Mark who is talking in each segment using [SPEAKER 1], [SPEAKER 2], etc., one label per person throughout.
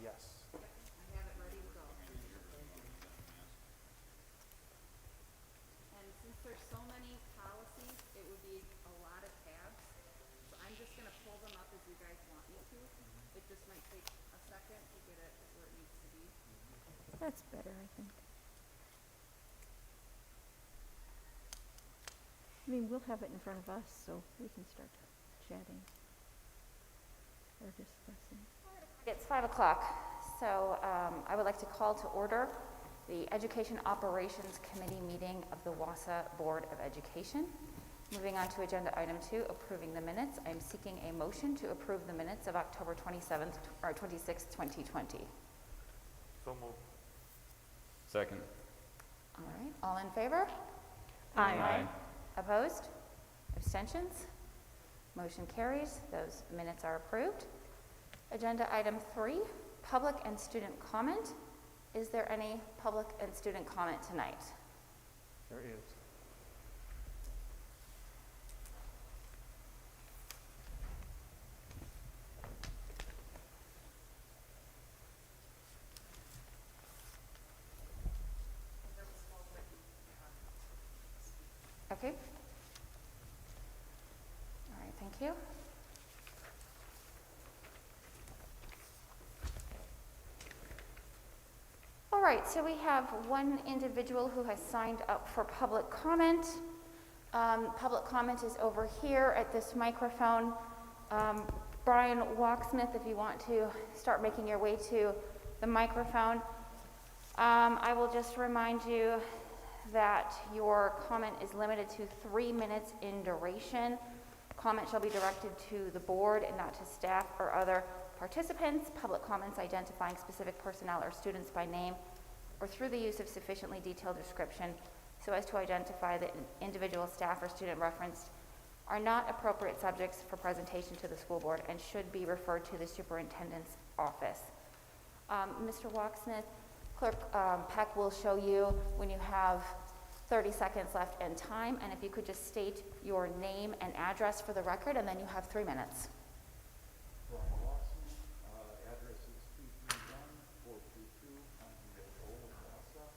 [SPEAKER 1] Yes.
[SPEAKER 2] I have it ready to go. And since there's so many policies, it would be a lot of tabs. So I'm just gonna pull them up as you guys want me to. It just might take a second to get it where it needs to be.
[SPEAKER 3] That's better, I think. I mean, we'll have it in front of us, so we can start chatting or discussing.
[SPEAKER 4] It's 5 o'clock, so I would like to call to order the Education Operations Committee meeting of the Wausau Board of Education. Moving on to agenda item 2, approving the minutes. I'm seeking a motion to approve the minutes of October 27th or 26th, 2020.
[SPEAKER 1] So moved.
[SPEAKER 5] Second.
[SPEAKER 4] All right, all in favor?
[SPEAKER 5] Aye.
[SPEAKER 4] Opposed? Abstentions? Motion carries. Those minutes are approved. Agenda item 3, public and student comment. Is there any public and student comment tonight?
[SPEAKER 1] There is.
[SPEAKER 4] Okay. All right, thank you. All right, so we have one individual who has signed up for public comment. Public comment is over here at this microphone. Brian Walksmith, if you want to start making your way to the microphone. I will just remind you that your comment is limited to 3 minutes in duration. Comment shall be directed to the board and not to staff or other participants. Public comments identifying specific personnel or students by name or through the use of sufficiently detailed description so as to identify the individual staff or student referenced are not appropriate subjects for presentation to the school board and should be referred to the superintendent's office. Mr. Walksmith, Clerk Peck will show you when you have 30 seconds left in time, and if you could just state your name and address for the record, and then you have 3 minutes.
[SPEAKER 6] Address is 231-422 Continental Road, Wausau.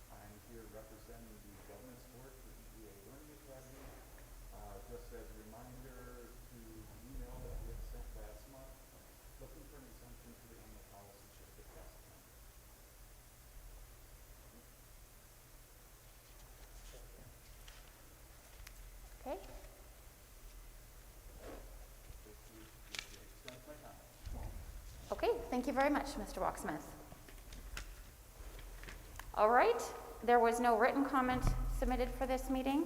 [SPEAKER 6] I'm here representing the governance board for the EA Learning Academy. Just as a reminder to the email that we had sent last month, looking for an exemption to the annual policy shift at test time.
[SPEAKER 4] Okay.
[SPEAKER 6] Just to extend my time.
[SPEAKER 4] Okay, thank you very much, Mr. Walksmith. All right, there was no written comment submitted for this meeting,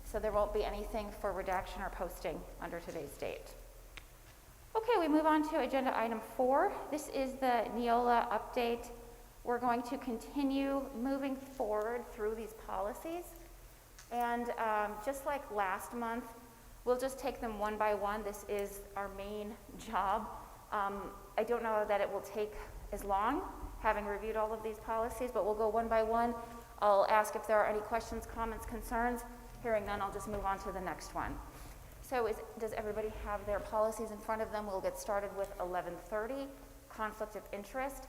[SPEAKER 4] so there won't be anything for redaction or posting under today's date. Okay, we move on to agenda item 4. This is the Neola update. We're going to continue moving forward through these policies. And just like last month, we'll just take them one by one. This is our main job. I don't know that it will take as long, having reviewed all of these policies, but we'll go one by one. I'll ask if there are any questions, comments, concerns. Hearing none, I'll just move on to the next one. So does everybody have their policies in front of them? We'll get started with 1130, conflict of interest.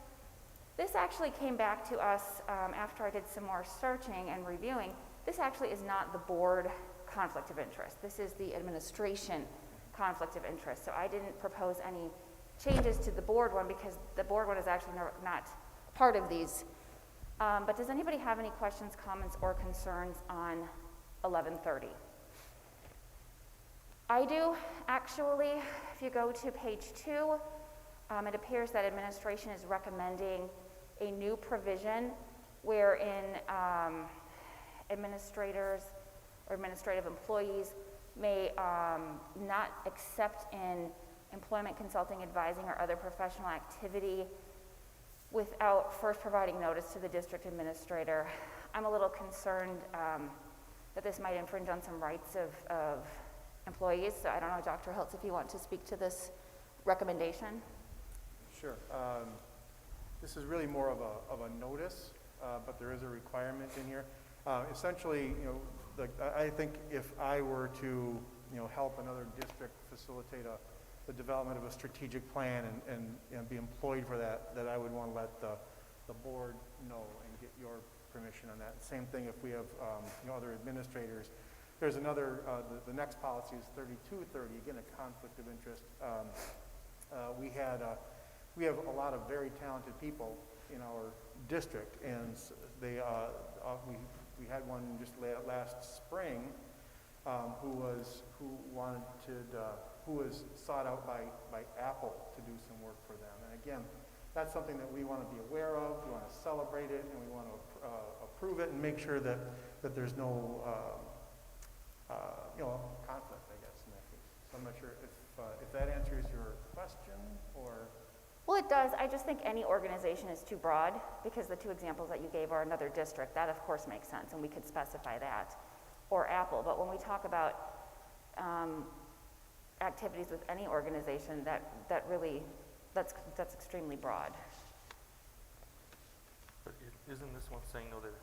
[SPEAKER 4] This actually came back to us after I did some more searching and reviewing. This actually is not the board conflict of interest. This is the administration conflict of interest. So I didn't propose any changes to the board one because the board one is actually not part of these. But does anybody have any questions, comments, or concerns on 1130? I do, actually. If you go to page 2, it appears that administration is recommending a new provision wherein administrators or administrative employees may not accept in employment consulting, advising, or other professional activity without first providing notice to the district administrator. I'm a little concerned that this might infringe on some rights of employees. So I don't know, Dr. Hiltz, if you want to speak to this recommendation.
[SPEAKER 1] Sure. This is really more of a notice, but there is a requirement in here. Essentially, I think if I were to, help another district facilitate the development of a strategic plan and be employed for that, that I would want to let the board know and get your permission on that. Same thing if we have, other administrators. There's another, the next policy is 3230, again, a conflict of interest. We have a lot of very talented people in our district, and we had one just last spring who was sought out by Apple to do some work for them. And again, that's something that we want to be aware of, we want to celebrate it, and we want to approve it and make sure that there's no conflict, I guess, in that case. So I'm not sure if that answers your question, or...
[SPEAKER 4] Well, it does. I just think any organization is too broad, because the two examples that you gave are another district. That, of course, makes sense, and we could specify that. Or Apple. But when we talk about activities with any organization, that's extremely broad.
[SPEAKER 7] But isn't this one saying, though, that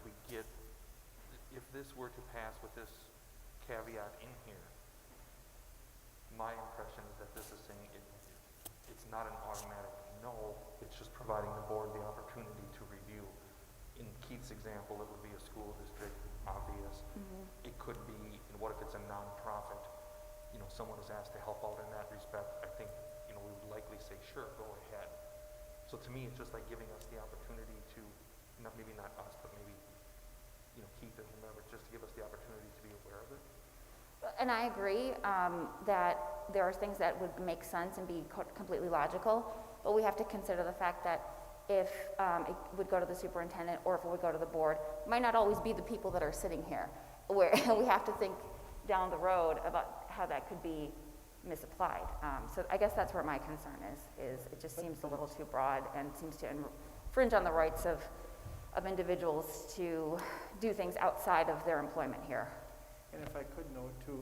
[SPEAKER 7] if this were to pass with this caveat in here, my impression is that this is saying it's not an automatic no, it's just providing the board the opportunity to review. In Keith's example, it would be a school district, obvious. It could be, what if it's a nonprofit? Someone is asked to help out in that respect. I think, we would likely say, sure, go ahead. So to me, it's just like giving us the opportunity to, maybe not us, but maybe, Keith and whomever, just to give us the opportunity to be aware of it.
[SPEAKER 4] And I agree that there are things that would make sense and be completely logical, but we have to consider the fact that if it would go to the superintendent or if it would go to the board, it might not always be the people that are sitting here, where we have to think down the road about how that could be misapplied. So I guess that's where my concern is it just seems a little too broad and seems to infringe on the rights of individuals to do things outside of their employment here.
[SPEAKER 1] And if I could note too,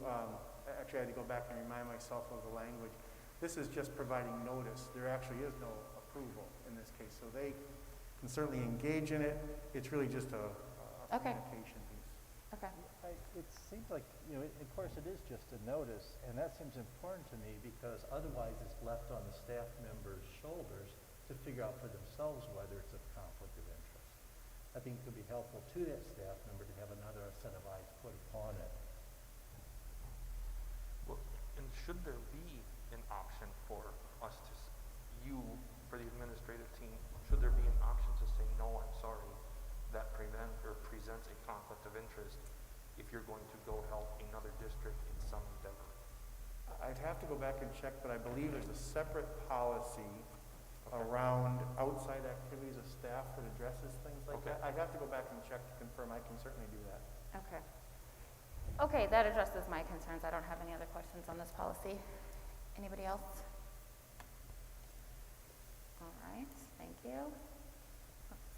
[SPEAKER 1] actually I had to go back and remind myself of the language. This is just providing notice. There actually is no approval in this case. So they can certainly engage in it. It's really just a
[SPEAKER 4] Okay.
[SPEAKER 1] communication piece.
[SPEAKER 4] Okay.
[SPEAKER 8] It seems like, of course it is just a notice, and that seems important to me because otherwise it's left on the staff members' shoulders to figure out for themselves whether it's a conflict of interest. I think it could be helpful to that staff member to have another set of eyes put upon it.
[SPEAKER 7] Well, and should there be an option for us for the administrative team, should there be an option to say, no, I'm sorry, that presents a conflict of interest if you're going to go help another district in some endeavor?
[SPEAKER 1] I'd have to go back and check, but I believe there's a separate policy around outside activities of staff that addresses things like that. I'd have to go back and check to confirm. I can certainly do that.
[SPEAKER 4] Okay. Okay, that addresses my concerns. I don't have any other questions on this policy. Anybody else? All right, thank you. Oops.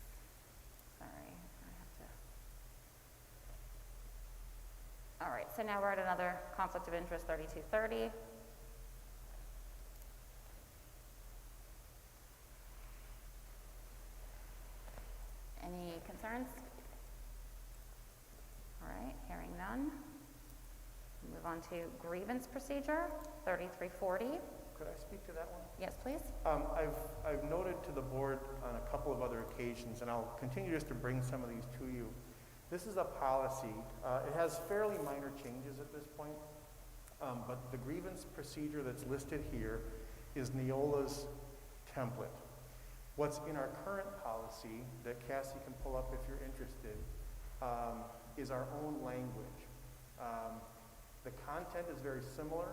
[SPEAKER 4] Sorry, I have to. All right, so now we're at another conflict of interest, 3230. Any concerns? All right, hearing none. Move on to grievance procedure, 3340.
[SPEAKER 1] Could I speak to that one?
[SPEAKER 4] Yes, please.
[SPEAKER 1] I've noted to the board on a couple of other occasions, and I'll continue just to bring some of these to you. This is a policy. It has fairly minor changes at this point, but the grievance procedure that's listed here is Neola's template. What's in our current policy that Cassie can pull up if you're interested is our own language. The content is very similar.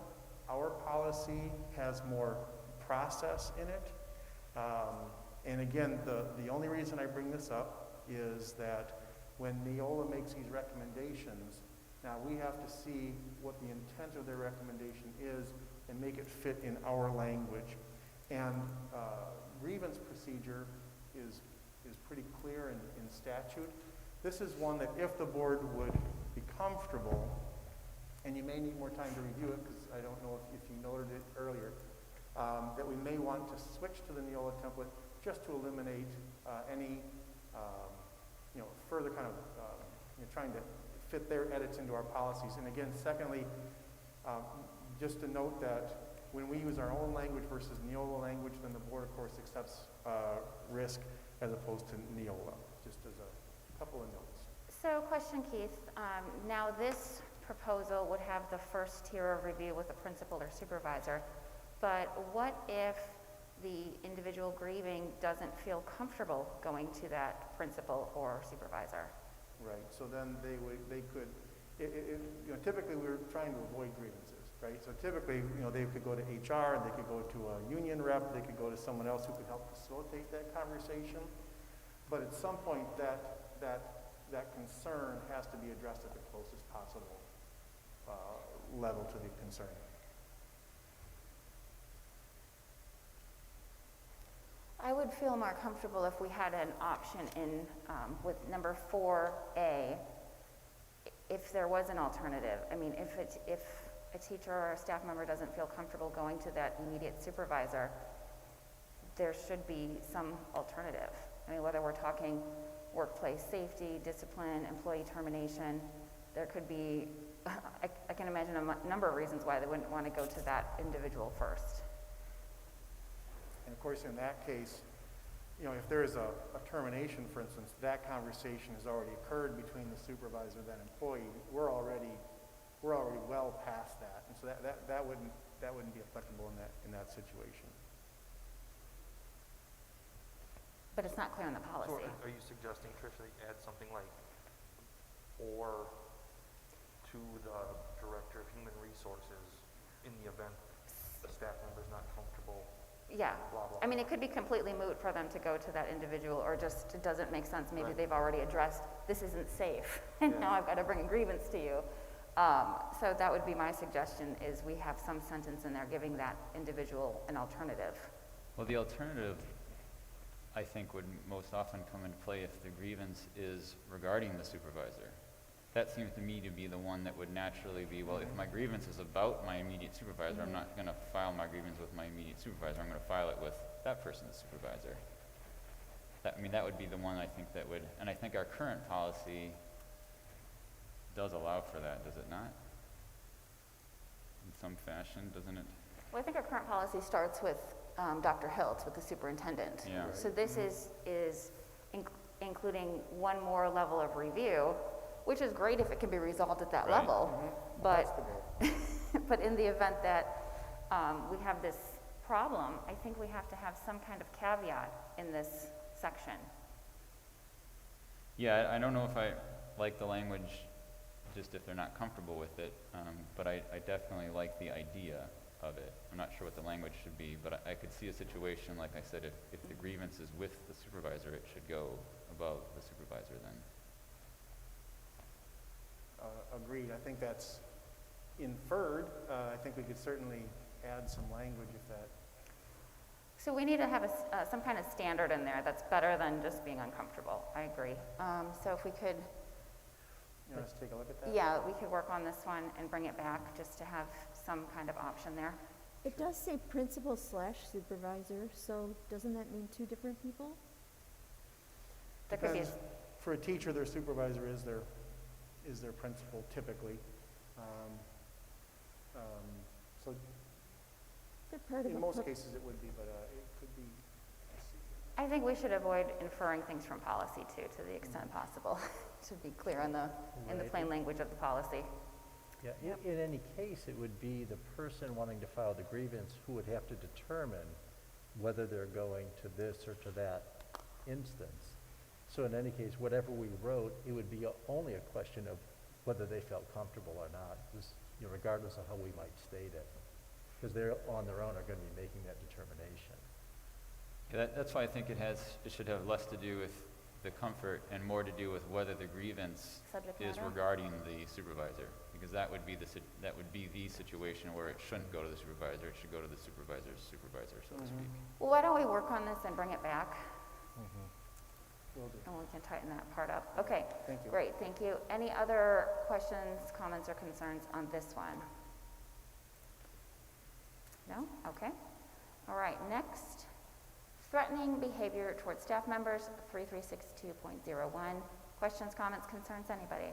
[SPEAKER 1] Our policy has more process in it. And again, the only reason I bring this up is that when Neola makes these recommendations, now we have to see what the intent of their recommendation is and make it fit in our language. And grievance procedure is pretty clear in statute. This is one that if the board would be comfortable, and you may need more time to review it because I don't know if you noted it earlier, that we may want to switch to the Neola template just to eliminate any further kind of trying to fit their edits into our policies. And again, secondly, just to note that When we use our own language versus Neola language, then the board, of course, accepts risk as opposed to Neola, just as a couple of notes.
[SPEAKER 4] So question, Keith, now this proposal would have the first tier of review with the principal or supervisor, but what if the individual grieving doesn't feel comfortable going to that principal or supervisor?
[SPEAKER 1] Right, so then they could, typically we're trying to avoid grievances, right? So typically, they could go to HR, they could go to a union rep, they could go to someone else who could help facilitate that conversation. But at some point, that concern has to be addressed at the closest possible level to the concern.
[SPEAKER 4] I would feel more comfortable if we had an option in, with number 4A, if there was an alternative. I mean, if a teacher or a staff member doesn't feel comfortable going to that immediate supervisor, there should be some alternative. I mean, whether we're talking workplace safety, discipline, employee termination, there could be, I can imagine a number of reasons why they wouldn't want to go to that individual first.
[SPEAKER 1] And of course, in that case, if there is a termination, for instance, that conversation has already occurred between the supervisor and that employee. We're already well past that, and so that wouldn't be applicable in that situation.
[SPEAKER 4] But it's not clear in the
[SPEAKER 7] So
[SPEAKER 4] policy.
[SPEAKER 7] are you suggesting, Tricia, that you add something like, or to the Director of Human Resources in the event the staff member is not comfortable?
[SPEAKER 4] Yeah,
[SPEAKER 7] Blah, blah,
[SPEAKER 4] I mean, it
[SPEAKER 7] blah.
[SPEAKER 4] could be completely moot for them to go to that individual, or just it doesn't make sense. Maybe
[SPEAKER 7] Right.
[SPEAKER 4] they've already addressed, this isn't safe, and
[SPEAKER 1] Yeah.
[SPEAKER 4] now I've got to bring a grievance to you. So that would be my suggestion, is we have some sentence in there giving that individual an alternative.
[SPEAKER 5] Well, the alternative, I think, would most often come into play if the grievance is regarding the supervisor. That seems to me to be the one that would naturally be, well, if my grievance is about my immediate supervisor, I'm not going to file my grievance with my immediate supervisor. I'm going to file it with that person's supervisor. That would be the one I think that would, and I think our current policy does allow for that, does it not? In some fashion, doesn't it?
[SPEAKER 4] Well, I think our current policy starts with Dr. Hilt, with the superintendent.
[SPEAKER 5] Yeah.
[SPEAKER 4] So this is including one more level of review, which is great if it can be resolved at that
[SPEAKER 5] Right.
[SPEAKER 4] level.
[SPEAKER 1] That's
[SPEAKER 4] But,
[SPEAKER 1] the goal.
[SPEAKER 4] but in the event that we have this problem, I think we have to have some kind of caveat in this section.
[SPEAKER 5] Yeah, I don't know if I like the language, just if they're not comfortable with it, but I definitely like the idea of it. I'm not sure what the language should be, but I could see a situation, like I said, if the grievance is with the supervisor, it should go above the supervisor then.
[SPEAKER 1] Agreed. I think that's inferred. I think we could certainly add some language if that.
[SPEAKER 4] So we need to have some kind of standard in there that's better than just being uncomfortable. I agree. So if we could,
[SPEAKER 1] Let's take a look at that.
[SPEAKER 4] yeah, we could work on this one and bring it back just to have some kind of option there.
[SPEAKER 3] It does say principal/supervisor, so doesn't that mean two different people?
[SPEAKER 4] There could be,
[SPEAKER 1] Depends. For a teacher, their supervisor is their principal typically. So
[SPEAKER 3] They're part of
[SPEAKER 1] in
[SPEAKER 3] a
[SPEAKER 1] most
[SPEAKER 3] pro-
[SPEAKER 1] cases it would be, but it could be. Let's see.
[SPEAKER 4] I think we should avoid inferring things from policy too, to the extent possible, to be clear in the
[SPEAKER 8] Right.
[SPEAKER 4] plain language of the policy.
[SPEAKER 8] Yeah, in any case, it would be the person wanting to file the grievance who would have to determine whether they're going to this or to that instance. So in any case, whatever we wrote, it would be only a question of whether they felt comfortable or not, regardless of how we might state it. Because they're on their own are going to be making that determination.
[SPEAKER 5] Yeah, that's why I think it should have less to do with the comfort and more to do with whether the grievance
[SPEAKER 4] Subject
[SPEAKER 5] is
[SPEAKER 4] matter?
[SPEAKER 5] regarding the supervisor, because that would be the situation where it shouldn't go to the supervisor. It should go to the supervisor's supervisor, so to speak.
[SPEAKER 4] Well, why don't we work on this and bring it back,
[SPEAKER 1] Will do.
[SPEAKER 4] and we can tighten that part up. Okay,
[SPEAKER 1] Thank you.
[SPEAKER 4] great, thank you. Any other questions, comments, or concerns on this one? No? Okay. All right, next. Threatening behavior towards staff members, 3362.01. Questions, comments, concerns, anybody?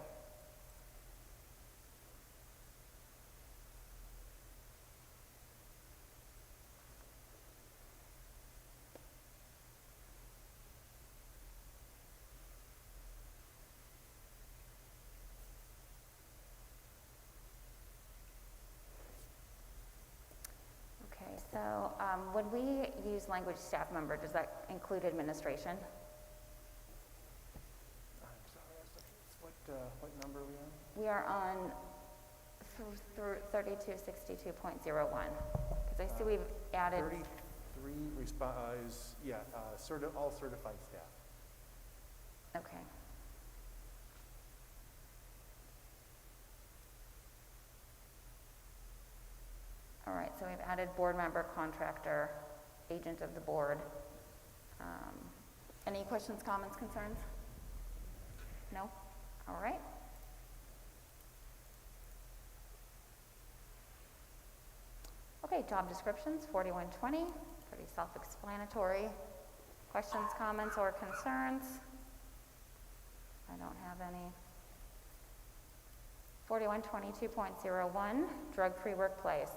[SPEAKER 4] know, when we use language staff member, does that include administration?
[SPEAKER 1] I'm sorry, I was looking, what number are we on?
[SPEAKER 4] We are on through 3262.01, because I see we've added,
[SPEAKER 1] 33 is, all certified staff.
[SPEAKER 4] okay. All right, so we've added board member, contractor, agent of the board. Any questions, comments, concerns? No? All right. Okay, job descriptions, 4120, pretty self-explanatory. Questions, comments, or concerns? I don't have any. 4122.01, drug-free workplace.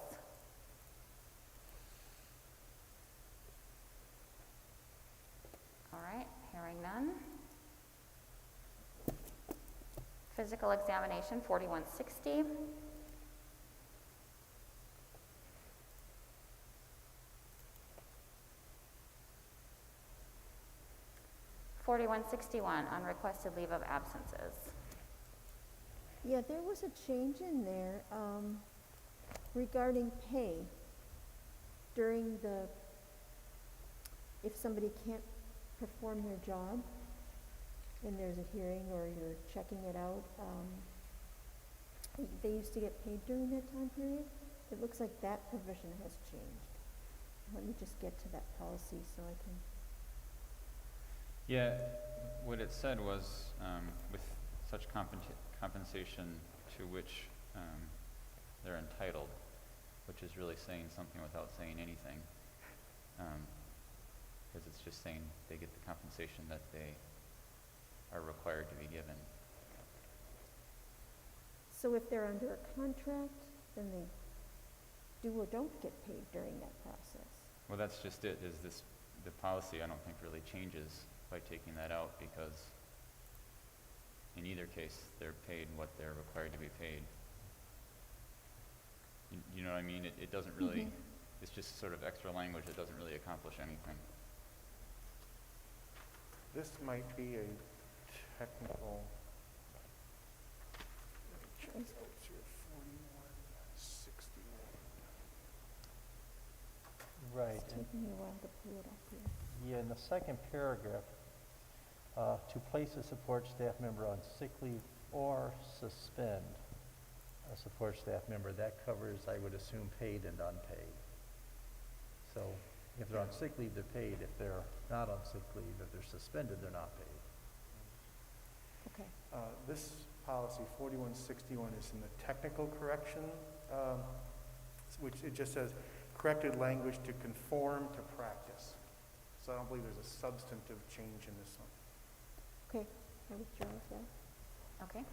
[SPEAKER 4] All right, hearing none. Physical examination, 4160. $41.61, unrequested leave of absences.
[SPEAKER 3] Yeah, there was a change in there, regarding pay during if somebody can't perform their job and there's a hearing or you're checking it out, they used to get paid during that time period. It looks like that provision has changed. Let me just get to that policy so I can.
[SPEAKER 5] Yeah, what it said was, with such compensation to which they're entitled, which is really saying something without saying anything. Because it's just saying they get the compensation that they are required to be given.
[SPEAKER 3] So if they're under a contract, then they do or don't get paid during that process.
[SPEAKER 5] Well, that's just it, the policy I don't think really changes by taking that out, because in either case, they're paid what they're required to be paid. You know what I mean? It doesn't really, it's just sort of extra language that doesn't really accomplish anything.
[SPEAKER 1] This might be a technical. Let me check
[SPEAKER 3] Is-
[SPEAKER 1] those here, 4161.
[SPEAKER 8] Right.
[SPEAKER 3] It's taking me a while to pull it up here.
[SPEAKER 8] Yeah, in the second paragraph, to place a support staff member on sick leave or suspend a support staff member, that covers, I would assume, paid and unpaid. So if they're on sick leave, they're paid. If they're not on sick leave, if they're suspended, they're not paid.
[SPEAKER 3] Okay.
[SPEAKER 1] This policy 4161 is in the technical correction, which it just says corrected language to conform to practice. So I don't believe there's a substantive change in this one.
[SPEAKER 3] Okay, I withdraw that.
[SPEAKER 4] Okay.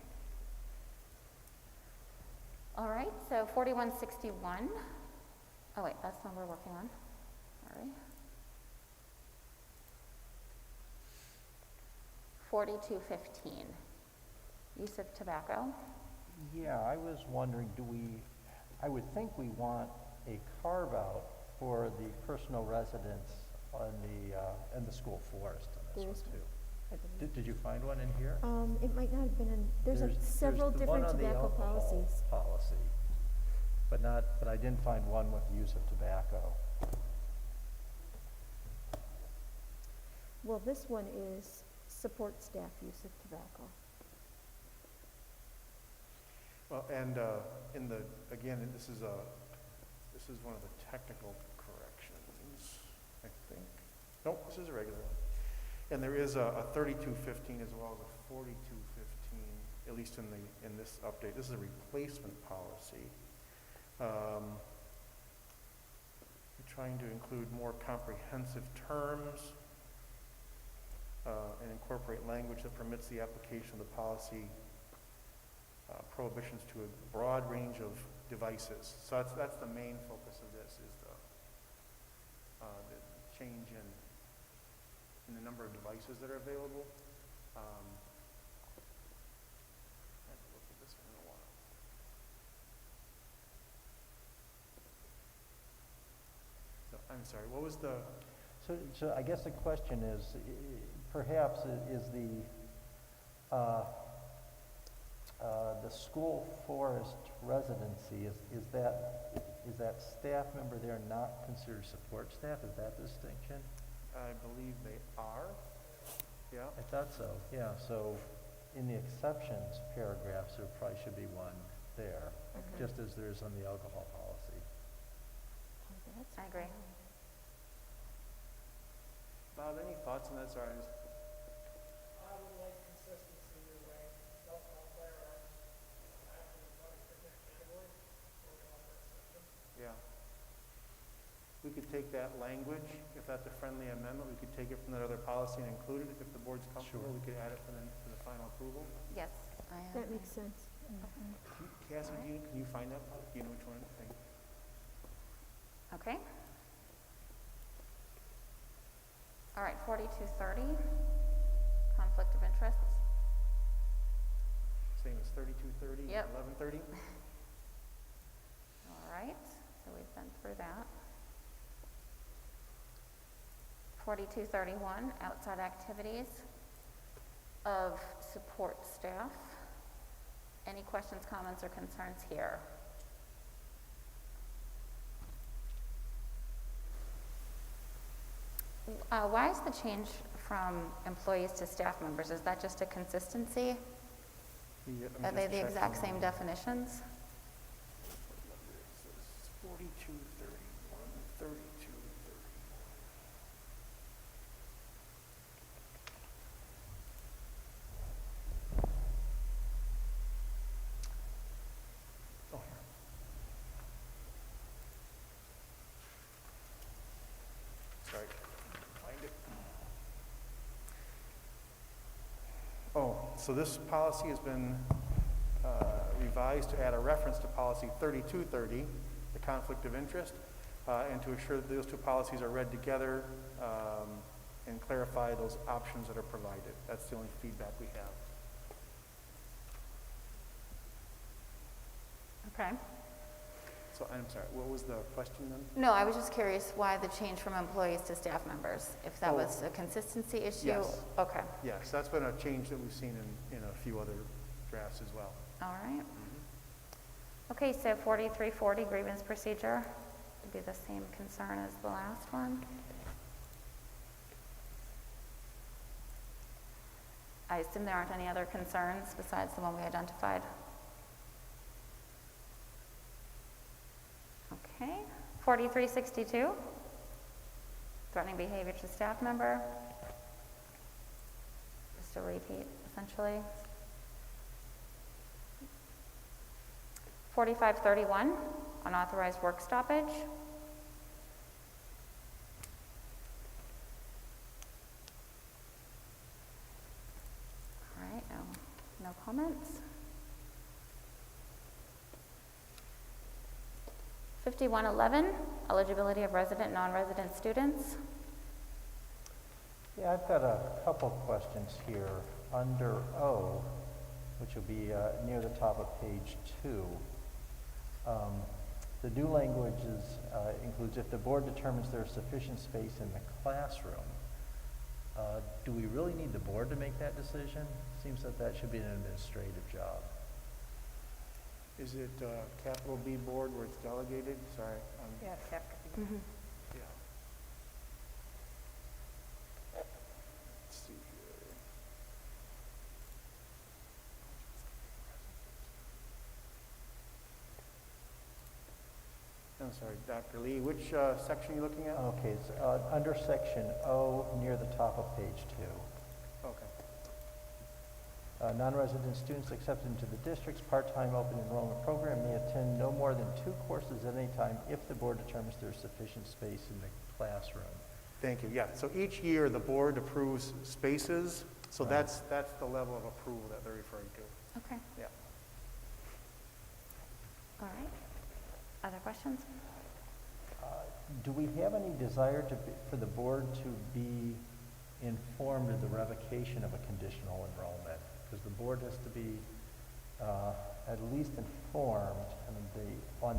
[SPEAKER 4] All right, so 4161. Oh wait, that's the one we're working on. Sorry. 4215, use of tobacco.
[SPEAKER 8] Yeah, I was wondering, I would think we want a carve-out for the personal residence in the school forest on this
[SPEAKER 3] There
[SPEAKER 8] one
[SPEAKER 3] is one,
[SPEAKER 8] too.
[SPEAKER 3] I believe.
[SPEAKER 8] Did you find one in here?
[SPEAKER 3] It might not have been in, there's several
[SPEAKER 8] the one
[SPEAKER 3] different
[SPEAKER 8] on the
[SPEAKER 3] tobacco
[SPEAKER 8] alcohol
[SPEAKER 3] policies.
[SPEAKER 8] Policy, but I didn't find one with the use of tobacco.
[SPEAKER 3] Well, this one is support staff use of tobacco.
[SPEAKER 1] Well, and this is one of the technical corrections, I think. Nope, this is a regular one. And there is a 3215 as well as a 4215, at least in this update. This is a replacement policy. We're trying to include more comprehensive terms and incorporate language that permits the application of the policy prohibitions to a broad range of devices. So that's the main focus of this, is the change in the number of devices that are available. I haven't looked at this one in a while. So I'm I'm sorry, what was the,
[SPEAKER 8] So I guess the question is, perhaps is the school forest residency, is that staff member there not considered support staff? Is that the distinction?
[SPEAKER 1] I believe they are, yeah.
[SPEAKER 8] I thought so, yeah. So in the exceptions paragraphs, there probably should be one there, just as there is on the alcohol policy.
[SPEAKER 3] Oh, that's
[SPEAKER 4] I agree.
[SPEAKER 3] cool.
[SPEAKER 1] Bob, any thoughts on that? Sorry, I just,
[SPEAKER 9] I would like consistency your way, alcohol firearms, after the product picnic category, or we offer exception.
[SPEAKER 1] yeah. We could take that language, if that's a friendly amendment, we could take it from that other policy and include it. If the board's comfortable,
[SPEAKER 8] Sure.
[SPEAKER 1] we could add it for the final approval.
[SPEAKER 4] Yes, I
[SPEAKER 3] That
[SPEAKER 4] agree.
[SPEAKER 3] makes sense.
[SPEAKER 1] Cassie, can you find that? Do you know which one? Thank you.
[SPEAKER 4] Okay. All right, 4230, conflict of interest.
[SPEAKER 1] Same as 3230
[SPEAKER 4] Yep.
[SPEAKER 1] and 1130?
[SPEAKER 4] All right, so we've been through that. 4231, outside activities of support staff. Any questions, comments, or concerns here? Why is the change from employees to staff members? Is that just a consistency? Are they the exact same definitions?
[SPEAKER 1] 4231, 3230. Oh, here. Sorry, find it. Oh, so this policy has been revised to add a reference to policy 3230, the conflict of interest, and to assure that those two policies are read together and clarify those options that are provided. That's the only feedback we have.
[SPEAKER 4] Okay.
[SPEAKER 1] So I'm sorry, what was the question then?
[SPEAKER 4] No, I was just curious why the change from employees to staff members, if that
[SPEAKER 1] Oh.
[SPEAKER 4] was a consistency issue?
[SPEAKER 1] Yes.
[SPEAKER 4] Okay,
[SPEAKER 1] Yes, that's been a change that we've seen in a few other drafts as well.
[SPEAKER 4] all right. Okay, so 4340, grievance procedure, would be the same concern as the last one. I assume there aren't any other concerns besides the one we identified? Okay, 4362, threatening behavior to staff member. Just a repeat, essentially. 4531, unauthorized work stoppage. All right, no comments. 5111, eligibility of resident, non-resident students.
[SPEAKER 8] Yeah, I've got a couple questions here. Under O, which will be near the top of page 2, the new language includes if the board determines there is sufficient space in the classroom. Do we really need the board to make that decision? Seems that that should be an administrative job.
[SPEAKER 1] Is it capital B board where it's delegated? Sorry.
[SPEAKER 9] Yeah, capital B.
[SPEAKER 1] Yeah. Let's see here. I'm sorry, Dr. Lee, which section are you looking at?
[SPEAKER 8] Okay, it's under section O near the top of page 2.
[SPEAKER 1] Okay.
[SPEAKER 8] Non-resident students accepted into the district's part-time open enrollment program may attend no more than 2 courses at any time if the board determines there's sufficient space in the classroom.
[SPEAKER 1] Thank you. Yeah, so each year the board approves spaces, so
[SPEAKER 8] Right.
[SPEAKER 1] that's the level of approval that they're referring to.
[SPEAKER 4] Okay,
[SPEAKER 1] Yeah.
[SPEAKER 4] all right. Other questions?
[SPEAKER 8] Do we have any desire for the board to be informed of the revocation of a conditional enrollment? Because the board has to be at least informed on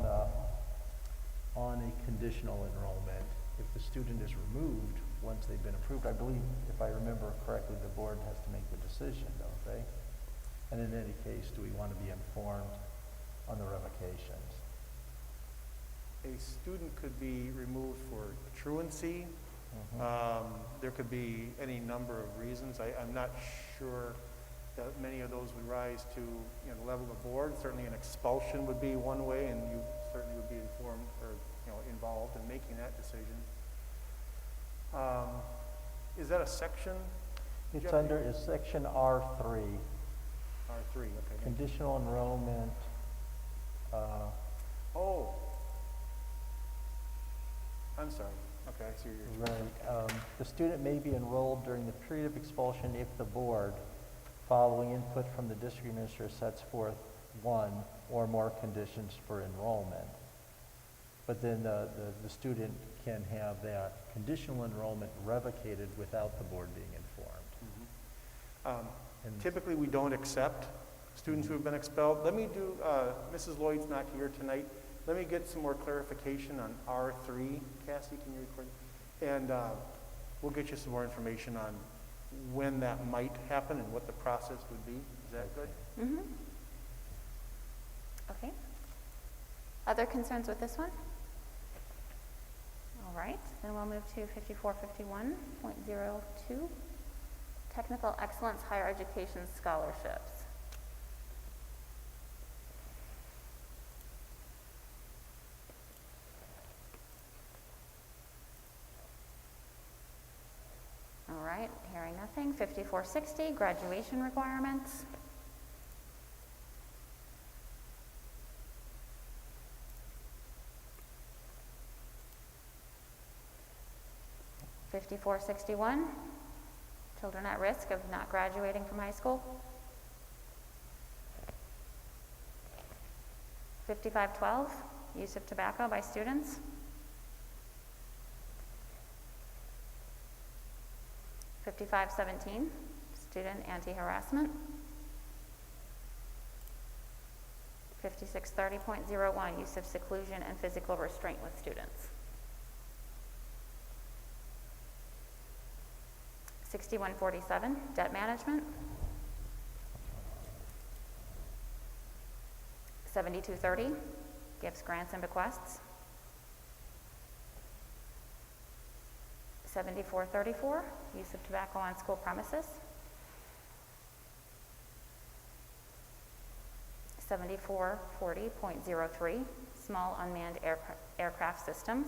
[SPEAKER 8] a conditional enrollment if the student is removed, once they've been approved, I believe, if I remember correctly, the board has to make the decision, don't they? And in any case, do we want to be informed on the revocations?
[SPEAKER 1] A student could be removed for truancy.
[SPEAKER 8] Mhm.
[SPEAKER 1] There could be any number of reasons. I'm not sure that many of those would rise to, the level of the board. Certainly an expulsion would be one way, and you certainly would be informed or, involved in making that decision. Is that a section?
[SPEAKER 8] It's
[SPEAKER 1] Jeffrey?
[SPEAKER 8] under, is section R3,
[SPEAKER 1] R3, okay.
[SPEAKER 8] conditional enrollment,
[SPEAKER 1] Oh. I'm sorry. Okay, I see what you're
[SPEAKER 8] right. The student may be enrolled during the period of expulsion if the board, following input from the district administrator, sets forth one or more conditions for enrollment. But then the student can have that conditional enrollment revocated without the board being informed. And-
[SPEAKER 1] Typically, we don't accept students who have been expelled. Let me do, Mrs. Lloyd's not here tonight. Let me get some more clarification on R3. Cassie, can you record? And we'll get you some more information on when that might happen and what the process would be. Is that good?
[SPEAKER 4] Mm-hmm. Okay. Other concerns with this one? All right, then we'll move to 5451.02, Technical Excellence Higher Education Scholarships. All right, hearing nothing. 5460, graduation requirements. 5461, children at risk of not graduating from high school. 5512, use of tobacco by students. 5517, student anti-harassment. 5630.01, use of seclusion and physical restraint with students. 6147, debt management. 7230, gifts, grants, and bequests. 7434, use of tobacco on school premises. 7440.03, small unmanned aircraft systems.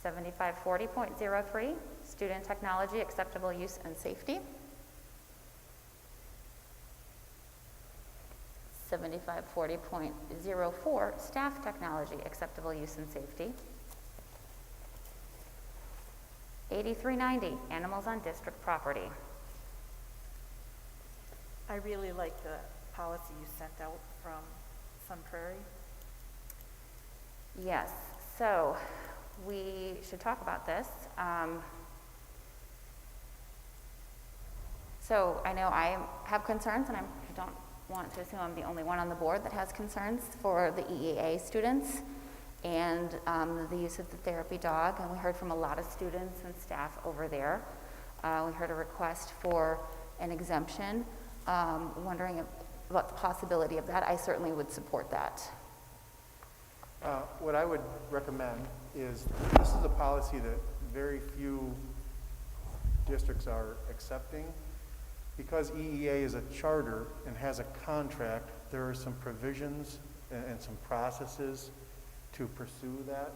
[SPEAKER 4] 7540.03, student technology, acceptable use and safety. 7540.04, staff technology, acceptable use and safety. 8390, animals on district property.
[SPEAKER 10] I really like the policy you sent out from Sun Prairie.
[SPEAKER 4] Yes, so we should talk about this. So I know I have concerns, and I don't want to assume I'm the only one on the board that has concerns for the EEA students and the use of the therapy dog. And we heard from a lot of students and staff over there. We heard a request for an exemption, wondering about the possibility of that. I certainly would support that.
[SPEAKER 1] What I would recommend is, this is a policy that very few districts are accepting. Because EEA is a charter and has a contract, there are some provisions and some processes to pursue that.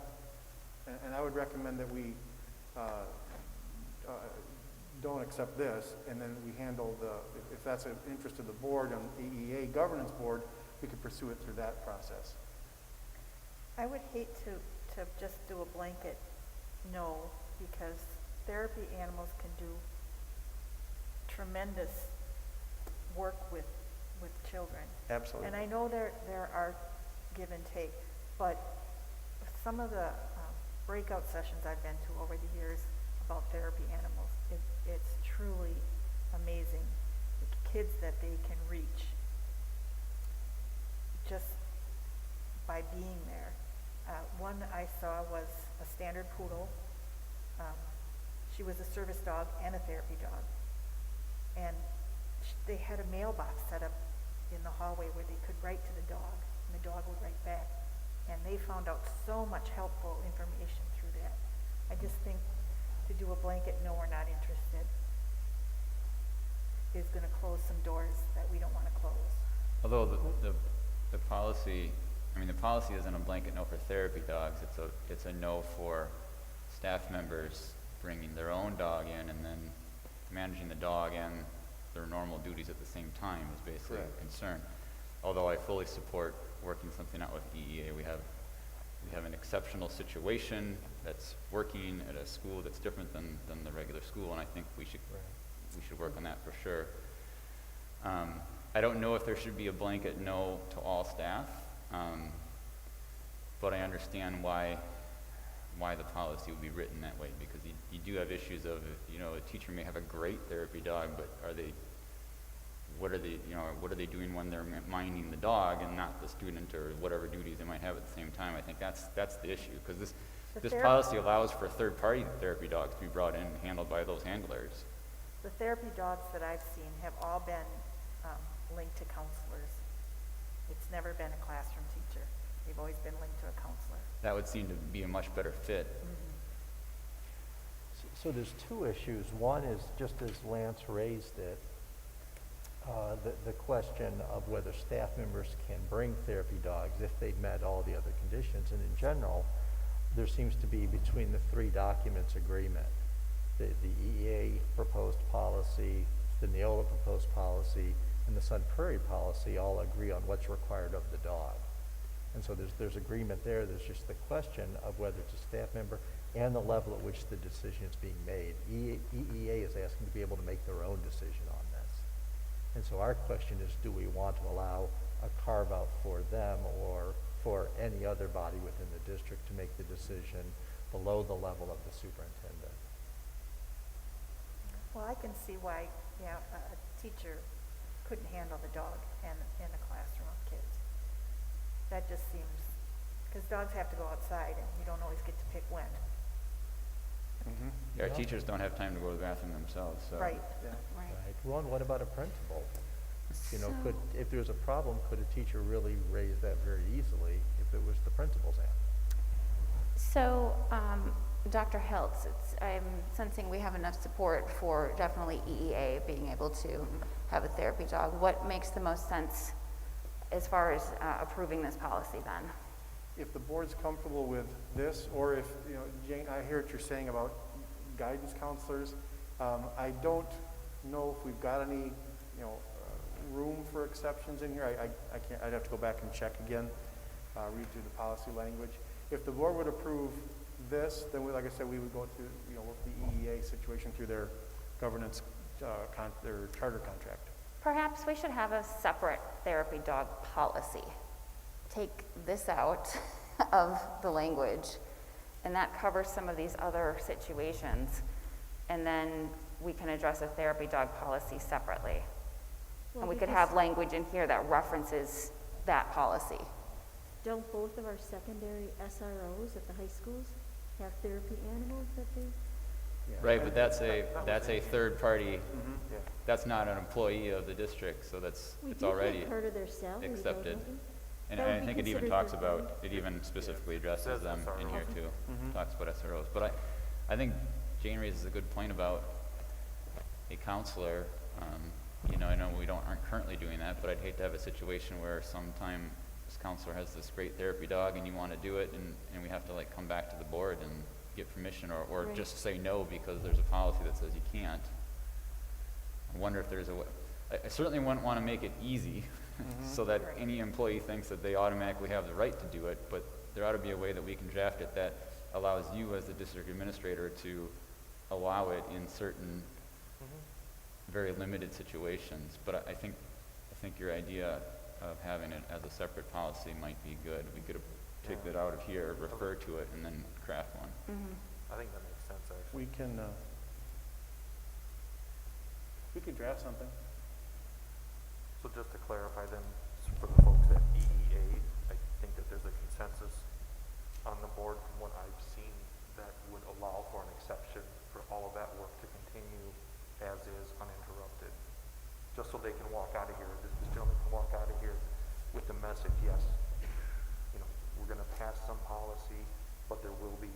[SPEAKER 1] And I would recommend that we don't accept this, and then we handle if that's an interest of the board on the EEA governance board, we could pursue it through that process.
[SPEAKER 10] I would hate to just do a blanket no, because therapy animals can do tremendous work with children.
[SPEAKER 1] Absolutely.
[SPEAKER 10] And I know there are give and take, but some of the breakout sessions I've been to over the years about therapy animals, it's truly amazing, the kids that they can reach just by being there. I saw was a standard poodle. She was a service dog and a therapy dog. And they had a mailbox set up in the hallway where they could write to the dog, and the dog would write back. And they found out so much helpful information through that. I just think to do a blanket, no, we're not interested, is gonna close some doors that we don't wanna close.
[SPEAKER 5] Although the policy, I mean, the policy isn't a blanket no for therapy dogs, it's a no for staff members bringing their own dog in and then managing the dog and their normal duties at the same time is basically
[SPEAKER 1] Correct.
[SPEAKER 5] a concern. Although I fully support working something out with EEA. We have an exceptional situation that's working at a school that's different than the regular school, and I think we should work on that for sure. I don't know if there should be a blanket no to all staff, but I understand why the policy would be written that way, because you do have issues of, you know, a teacher may have a great therapy dog, but what are they doing when they're minding the dog and not the student, or whatever duties they might have at the same time? I think that's the issue, because this policy allows for third-party therapy dogs to be brought in and handled by those handlers.
[SPEAKER 10] The therapy dogs that I've seen have all been linked to counselors. It's never been a classroom teacher. They've always been linked to a counselor.
[SPEAKER 5] That would seem to be a much better fit.
[SPEAKER 8] So there's two issues. One is, just as Lance raised it, the question of whether staff members can bring therapy dogs if they've met all the other conditions. And in general, there seems to be, between the three documents, agreement. The EEA proposed policy, the Neola proposed policy, and the Sun Prairie policy all agree on what's required of the dog. And so there's agreement there. There's just the question of whether it's a staff member and the level at which the decision is being made. EEA is asking to be able to make their own decision on this. And so our question is, do we want to allow a carve-out for them or for any other body within the district to make the decision below the level of the superintendent?
[SPEAKER 10] Well, I can see why, a teacher couldn't handle the dog in a classroom of kids. That just seems, because dogs have to go outside and you don't always get to pick when.
[SPEAKER 5] Our teachers don't have time to go to the bathroom themselves, so.
[SPEAKER 10] Right.
[SPEAKER 1] Yeah.
[SPEAKER 10] Right.
[SPEAKER 8] Right. Ron, what about a principal? You know,
[SPEAKER 4] So-
[SPEAKER 8] if there's a problem, could a teacher really raise that very easily if it was the principal's hand?
[SPEAKER 4] So, Dr. Hiltz, I'm sensing we have enough support for definitely EEA being able to have a therapy dog. What makes the most sense as far as approving this policy then?
[SPEAKER 1] If the board's comfortable with this, or if, you know, Jane, I hear what you're saying about guidance counselors. I don't know if we've got any, room for exceptions in here. I can't, I'd have to go back and check again, read through the policy language. If the board would approve this, then like I said, we would go through, work the EEA situation through their governance, their charter contract.
[SPEAKER 4] Perhaps we should have a separate therapy dog policy. Take this out of the language, and that covers some of these other situations, and then we can address a therapy dog policy separately.
[SPEAKER 3] Well,
[SPEAKER 4] And we could
[SPEAKER 3] because
[SPEAKER 4] have language in here that references that policy.
[SPEAKER 3] Don't both of our secondary SROs at the high schools have therapy animals that they?
[SPEAKER 5] Right, but that's a third party,
[SPEAKER 1] Yeah.
[SPEAKER 5] that's not an employee of the district, so it's
[SPEAKER 3] We do
[SPEAKER 5] already
[SPEAKER 3] get part of their salary, though,
[SPEAKER 5] accepted.
[SPEAKER 3] don't we?
[SPEAKER 5] And
[SPEAKER 3] That would
[SPEAKER 5] I
[SPEAKER 3] be
[SPEAKER 5] think it even
[SPEAKER 3] considered
[SPEAKER 5] talks
[SPEAKER 3] their
[SPEAKER 5] about,
[SPEAKER 3] pay?
[SPEAKER 5] it even specifically addresses
[SPEAKER 7] Says
[SPEAKER 5] them in here
[SPEAKER 7] SRO.
[SPEAKER 5] too.
[SPEAKER 1] Mhm.
[SPEAKER 5] Talks about SROs. But I think Jane raises a good point about a counselor. I know we aren't currently doing that, but I'd hate to have a situation where sometime this counselor has this great therapy dog and you want to do it, and we have to come back to the board and get permission, or
[SPEAKER 3] Right.
[SPEAKER 5] just say no because there's a policy that says you can't. I wonder if there's a way. I certainly wouldn't want to make it easy so that
[SPEAKER 10] Right.
[SPEAKER 5] any employee thinks that they automatically have the right to do it, but there ought to be a way that we can draft it that allows you as the district administrator to allow it in certain very limited situations. But I think your idea of having it as a separate policy might be good. We could take that out of here, refer to it, and then craft one.
[SPEAKER 7] I think that makes sense, actually.
[SPEAKER 1] We could draft something.
[SPEAKER 7] So just to clarify then, for the folks at EEA, I think that there's a consensus on the board exception for all of that work to continue as is uninterrupted. Just so they can walk out of here, this gentleman can walk out of here with the message, yes, you know, we're gonna pass some policy, but there will be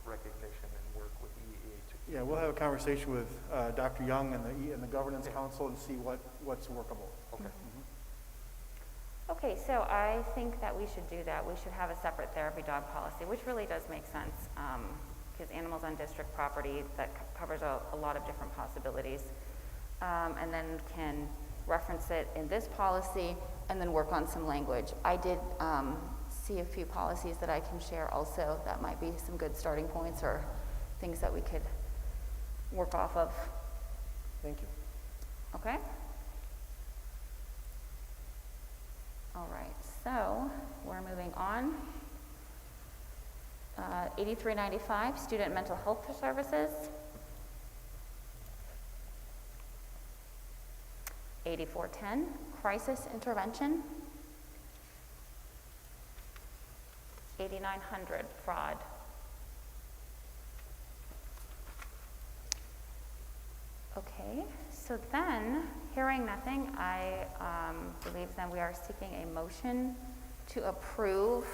[SPEAKER 7] recognition and work with EEA to.
[SPEAKER 1] Yeah, we'll have a conversation with Dr. Young and the Governance Council and see what's workable.
[SPEAKER 7] Okay.
[SPEAKER 4] Okay, so I think that we should do that. We should have a separate therapy dog policy, which really does make sense, because animals on district property, that covers a lot of different possibilities. And then can reference it in this policy and then work on some language. I did see a few policies that I can share also that might be some good starting points or things that we could work off of.
[SPEAKER 1] Thank you.
[SPEAKER 4] Okay? All right, so we're moving on. 8395, Student Mental Health Services. 8410, Crisis Intervention. 8900, Fraud. Okay, so then, hearing nothing, I believe then we are seeking a motion to approve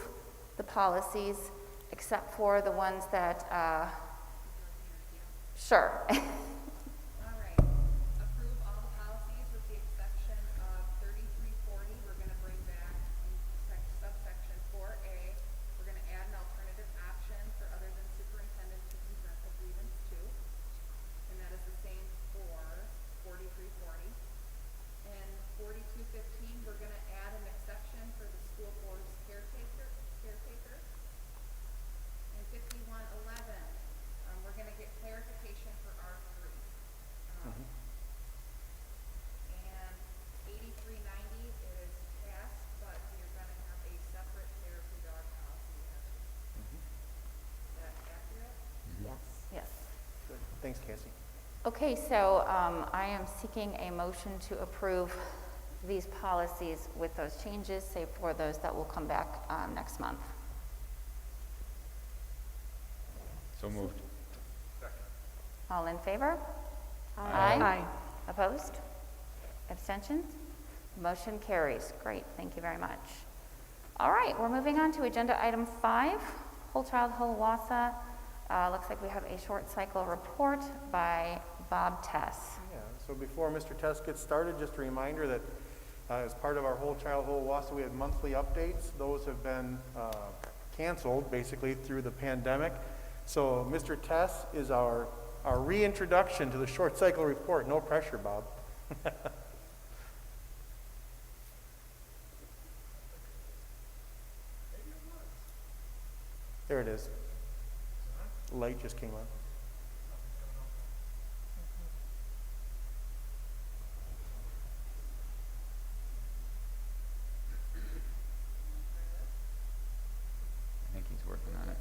[SPEAKER 4] the policies except for the ones that, sure.
[SPEAKER 2] All right, approve all the policies with the exception of 3340, we're gonna bring back in subsection 4A, we're gonna add an alternative option for other than superintendent to present a grievance to, and that is the same for 4340. And 4215, we're gonna add an exception for the school board's caretaker. And 5111, we're gonna get clarification for R3. And 8390 is passed, but we're gonna have a separate therapy dog policy as well. Is that accurate?
[SPEAKER 3] Yes.
[SPEAKER 4] Yes.
[SPEAKER 1] Good. Thanks, Cassie.
[SPEAKER 4] Okay, so I am seeking a motion to approve these policies with those changes, save for those that will come back next month.
[SPEAKER 5] So moved.
[SPEAKER 4] All in favor?
[SPEAKER 10] Aye.
[SPEAKER 4] Opposed? Abstentions? Motion carries. Great, thank you very much. All right, we're moving on to agenda item 5, Whole Child, Whole Wausau. Looks like we have a short cycle report by Bob Tess.
[SPEAKER 1] Yeah, so before Mr. Test gets started, just a reminder that as part of our Whole Child, Whole Wausau, we had monthly updates. Those have been canceled basically through the pandemic. So Mr. Tess is our reintroduction to the short cycle report. No pressure, Bob. There it is. Light just came on.
[SPEAKER 5] I think he's working on it.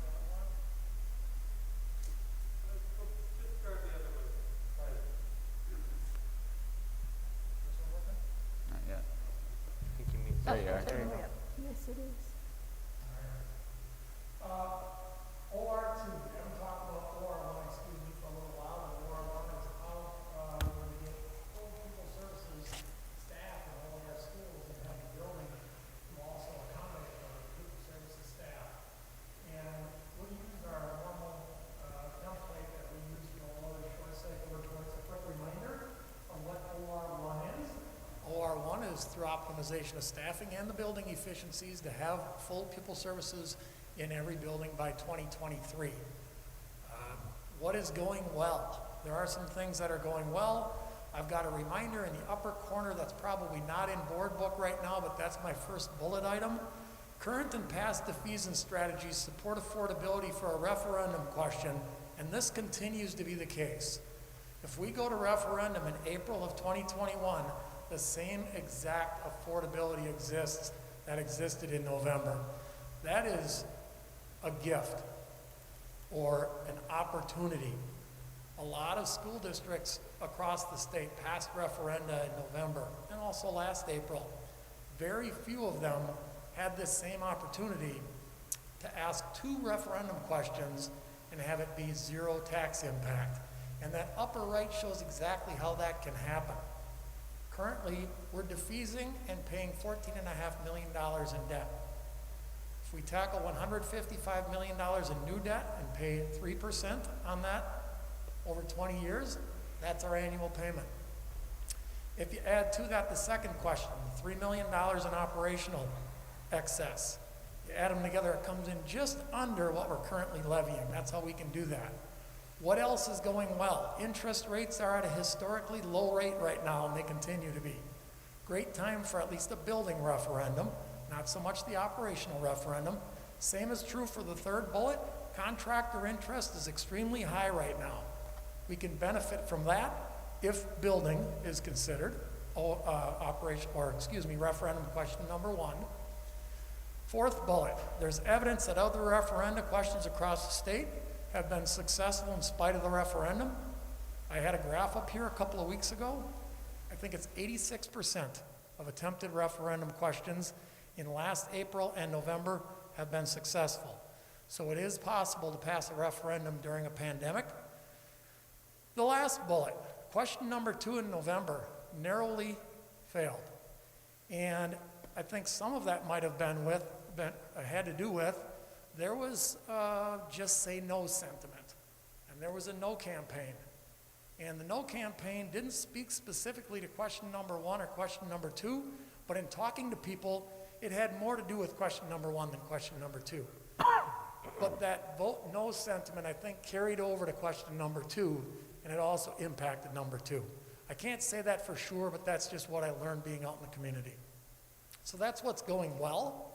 [SPEAKER 5] Not yet.
[SPEAKER 7] I think you mean.
[SPEAKER 5] There you are.
[SPEAKER 1] There you go.
[SPEAKER 3] Yes, it is.
[SPEAKER 9] OR2, we haven't talked about OR1, excuse me, for a little while, and OR1 is how we're going to get full pupil services staff in all of our schools and have a building to also accommodate for pupil services staff. And we use our normal template that we use for all the short cycle reports. A quick reminder of what OR1 is. OR1 is through optimization of staffing and the building efficiencies to have full pupil services in every building by 2023. What is going well? There are some things that are going well. I've got a reminder in the upper corner that's probably not in board book right now, but that's my first bullet item. Current and past defeasance strategies support affordability for a referendum question, and this continues to be the case. If we go to referendum in April of 2021, the same exact affordability exists that existed in November. That is a gift or an opportunity. A lot of school districts across the state passed referenda in November and also last April. Very few of them had this same opportunity to ask 2 referendum questions and have it be zero tax impact. And that upper right shows exactly how that can happen. Currently, we're defeasing and paying $14.5 million in debt. If we tackle $155 million in new debt and pay 3% on that over 20 years, that's our annual payment. If you add to that the second question, the $3 million in operational excess, you add them together, it comes in just under what we're currently levying. That's how we can do that. What else is going well? Interest rates are at a historically low rate right now, and they continue to be. Great time for at least a building referendum, not so much the operational referendum. Same is true for the third bullet. Contractor interest is extremely high right now. We can benefit from that if building is considered, referendum question number 1. Fourth bullet, there's evidence that other referenda questions across the state have been successful in spite of the referendum. I had a graph up here a couple of weeks ago. I think it's 86% of attempted referendum questions in last April and November have been successful. So it is possible to pass a referendum during a pandemic. The last bullet, question number 2 in November, narrowly failed. And I think some of that might have had to do with there was just say no sentiment, and there was a no campaign. And the no campaign didn't speak specifically to question number 1 or question number 2, but in talking to people, it had more to do with question number 1 than question number 2. But that vote no sentiment, I think, carried over to question number 2, and it also impacted number 2. I can't say that for sure, but that's just what I learned being out in the community. So that's what's going well.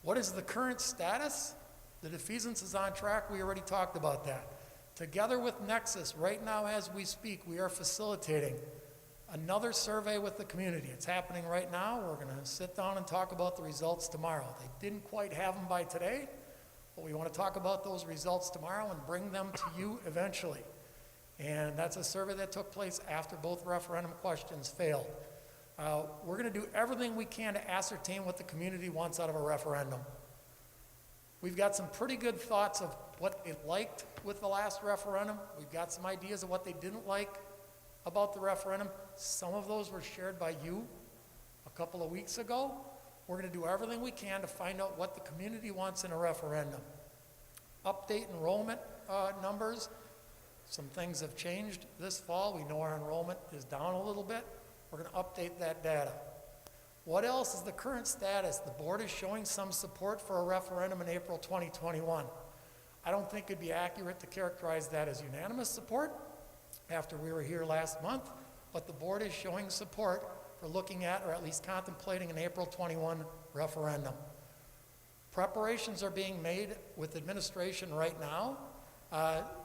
[SPEAKER 9] What is the current status? The defeasance is on track. We already talked about that. Together with Nexus, right now as we speak, we are facilitating another survey with the community. It's happening right now. We're going to sit down and talk about the results tomorrow. They didn't quite have them by today, but we want to talk about those results tomorrow and bring them to you eventually. And that's a survey that took place after both referendum questions failed. We're going to do everything we can to ascertain what the community wants out of a referendum. We've got some pretty good thoughts of what they liked with the last referendum. We've got some ideas of what they didn't like about the referendum. Some of those were shared by you a couple of weeks ago. We're going to do everything we can to find out what the community wants in a referendum. Update enrollment numbers. Some things have changed this fall. We know our enrollment is down a little bit. We're going to update that data. What else is the current status? The board is showing some support for a referendum in April 2021. I don't think it'd be accurate to characterize that as unanimous support after we were here last month, but the board is showing support for looking at, or at least contemplating, an April 21 referendum. Preparations are being made with administration right now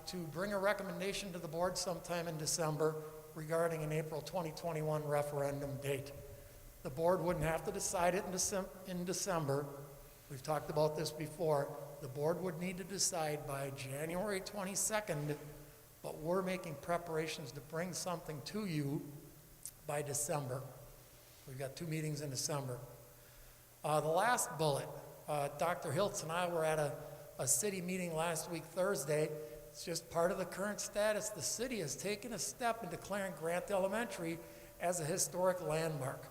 [SPEAKER 9] to bring a recommendation to the board sometime in December regarding an April 2021 referendum date. The board wouldn't have to decide it in December. We've talked about this before. The board would need to decide by January 22nd, but we're making preparations to bring something to you by December. We've got 2 meetings in December. The last bullet, Dr. Hiltz and I were at a city meeting last week, Thursday. It's just part of the current status. The city has taken a step in declaring Grant Elementary as a historic landmark,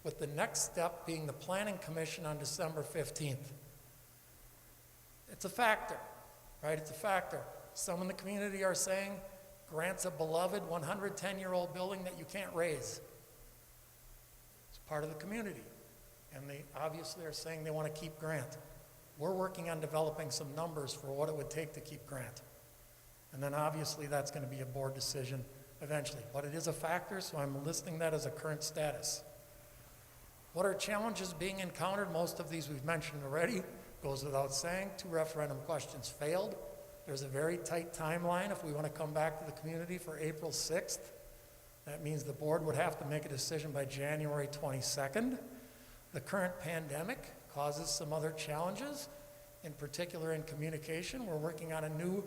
[SPEAKER 9] with the next step being the Planning Commission on December 15th. It's a factor, right? It's a factor. Some in the community are saying Grant's a beloved 110-year-old building that you can't raise. It's part of the community. And they obviously are saying they want to keep Grant. We're working on developing some numbers for what it would take to keep Grant. And then obviously that's going to be a board decision eventually. But it is a factor, so I'm listing that as a current status. What are challenges being encountered? Most of these we've mentioned already. Goes without saying, 2 referendum questions failed. There's a very tight timeline if we want to come back to the community for April 6th. That means the board would have to make a decision by January 22nd. The current pandemic causes some other challenges, in particular in communication. We're working on a new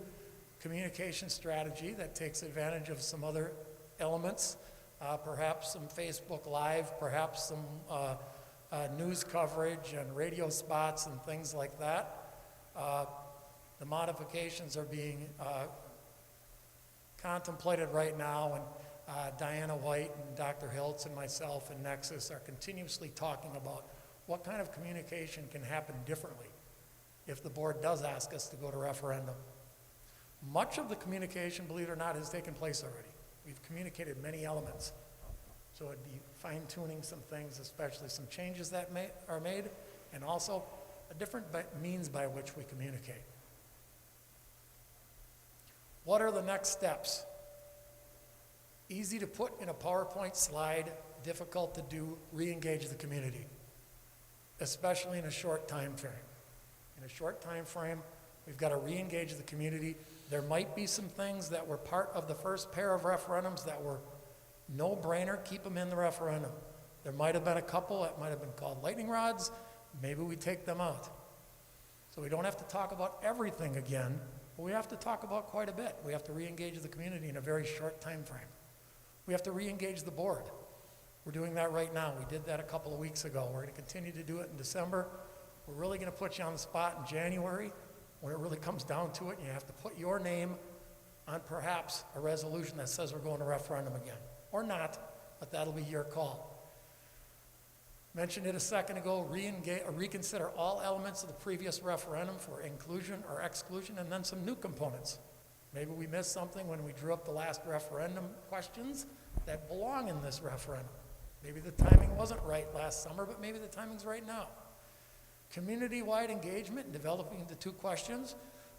[SPEAKER 9] communication strategy that takes advantage of some other elements, perhaps some Facebook Live, perhaps some news coverage and radio spots and things like that. The modifications are being contemplated right now, and Diana White and Dr. Hiltz and myself and Nexus are continuously talking about what kind of communication can happen differently if the board does ask us to go to referendum. Much of the communication, believe it or not, has taken place already. We've communicated many elements. So it'd be fine-tuning some things, especially some changes that are made, and also a different means by which we communicate. What are the next steps? Easy to put in a PowerPoint slide, difficult to do, re-engage the community, especially in a short time frame. In a short time frame, we've got to re-engage the community. There might be some things that were part of the first pair of referendums that were no-brainer, keep them in the referendum. There might have been a couple that might have been called lightning rods, maybe we take them out. So we don't have to talk about everything again, but we have to talk about quite a bit. We have to re-engage the community in a very short time frame. We have to re-engage the board. We're doing that right now. We did that a couple of weeks ago. We're going to continue to do it in December. We're really going to put you on the spot in January when it really comes down to it, and you have to put your name on perhaps a resolution that says we're going to referendum again. Or not, but that'll be your call. Mentioned it a second ago, reconsider all elements of the previous referendum for inclusion or exclusion, and then some new components. Maybe we missed something when we drew up the last referendum questions that belong in this referendum. Maybe the timing wasn't right last summer, but maybe the timing's right now. Community-wide engagement in developing the two questions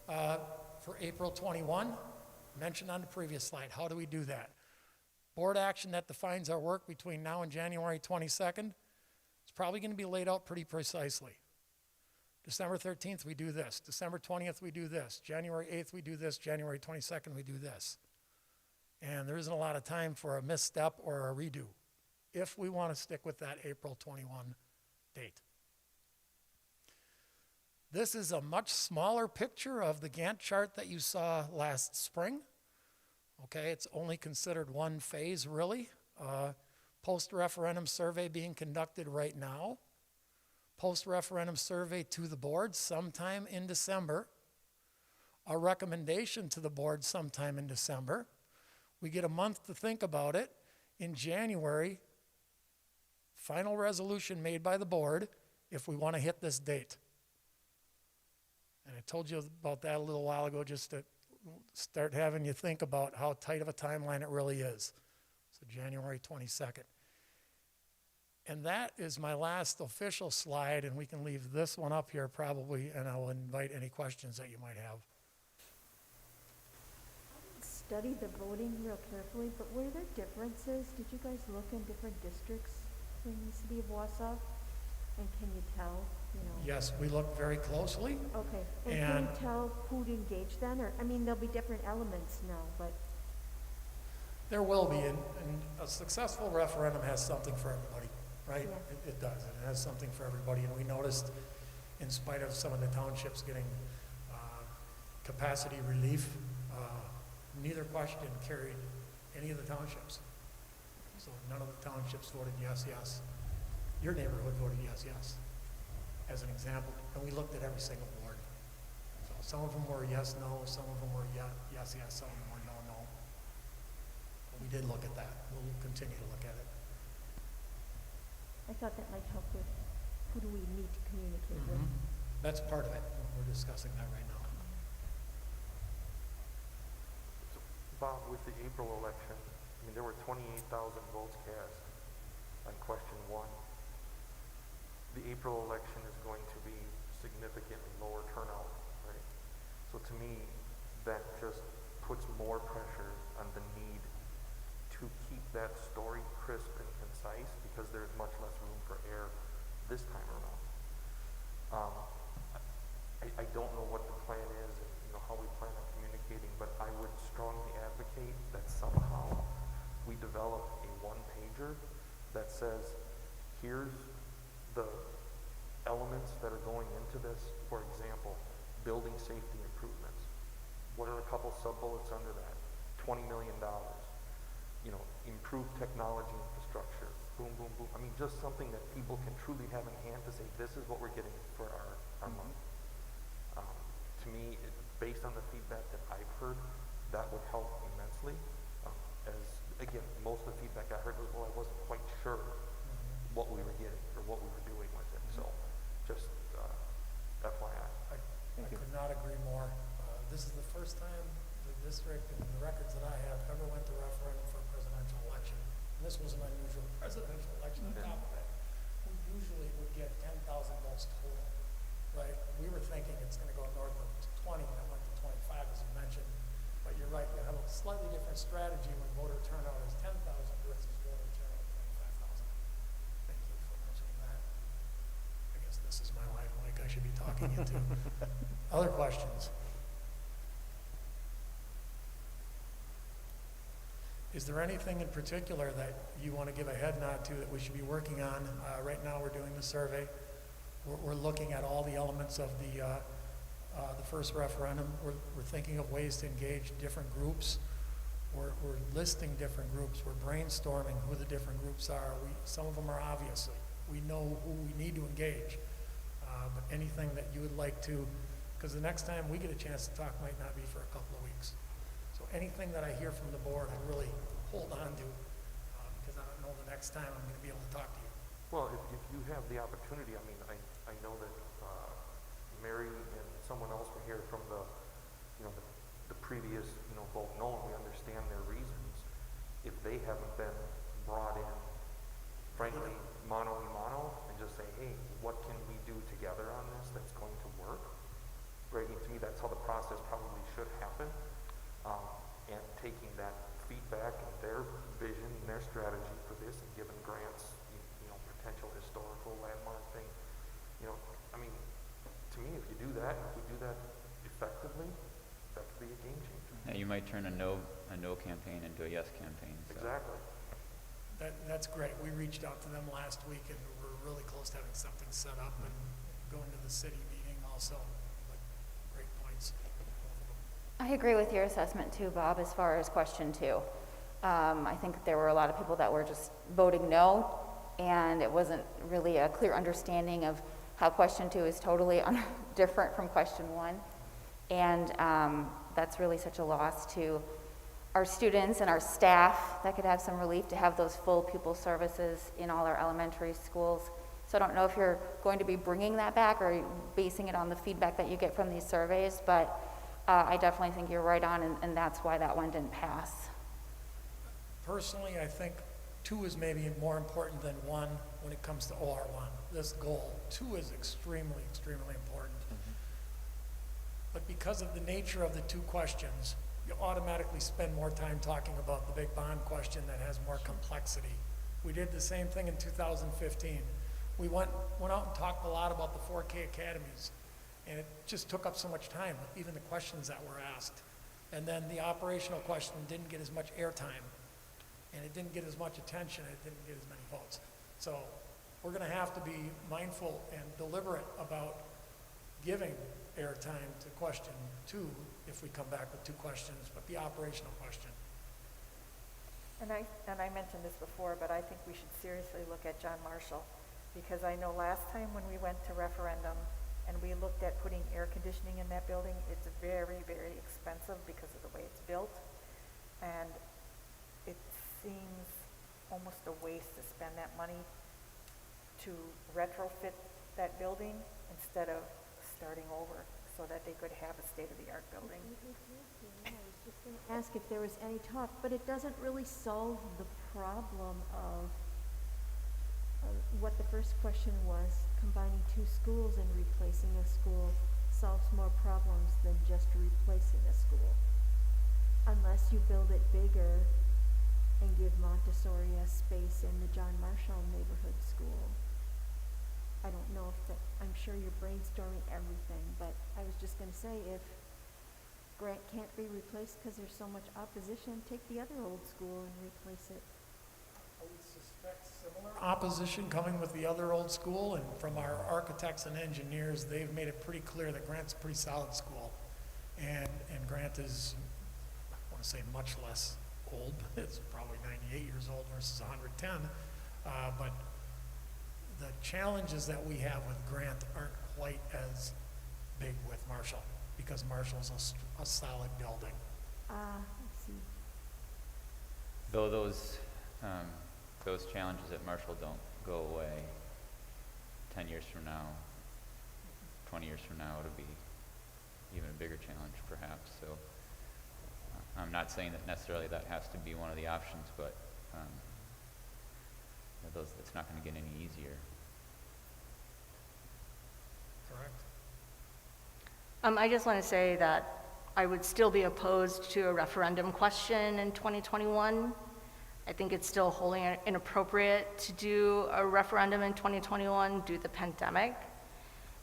[SPEAKER 9] for April 21, mentioned on the previous slide. How do we do that? Board action that defines our work between now and January 22nd. It's probably going to be laid out pretty precisely. December 13th, we do this. December 20th, we do this. January 8th, we do this. January 22nd, we do this. And there isn't a lot of time for a misstep or a redo if we want to stick with that April 21 date. This is a much smaller picture of the Gantt chart that you saw last spring. Okay, it's only considered one phase, really. Post-referendum survey being conducted right now. Post-referendum survey to the board sometime in December. A recommendation to the board sometime in December. We get a month to think about it. In January, final resolution made by the board if we want to hit this date. And I told you about that a little while ago just to start having you think about how tight of a timeline it really is. So January 22nd. And that is my last official slide, and we can leave this one up here probably, and I'll invite any questions that you might have.
[SPEAKER 3] Study the voting real carefully, but were there differences? Did you guys look in different districts in the city of Wausau? And can you tell,
[SPEAKER 9] Yes, we look very closely.
[SPEAKER 3] Okay, and can you tell who'd engage then? Or, I mean, there'll be different elements now, but.
[SPEAKER 9] There will be, and a successful referendum has something for everybody, right?
[SPEAKER 3] Yeah.
[SPEAKER 9] It does, it has something for everybody, and we noticed, in spite of some of the townships getting capacity relief, neither question carried any of the townships. So none of the townships voted yes, yes. Your neighborhood voted yes, yes, as an example, and we looked at every single board. So some of them were yes, no, some of them were yes, yes, some of them were no, no. But we did look at that. We'll continue to look at it.
[SPEAKER 3] I thought that might help with who do we need to communicate with.
[SPEAKER 9] That's part of it. We're discussing that right now.
[SPEAKER 7] So, Bob, with the April election, I mean, there were 28,000 votes cast on question 1. The April election is going to be significantly lower turnout, right? So to me, that just puts more pressure on the need to keep that story crisp and concise because there's much less room for error this time around. I don't know what the plan is and how we plan on communicating, but I would strongly advocate that somehow we develop a one-pager that says, here's the elements that are going into this. For example, building safety improvements. What are a couple sub-bullets under that? $20 million. Improved technology infrastructure. Boom, boom, boom. I mean, just something that people can truly have in hand to say, this is what we're getting for our money. To me, based on the feedback that I've heard, that would help immensely. As, again, most of the feedback I heard was, well, I wasn't quite sure what we were getting or what we were doing with it. So just FYI.
[SPEAKER 9] I could not agree more. This is the first time the district, and the records that I have, ever went to referendum for a presidential election. And this was an unusual presidential election on top of it. We usually would get 10,000 votes total, right? We were thinking it's going to go north of 20, and it went to 25, as you mentioned. But you're right, you have a slightly different strategy when voter turnout is 10,000 versus voter turnout 25,000. Thank you for mentioning that. I guess this is my live mic I should be talking into. Other questions? Is there anything in particular that you want to give a head nod to that we should be working on? Right now, we're doing the survey. We're looking at all the elements of the first referendum. We're thinking of ways to engage different groups. We're listing different groups. We're brainstorming who the different groups are. Some of them are obviously. We know who we need to engage. But anything that you would like to, because the next time we get a chance to talk might not be for a couple of weeks. So anything that I hear from the board, I really hold on to because I don't know the next time I'm going to be able to talk to you.
[SPEAKER 7] Well, if you have the opportunity, I mean, I know that Mary and someone else were here from the, the previous, vote no, and we understand their reasons. If they haven't been brought in, frankly, mano a mano, and just say, hey, what can we do together on this that's going to work? Right, and to me, that's how the process probably should happen. And taking that feedback and their vision and their strategy for this and giving grants, potential historical landmark thing, I mean, to me, if you do that, if we do that effectively, that could be a game changer.
[SPEAKER 5] Yeah, you might turn a no campaign into a yes campaign. So.
[SPEAKER 7] Exactly.
[SPEAKER 9] That's great. We reached out to them last week, and we're really close to having something set up and going to the city meeting also. But great points.
[SPEAKER 4] I agree with your assessment too, Bob, as far as question 2. I think there were a lot of people that were just voting no, and it wasn't really a clear understanding of how question 2 is totally different from question 1. And that's really such a loss to our students and our staff that could have some relief to have those full pupil services in all our elementary schools. So I don't know if you're going to be bringing that back or basing it on the feedback that you get from these surveys, but I definitely think you're right on, and that's why that one didn't pass.
[SPEAKER 9] Personally, I think 2 is maybe more important than 1 when it comes to OR1, this goal. 2 is extremely, extremely important. But because of the nature of the 2 questions, you automatically spend more time talking about the big bond question that has more complexity. We did the same thing in 2015. We went out and talked a lot about the 4K academies. And it just took up so much time with even the questions that were asked. And then the operational question didn't get as much airtime. And it didn't get as much attention. It didn't get as many votes. So we're going to have to be mindful and deliberate about giving airtime to question 2 if we come back with 2 questions, but the operational question.
[SPEAKER 10] And I mentioned this before, but I think we should seriously look at John Marshall, because I know last time when we went to referendum and we looked at putting air conditioning in that building, it's very, very expensive because of the way it's built. And it seems almost a waste to spend that money to retrofit that building instead of starting over so that they could have a state-of-the-art building.
[SPEAKER 3] I was just going to ask if there was any talk, but it doesn't really solve the problem of what the first question was. Combining 2 schools and replacing a school solves more problems than just replacing a school. Unless you build it bigger and give Montessori a space in the John Marshall neighborhood school. I don't know if that, I'm sure you're brainstorming everything, but I was just going to say, if Grant can't be replaced because there's so much opposition, take the other old school and replace it.
[SPEAKER 9] I would suspect similar opposition coming with the other old school, and from our architects and engineers, they've made it pretty clear that Grant's a pretty solid school. And Grant is, I want to say much less old. It's probably 98 years old versus 110. But the challenges that we have with Grant aren't quite as big with Marshall, because Marshall's a solid building.
[SPEAKER 3] I see.
[SPEAKER 5] Though those challenges at Marshall don't go away, 10 years from now, 20 years from now, it'll be even a bigger challenge perhaps. So I'm not saying that necessarily that has to be one of the options, but it's not going to get any easier.
[SPEAKER 9] Correct?
[SPEAKER 11] I just want to say that I would still be opposed to a referendum question in 2021. I think it's still wholly inappropriate to do a referendum in 2021 due to the pandemic.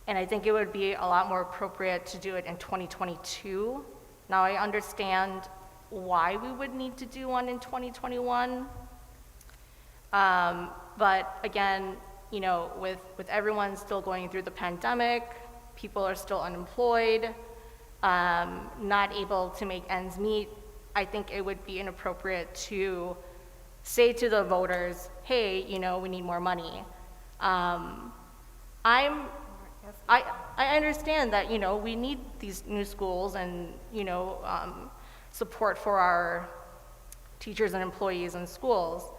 [SPEAKER 11] And I think it would be a lot more appropriate to do it in 2022. Now, I understand why we would need to do one in 2021. But again, you know, with everyone still going through the pandemic, people are still unemployed, not able to make ends meet, I think it would be inappropriate to say to the voters, hey, you know, we need more money. I understand that, you know, we need these new schools and, you know, support for our teachers and employees in schools,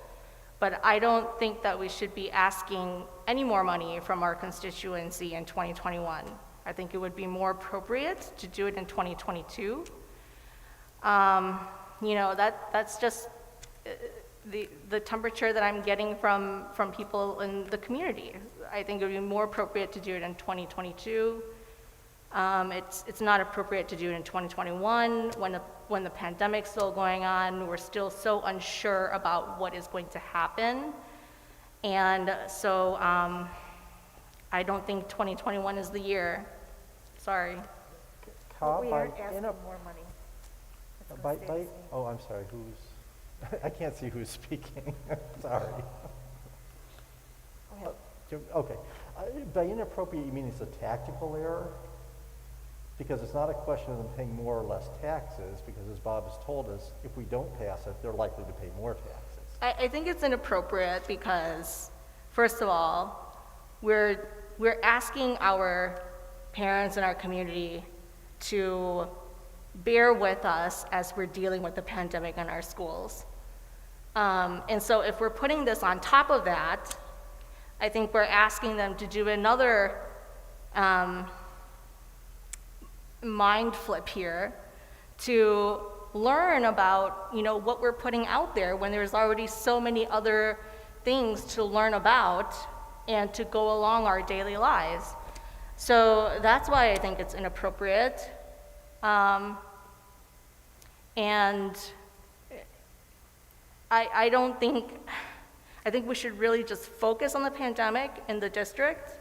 [SPEAKER 11] but I don't think that we should be asking any more money from our constituency in 2021. I think it would be more appropriate to do it in 2022. You know, that's just the temperature that I'm getting from people in the community. I think it would be more appropriate to do it in 2022. It's not appropriate to do it in 2021 when the pandemic's still going on. We're still so unsure about what is going to happen. And so I don't think 2021 is the year. Sorry.
[SPEAKER 8] Cobb,
[SPEAKER 10] But we aren't asking more money. It's gonna stay the same.
[SPEAKER 8] oh, I'm sorry, who's, I can't see who's speaking, sorry.
[SPEAKER 10] Go ahead.
[SPEAKER 8] Okay, by inappropriate, you mean it's a tactical error? Because it's not a question of them paying more or less taxes, because as Bob has told us, if we don't pass it, they're likely to pay more taxes.
[SPEAKER 11] I think it's inappropriate because, first of all, we're asking our parents in our community to bear with us as we're dealing with the pandemic in our schools. And so if we're putting this on top of that, I think we're asking them to do another mind flip here to learn about, you know, what we're putting out there when there's already so many other things to learn about and to go along our daily lives. So that's why I think it's inappropriate. And I don't think, I think we should really just focus on the pandemic in the district,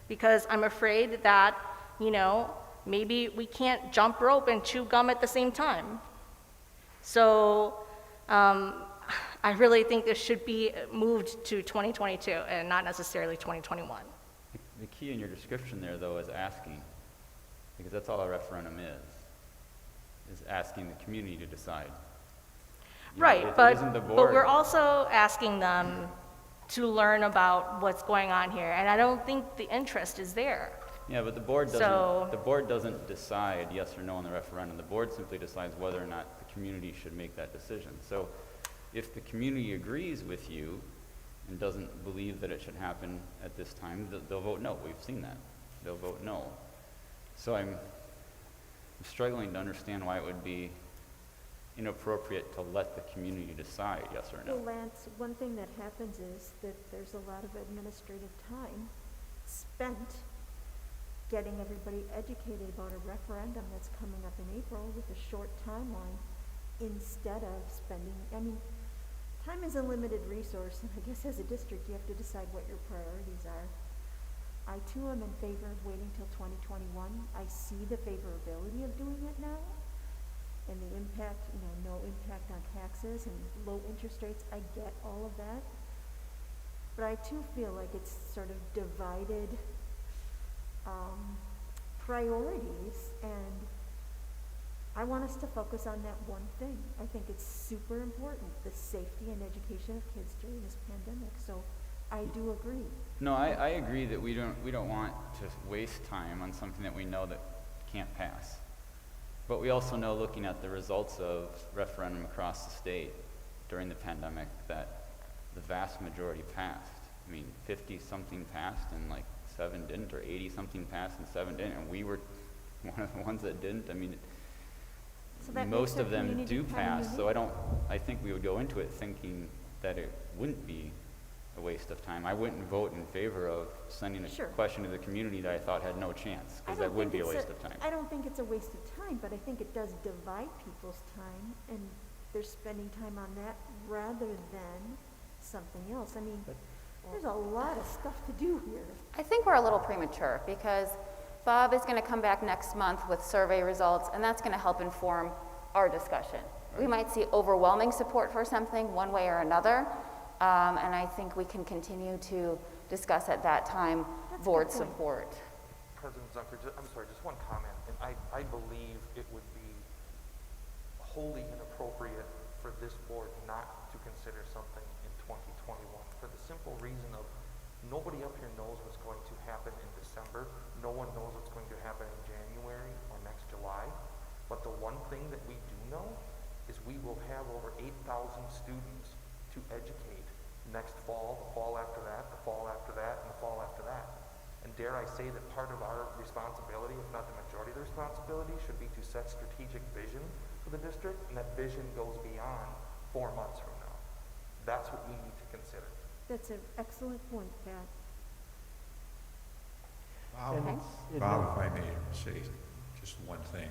[SPEAKER 11] because I'm afraid that, you know, maybe we can't jump rope and chew gum at the same time. So I really think this should be moved to 2022 and not necessarily 2021.
[SPEAKER 5] The key in your description there, though, is asking, because that's all a referendum is asking the community to decide. You know,
[SPEAKER 11] Right,
[SPEAKER 5] it isn't the
[SPEAKER 11] but
[SPEAKER 5] board.
[SPEAKER 11] we're also asking them to learn about what's going on here, and I don't think the interest is there.
[SPEAKER 5] Yeah, but the board
[SPEAKER 11] So-
[SPEAKER 5] doesn't decide yes or no on the referendum. The board simply decides whether or not the community should make that decision. So if the community agrees with you and doesn't believe that it should happen at this time, they'll vote no. We've seen that. They'll vote no. So I'm struggling to understand why it would be inappropriate to let the community decide yes or no.
[SPEAKER 3] Well, Lance, one thing that happens is that there's a lot of administrative time spent getting everybody educated about a referendum that's coming up in April with a short timeline, instead of spending, I mean, time is a limited resource, and I guess as a district, you have to decide what your priorities are. I too am in favor of waiting till 2021. I see the favorability of doing it now, and the impact, you know, no impact on taxes and low interest rates. I get all of that. But I too feel like it's sort of divided priorities, and I want us to focus on that one thing. I think it's super important, the safety and education of kids during this pandemic. So I do agree.
[SPEAKER 5] No, I agree that we don't want to waste time on something that we know that can't pass. But we also know, looking at the results of referendum across the state during the pandemic, that the vast majority passed. I mean, 50-something passed and like 7 didn't, or 80-something passed and 7 didn't, and we were one of the ones that didn't. I mean,
[SPEAKER 3] So that makes
[SPEAKER 5] most
[SPEAKER 3] our
[SPEAKER 5] of them
[SPEAKER 3] community
[SPEAKER 5] do
[SPEAKER 3] kinda
[SPEAKER 5] pass, so
[SPEAKER 3] unique.
[SPEAKER 5] I think we would go into it thinking that it wouldn't be a waste of time. I wouldn't vote in favor of sending a
[SPEAKER 3] Sure.
[SPEAKER 5] question to the community that I thought had no chance,
[SPEAKER 3] I
[SPEAKER 5] because that
[SPEAKER 3] don't
[SPEAKER 5] would
[SPEAKER 3] think
[SPEAKER 5] be a
[SPEAKER 3] it's
[SPEAKER 5] waste of time.
[SPEAKER 3] I don't think it's a waste of time, but I think it does divide people's time, and they're spending time on that rather than something else. I mean, there's a lot of stuff to do here.
[SPEAKER 4] I think we're a little premature because Bob is going to come back next month with survey results, and that's going to help inform our discussion. We might see overwhelming support for something one way or another, and I think we can continue to discuss at that time
[SPEAKER 3] That's a good
[SPEAKER 4] board
[SPEAKER 3] point.
[SPEAKER 4] support.
[SPEAKER 7] President Zunker, I'm sorry, just one comment. And I believe it would be wholly inappropriate for this board not to consider something in 2021 for the simple reason of nobody up here knows what's going to happen in December. No one knows what's going to happen in January or next July. But the one thing that we do know is we will have over 8,000 students to educate next fall, the fall after that, the fall after that, and the fall after that. And dare I say that part of our responsibility, if not the majority of the responsibility, should be to set strategic vision for the district, and that vision goes beyond 4 months from now. That's what we need to consider.
[SPEAKER 3] That's an excellent point, Pat.
[SPEAKER 8] And
[SPEAKER 4] Okay.
[SPEAKER 8] it's-
[SPEAKER 12] Bob, if I may say just one thing,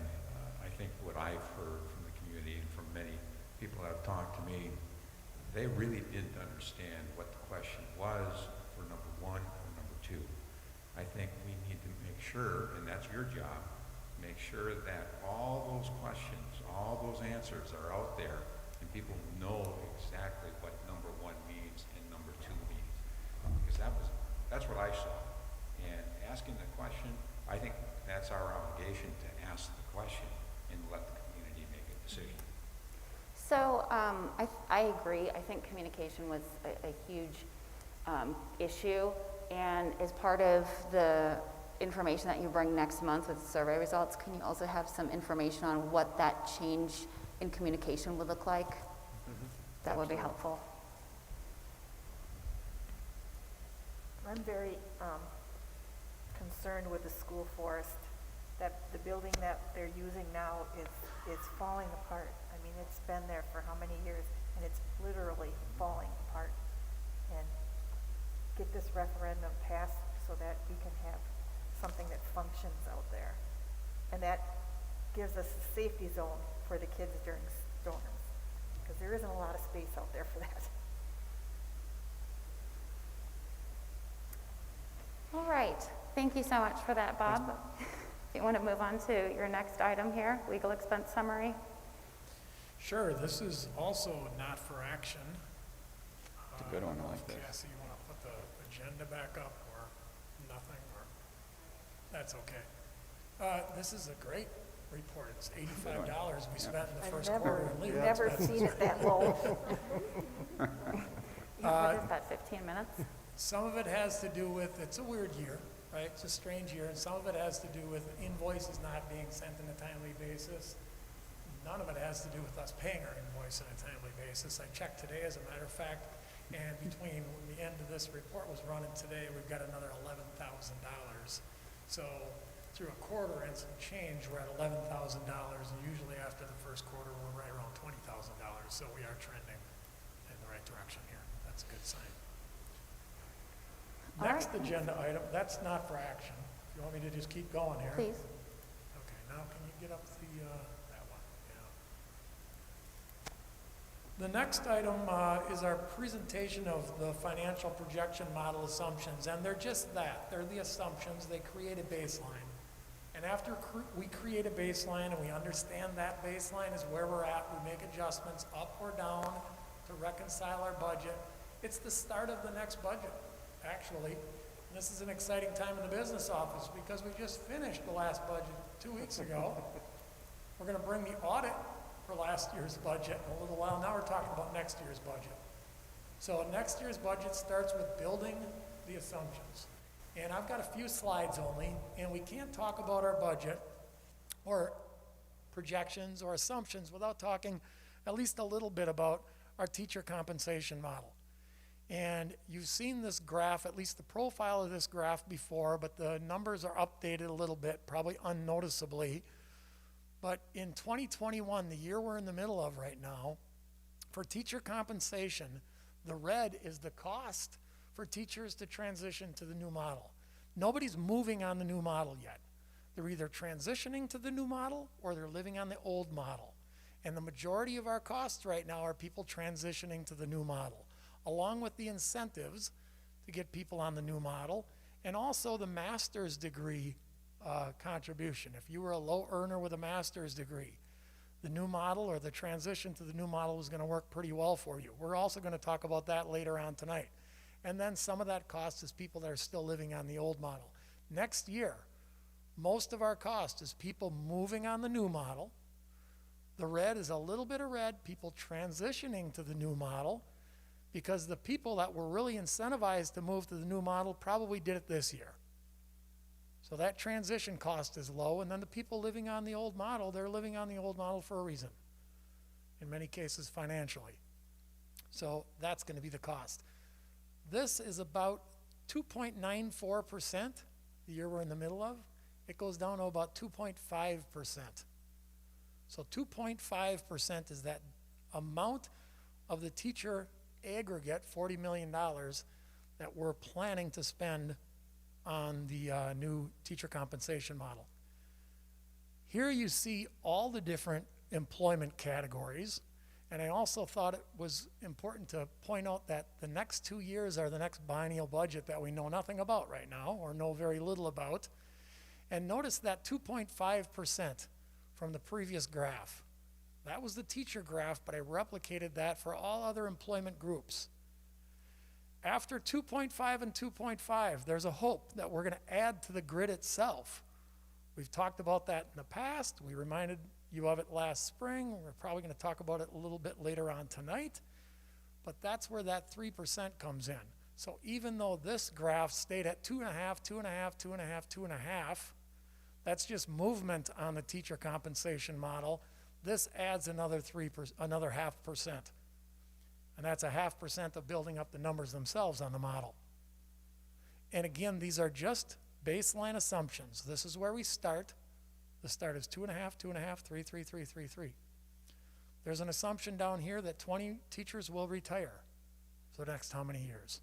[SPEAKER 12] I think what I've heard from the community and from many people that have talked to me, they really didn't understand what the question was for number one or number two. I think we need to make sure, and that's your job, make sure that all those questions, all those answers are out there and people know exactly what number one means and number two means. Because that's what I saw. And asking the question, I think that's our obligation to ask the question and let the community make a decision.
[SPEAKER 4] So I agree. I think communication was a huge issue. And as part of the information that you bring next month with survey results, can you also have some information on what that change in communication would look like? That would be helpful.
[SPEAKER 10] I'm very concerned with the school forest, that the building that they're using now is falling apart. I mean, it's been there for how many years, and it's literally falling apart. And get this referendum passed so that we can have something that functions out there. And that gives us a safety zone for the kids during storms, because there isn't a lot of space out there for that.
[SPEAKER 4] All right. Thank you so much for that, Bob. You want to move on to your next item here, legal expense summary?
[SPEAKER 9] Sure, this is also not for action.
[SPEAKER 5] It's a good one, I like this.
[SPEAKER 9] Cassie, you want to put the agenda back up or nothing, or, that's okay. This is a great report. It's $85 we spent in the first quarter in legal
[SPEAKER 10] Never
[SPEAKER 9] expenses.
[SPEAKER 10] seen it that low.
[SPEAKER 4] What is that, 15 minutes?
[SPEAKER 9] Some of it has to do with, it's a weird year, right? It's a strange year, and some of it has to do with invoices not being sent on a timely basis. None of it has to do with us paying our invoice on a timely basis. I checked today, as a matter of fact, and between when the end of this report was running today, we've got another $11,000. So through a quarter and some change, we're at $11,000, and usually after the first quarter, we're right around $20,000. So we are trending in the right direction here. That's a good sign.
[SPEAKER 4] All
[SPEAKER 9] Next
[SPEAKER 4] right.
[SPEAKER 9] agenda item, that's not for action. If you want me to just keep going here.
[SPEAKER 4] Please.
[SPEAKER 9] Okay, now can you get up that one? Yeah. The next item is our presentation of the financial projection model assumptions, and they're just that. They're the assumptions. They create a baseline. And after we create a baseline and we understand that baseline is where we're at, we make adjustments up or down to reconcile our budget. It's the start of the next budget, actually. And this is an exciting time in the business office because we just finished the last budget 2 weeks ago. We're going to bring the audit for last year's budget in a little while. Now we're talking about next year's budget. So next year's budget starts with building the assumptions. And I've got a few slides only, and we can't talk about our budget or projections or assumptions without talking at least a little bit about our teacher compensation model. And you've seen this graph, at least the profile of this graph before, but the numbers are updated a little bit, probably unnoticeably. But in 2021, the year we're in the middle of right now, for teacher compensation, the red is the cost for teachers to transition to the new model. Nobody's moving on the new model yet. They're either transitioning to the new model or they're living on the old model. And the majority of our costs right now are people transitioning to the new model, along with the incentives to get people on the new model, and also the master's degree contribution. If you were a low earner with a master's degree, the new model or the transition to the new model is going to work pretty well for you. We're also going to talk about that later on tonight. And then some of that cost is people that are still living on the old model. Next year, most of our cost is people moving on the new model. The red is a little bit of red, people transitioning to the new model, because the people that were really incentivized to move to the new model probably did it this year. So that transition cost is low, and then the people living on the old model, they're living on the old model for a reason, in many cases financially. So that's going to be the cost. This is about 2.94%, the year we're in the middle of. It goes down to about 2.5%. So 2.5% is that amount of the teacher aggregate, $40 million, that we're planning to spend on the new teacher compensation model. Here you see all the different employment categories, and I also thought it was important to point out that the next 2 years are the next biennial budget that we know nothing about right now, or know very little about. And notice that 2.5% from the previous graph. That was the teacher graph, but I replicated that for all other employment groups. After 2.5 and 2.5, there's a hope that we're going to add to the grid itself. We've talked about that in the past. We reminded you of it last spring. We're probably going to talk about it a little bit later on tonight. But that's where that 3% comes in. So even though this graph stayed at 2.5, 2.5, 2.5, 2.5, that's just movement on the teacher compensation model. This adds another 0.5%. And that's 0.5% of building up the numbers themselves on the model. And again, these are just baseline assumptions. This is where we start. The start is 2.5, 2.5, 3, 3, 3, 3, 3. There's an assumption down here that 20 teachers will retire for the next how many years?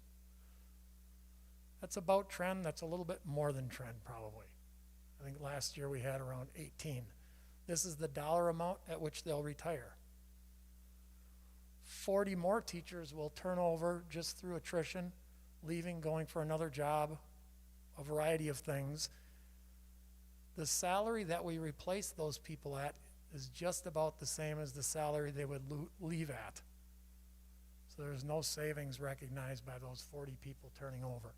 [SPEAKER 9] That's about trend. That's a little bit more than trend, probably. I think last year we had around 18. This is the dollar amount at which they'll retire. 40 more teachers will turn over just through attrition, leaving, going for another job, a variety of things. The salary that we replace those people at is just about the same as the salary they would leave at. So there's no savings recognized by those 40 people turning over.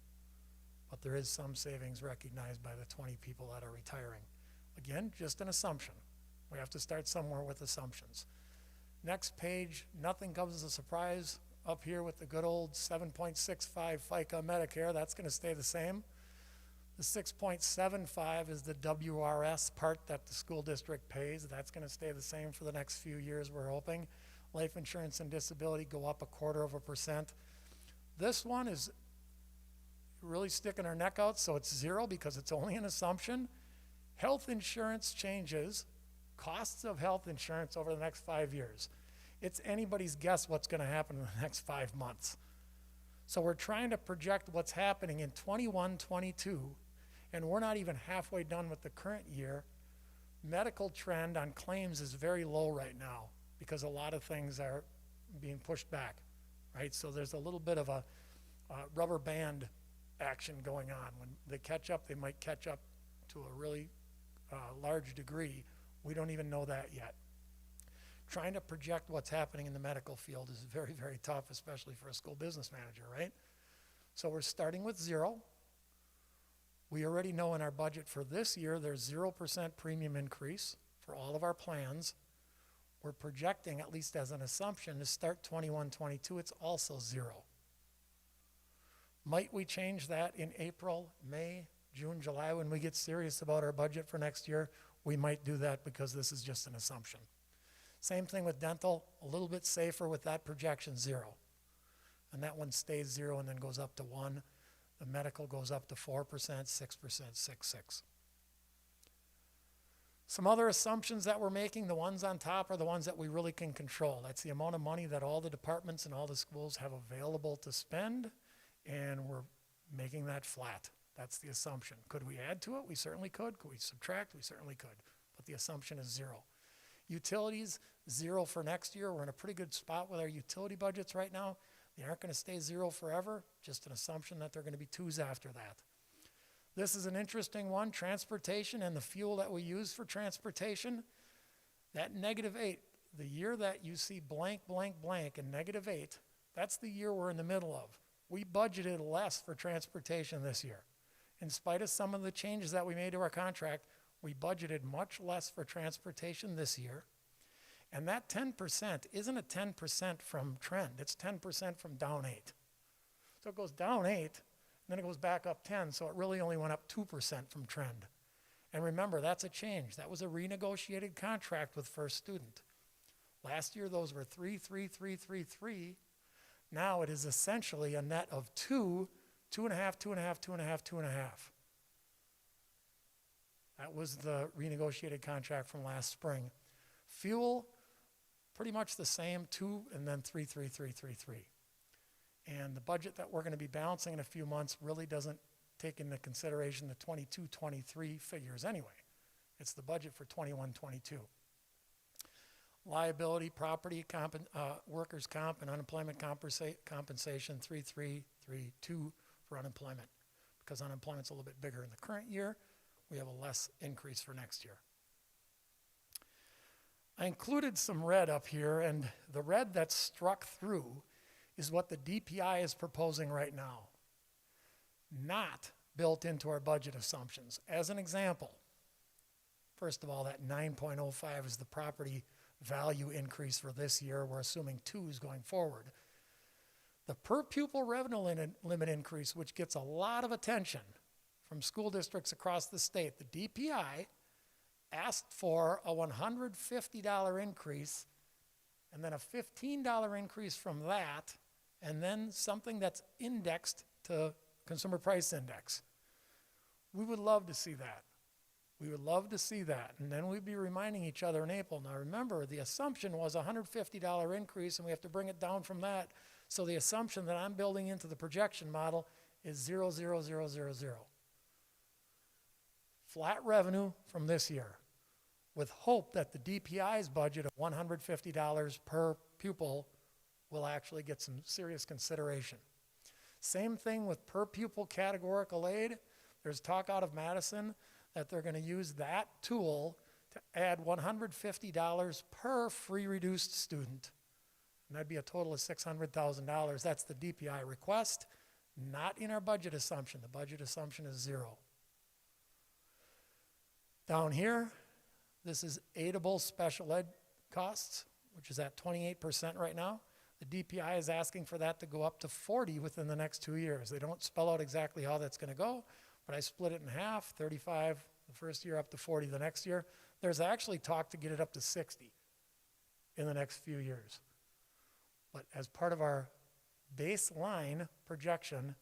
[SPEAKER 9] But there is some savings recognized by the 20 people that are retiring. Again, just an assumption. We have to start somewhere with assumptions. Next page, nothing comes as a surprise up here with the good old 7.65 FICA Medicare. That's going to stay the same. The 6.75 is the WRS part that the school district pays. That's going to stay the same for the next few years, we're hoping. Life insurance and disability go up 0.25%. This one is really sticking our neck out, so it's 0 because it's only an assumption. Health insurance changes, costs of health insurance over the next 5 years. It's anybody's guess what's going to happen in the next 5 months. So we're trying to project what's happening in 21, 22, and we're not even halfway done with the current year. Medical trend on claims is very low right now because a lot of things are being pushed back, right? So there's a little bit of a rubber band action going on. When they catch up, they might catch up to a really large degree. We don't even know that yet. Trying to project what's happening in the medical field is very, very tough, especially for a school business manager, right? So we're starting with 0. We already know in our budget for this year, there's 0% premium increase for all of our plans. We're projecting, at least as an assumption, to start 21, 22, it's also 0. Might we change that in April, May, June, July when we get serious about our budget for next year? we might do that because this is just an assumption. Same thing with dental, a little bit safer with that projection, 0. And that one stays 0 and then goes up to 1. The medical goes up to 4%, 6%, 6. Some other assumptions that we're making, the ones on top are the ones that we really can control. That's the amount of money that all the departments and all the schools have available to spend, and we're making that flat. That's the assumption. Could we add to it? We certainly could. Could we subtract? We certainly could. But the assumption is 0. Utilities, 0 for next year. We're in a pretty good spot with our utility budgets right now. They aren't going to stay 0 forever, just an assumption that they're going to be 2s after that. This is an interesting one, transportation and the fuel that we use for transportation. That -8, the year that you see blank, blank, blank and -8, that's the year we're in the middle of. We budgeted less for transportation this year. In spite of some of the changes that we made to our contract, we budgeted much less for transportation this year. And that 10% isn't a 10% from trend, it's 10% from down 8. So it goes down 8, and then it goes back up 10, so it really only went up 2% from trend. And remember, that's a change. That was a renegotiated contract with First Student. Last year, those were 3, 3, 3, 3, 3. Now it is essentially a net of 2, 2.5, 2.5, 2.5, 2.5. That was the renegotiated contract from last spring. Fuel, pretty much the same, 2 and then 3, 3, 3, 3, 3. And the budget that we're going to be balancing in a few months really doesn't take into consideration the 22-23 figures anyway. It's the budget for 21-22. Liability, property, workers' comp, and unemployment compensation, 3, 3, 3, 2 for unemployment. Because unemployment's a little bit bigger in the current year, we have a less increase for next year. I included some red up here, and the red that's struck through is what the DPI is proposing right now, not built into our budget assumptions. As an example, first of all, that 9.05 is the property value increase for this year. We're assuming 2s going forward. The per pupil revenue limit increase, which gets a lot of attention from school districts across the state, the DPI asked for a $150 increase and then a $15 increase from that, and then something that's indexed to consumer price index. We would love to see that. We would love to see that. And then we'd be reminding each other in April. Now remember, the assumption was a $150 increase, and we have to bring it down from that. So the assumption that I'm building into the projection model is 0, 0, 0, 0, 0. Flat revenue from this year, with hope that the DPI's budget of $150 per pupil will actually get some serious consideration. Same thing with per pupil categorical aid. There's talk out of Madison that they're going to use that tool to add $150 per free reduced student. And that'd be a total of $600,000. That's the DPI request, not in our budget assumption. The budget assumption is 0. Down here, this is aidable special ed costs, which is at 28% right now. The DPI is asking for that to go up to 40 within the next 2 years. They don't spell out exactly how that's going to go, but I split it in half, 35 the first year, up to 40 the next year. There's actually talk to get it up to 60 in the next few years. But as part of our baseline projection,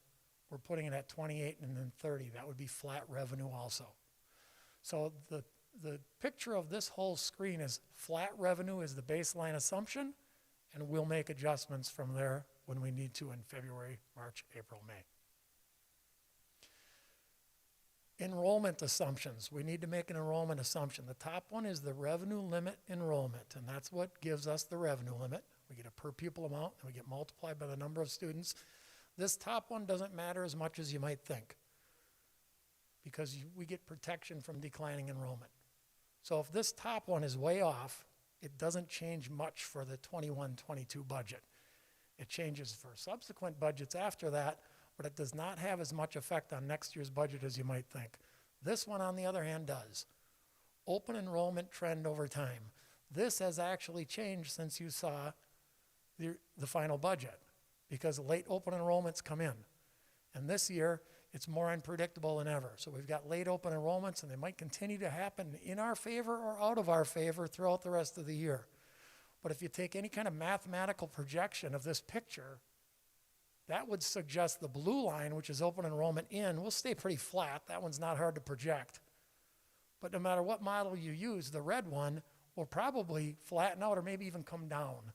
[SPEAKER 9] we're putting it at 28 and then 30. That would be flat revenue also. So the picture of this whole screen is flat revenue is the baseline assumption, and we'll make adjustments from there when we need to in February, March, April, May. Enrollment assumptions. We need to make an enrollment assumption. The top one is the revenue limit enrollment, and that's what gives us the revenue limit. We get a per pupil amount, and we get multiplied by the number of students. This top one doesn't matter as much as you might think, because we get protection from declining enrollment. So if this top one is way off, it doesn't change much for the 21-22 budget. It changes for subsequent budgets after that, but it does not have as much effect on next year's budget as you might think. This one, on the other hand, does. Open enrollment trend over time. This has actually changed since you saw the final budget, because late open enrollments come in. And this year, It's more unpredictable than ever. So we've got late open enrollments, and they might continue to happen in our favor or out of our favor throughout the rest of the year. But if you take any kind of mathematical projection of this picture, that would suggest the blue line, which is open enrollment in, will stay pretty flat. That one's not hard to project. But no matter what model you use, the red one will probably flatten out or maybe even come down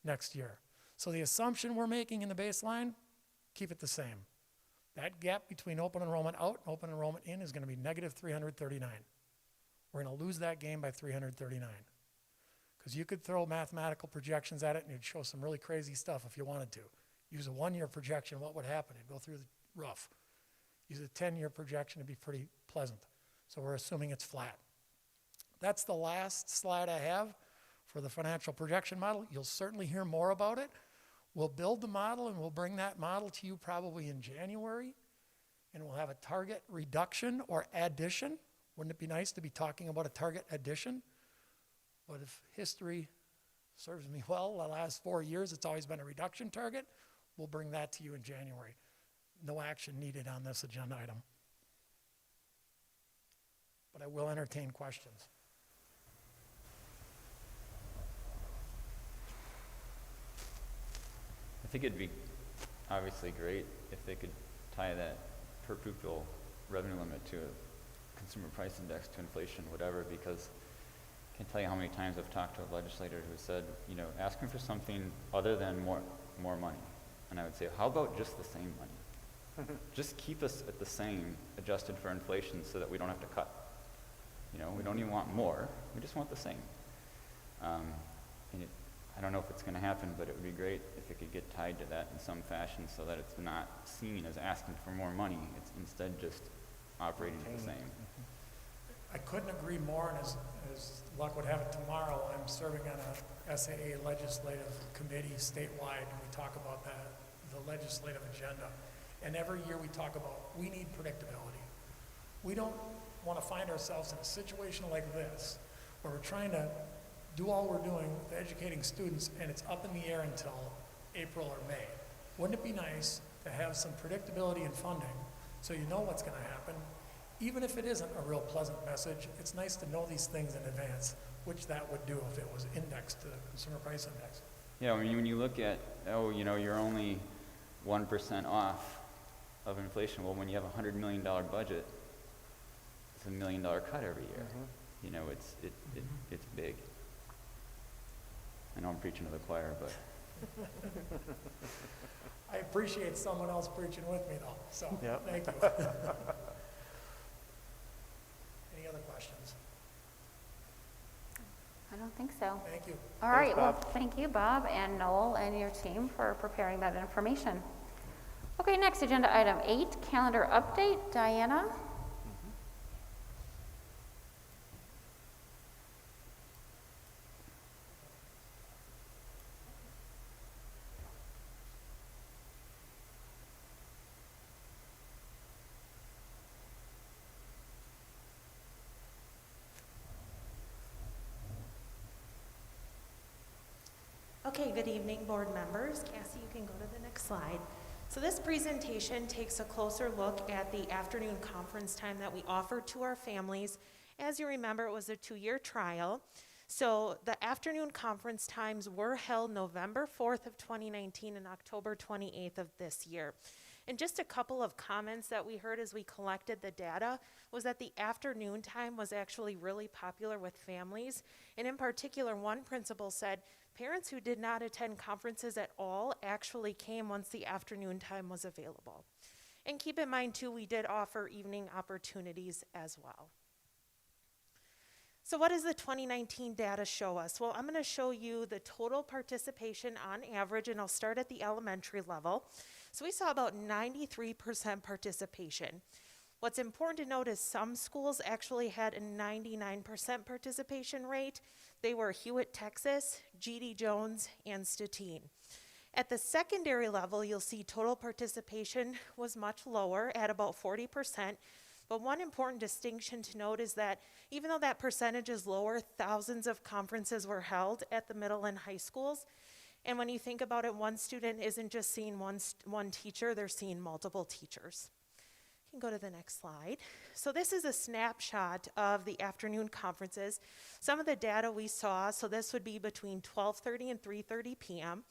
[SPEAKER 9] next year. So the assumption we're making in the baseline, keep it the same. That gap between open enrollment out and open enrollment in is going to be negative 339. We're going to lose that game by 339. Because you could throw mathematical projections at it and it'd show some really crazy stuff if you wanted to. Use a 1-year projection, what would happen? It'd go through the roof. Use a 10-year projection, it'd be pretty pleasant. So we're assuming it's flat. That's the last slide I have for the financial projection model. You'll certainly hear more about it. We'll build the model and we'll bring that model to you probably in January. And we'll have a target reduction or addition. Wouldn't it be nice to be talking about a target addition? But if history serves me well, the last 4 years, it's always been a reduction target. We'll bring that to you in January. No action needed on this agenda item. But I will entertain questions.
[SPEAKER 5] I think it'd be obviously great if they could tie that per pupil revenue limit to a consumer price index, to inflation, whatever, because I can't tell you how many times I've talked to a legislator who said, you know, asking for something other than more money. And I would say, how about just the same money? Just keep us at the same, adjusted for inflation, so that we don't have to cut. You know, we don't even want more, we just want the same. I don't know if it's going to happen, but it would be great if it could get tied to that in some fashion so that it's not seen as asking for more money. It's instead just operating the same.
[SPEAKER 9] I couldn't agree more, and as luck would have it, tomorrow I'm serving on a SAA legislative committee statewide, and we talk about the legislative agenda. And every year we talk about, we need predictability. We don't want to find ourselves in a situation like this, where we're trying to do all we're doing with educating students, and it's up in the air until April or May. Wouldn't it be nice to have some predictability in funding so you know what's going to happen? Even if it isn't a real pleasant message, it's nice to know these things in advance, which that would do if it was indexed to the consumer price index.
[SPEAKER 5] Yeah, I mean, when you look at, oh, you know, you're only 1% off of inflation. Well, when you have a $100 million budget, it's $1 million cut every year. You know, it's big. I know I'm preaching to the choir, but
[SPEAKER 9] I appreciate someone else preaching with me, though, so thank you. Any other questions?
[SPEAKER 4] I don't think so.
[SPEAKER 9] Thank you.
[SPEAKER 4] All right, well, thank you, Bob and Noel and your team for preparing that information. Okay, next agenda item 8, calendar update. Diana?
[SPEAKER 13] Okay, good evening, board members. Cassie, you can go to the next slide. So this presentation takes a closer look at the afternoon conference time that we offered to our families. As you remember, it was a 2-year trial. So the afternoon conference times were held November 4th of 2019 and October 28th of this year. And just a couple of comments that we heard as we collected the data was that the afternoon time was actually really popular with families. And in particular, one principal said parents who did not attend conferences at all actually came once the afternoon time was available. And keep in mind too, we did offer evening opportunities as well. So what does the 2019 data show us? Well, I'm going to show you the total participation on average, and I'll start at the elementary level. So we saw about 93% participation. What's important to note is some schools actually had a 99% participation rate. They were Hewitt, Texas, G.D. Jones, and Statine. At the secondary level, you'll see total participation was much lower at about 40%. But one important distinction to note is that even though that percentage is lower, thousands of conferences were held at the middle and high schools. And when you think about it, one student isn't just seeing one teacher, they're seeing multiple teachers. can go to the next slide. So this is a snapshot of the afternoon conferences. Some of the data we saw, so this would be between 12:30 and 3:30 p.m.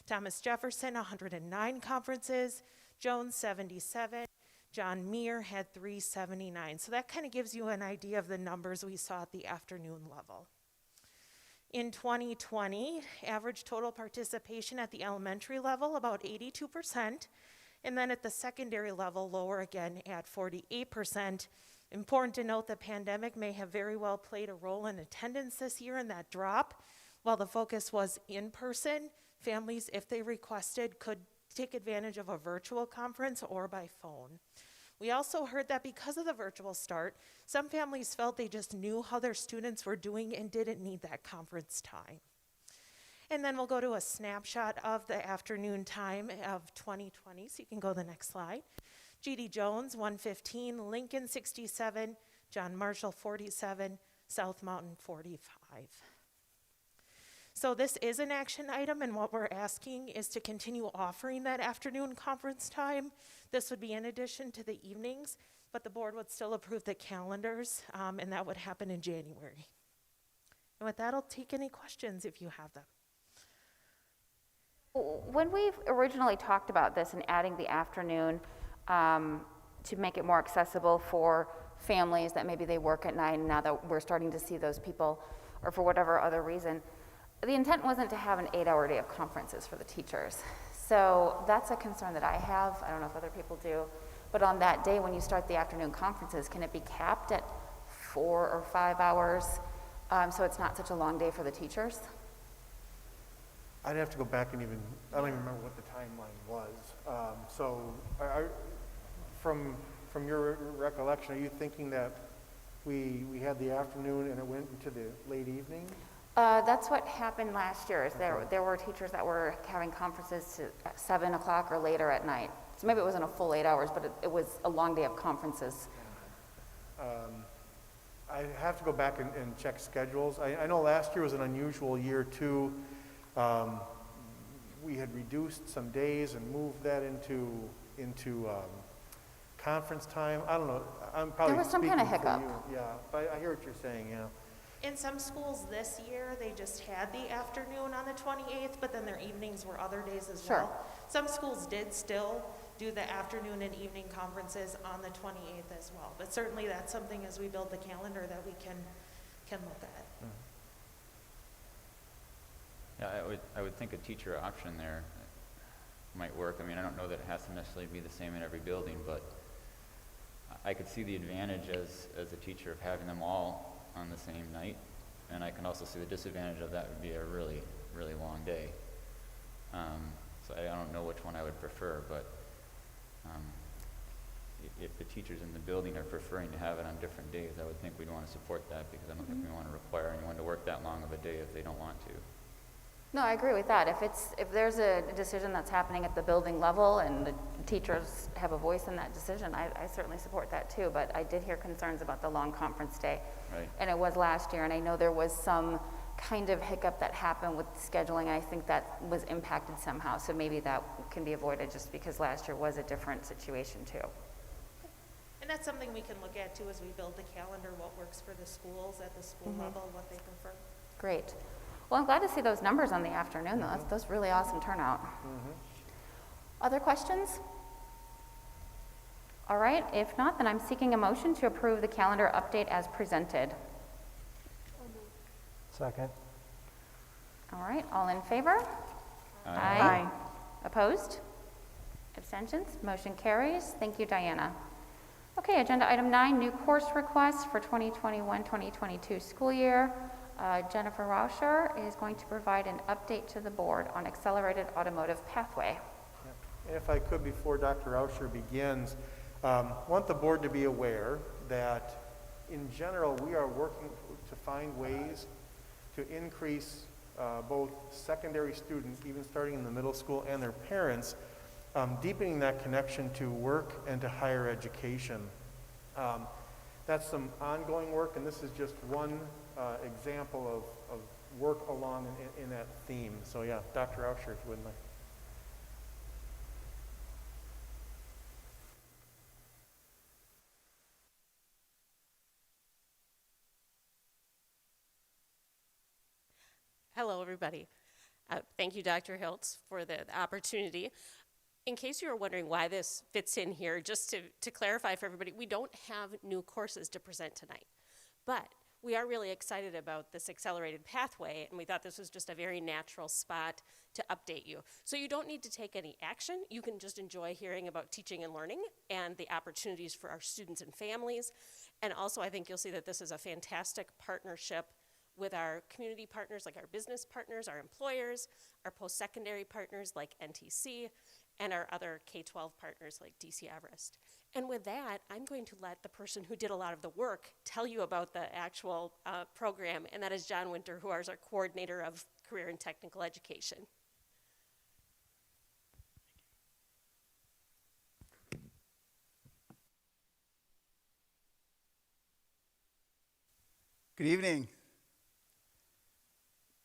[SPEAKER 13] Thomas Jefferson, 109 conferences, Jones, 77, John Muir had 379. So that kind of gives you an idea of the numbers we saw at the afternoon level. In 2020, average total participation at the elementary level, about 82%, and then at the secondary level, lower again at 48%. Important to note the pandemic may have very well played a role in attendance this year in that drop. While the focus was in person, families, if they requested, could take advantage of a virtual conference or by phone. We also heard that because of the virtual start, some families felt they just knew how their students were doing and didn't need that conference time. And then we'll go to a snapshot of the afternoon time of 2020, so you can go to the next slide. G.D. Jones, 115, Lincoln, 67, John Marshall, 47, South Mountain, 45. So this is an action item, and what we're asking is to continue offering that afternoon conference time. This would be in addition to the evenings, but the board would still approve the calendars, and that would happen in January. And with that, I'll take any questions if you have them.
[SPEAKER 4] When we originally talked about this and adding the afternoon to make it more accessible for families that maybe they work at night, and now that we're starting to see those people, or for whatever other reason, the intent wasn't to have an 8-hour day of conferences for the teachers. So that's a concern that I have. I don't know if other people do. But on that day when you start the afternoon conferences, can it be capped at 4 or 5 hours so it's not such a long day for the teachers?
[SPEAKER 1] I'd have to go back and I don't even remember what the timeline was. From your recollection, are you thinking that we had the afternoon and it went into the late evening?
[SPEAKER 4] That's what happened last year. Is there were teachers that were having conferences at 7 o'clock or later at night. So maybe it wasn't a full 8 hours, but it was a long day of conferences.
[SPEAKER 1] I have to go back and check schedules. I know last year was an unusual year too. We had reduced some days and moved that into conference time. I don't know. I'm probably
[SPEAKER 4] There was some kind of
[SPEAKER 1] speaking for
[SPEAKER 4] hiccup.
[SPEAKER 1] you. Yeah, but I hear what you're saying. Yeah.
[SPEAKER 13] In some schools this year, they just had the afternoon on the 28th, but then their evenings were other days as
[SPEAKER 4] Sure.
[SPEAKER 13] well. Some schools did still do the afternoon and evening conferences on the 28th as well. But certainly that's something as we build the calendar that we can look at.
[SPEAKER 5] Yeah, I would think a teacher option there might work. I mean, I don't know that it has to necessarily be the same in every building, but I could see the advantage as a teacher of having them all on the same night, and I can also see the disadvantage of that would be a really, really long day. So I don't know which one I would prefer, but if the teachers in the building are preferring to have it on different days, I would think we'd want to support that, because I don't think we want to require anyone to work that long of a day if they don't want to.
[SPEAKER 4] No, I agree with that. If there's a decision that's happening at the building level and the teachers have a voice in that decision, I certainly support that too. But I did hear concerns about the long conference day.
[SPEAKER 5] Right.
[SPEAKER 4] And it was last year, and I know there was some kind of hiccup that happened with scheduling, and I think that was impacted somehow. So maybe that can be avoided just because last year was a different situation too.
[SPEAKER 13] And that's something we can look at too as we build the calendar, what works for the schools at the school level, what they prefer.
[SPEAKER 4] Great. Well, I'm glad to see those numbers on the afternoon, though. That's really awesome turnout. Other questions? All right, if not, then I'm seeking a motion to approve the calendar update as presented.
[SPEAKER 8] Second.
[SPEAKER 4] All right, all in favor?
[SPEAKER 11] Aye.
[SPEAKER 4] Opposed? Abstentions? Motion carries. Thank you, Diana. Okay, agenda item 9, new course requests for 2021-2022 school year. Jennifer Rauscher is going to provide an update to the board on accelerated automotive pathway.
[SPEAKER 1] And if I could, before Dr. Rauscher begins, want the board to be aware that in general we are working to find ways to increase both secondary students, even starting in the middle school, and their parents, deepening that connection to work and to higher education. That's some ongoing work, and this is just one example of work along in that theme. So yeah, Dr. Rauscher, if you wouldn't mind.
[SPEAKER 14] Hello, everybody. Thank you, Dr. Hiltz, for the opportunity. In case you were wondering why this fits in here, just to clarify for everybody, we don't have new courses to present tonight. But we are really excited about this accelerated pathway, and we thought this was just a very natural spot to update you. So you don't need to take any action. You can just enjoy hearing about teaching and learning and the opportunities for our students and families. And also, I think you'll see that this is a fantastic partnership with our community partners, like our business partners, our employers, our post-secondary partners like NTC, and our other K-12 partners like DC Everest. And with that, I'm going to let the person who did a lot of the work tell you about the actual program, and that is John Winter, who is our coordinator of career and technical education.
[SPEAKER 15] Good evening.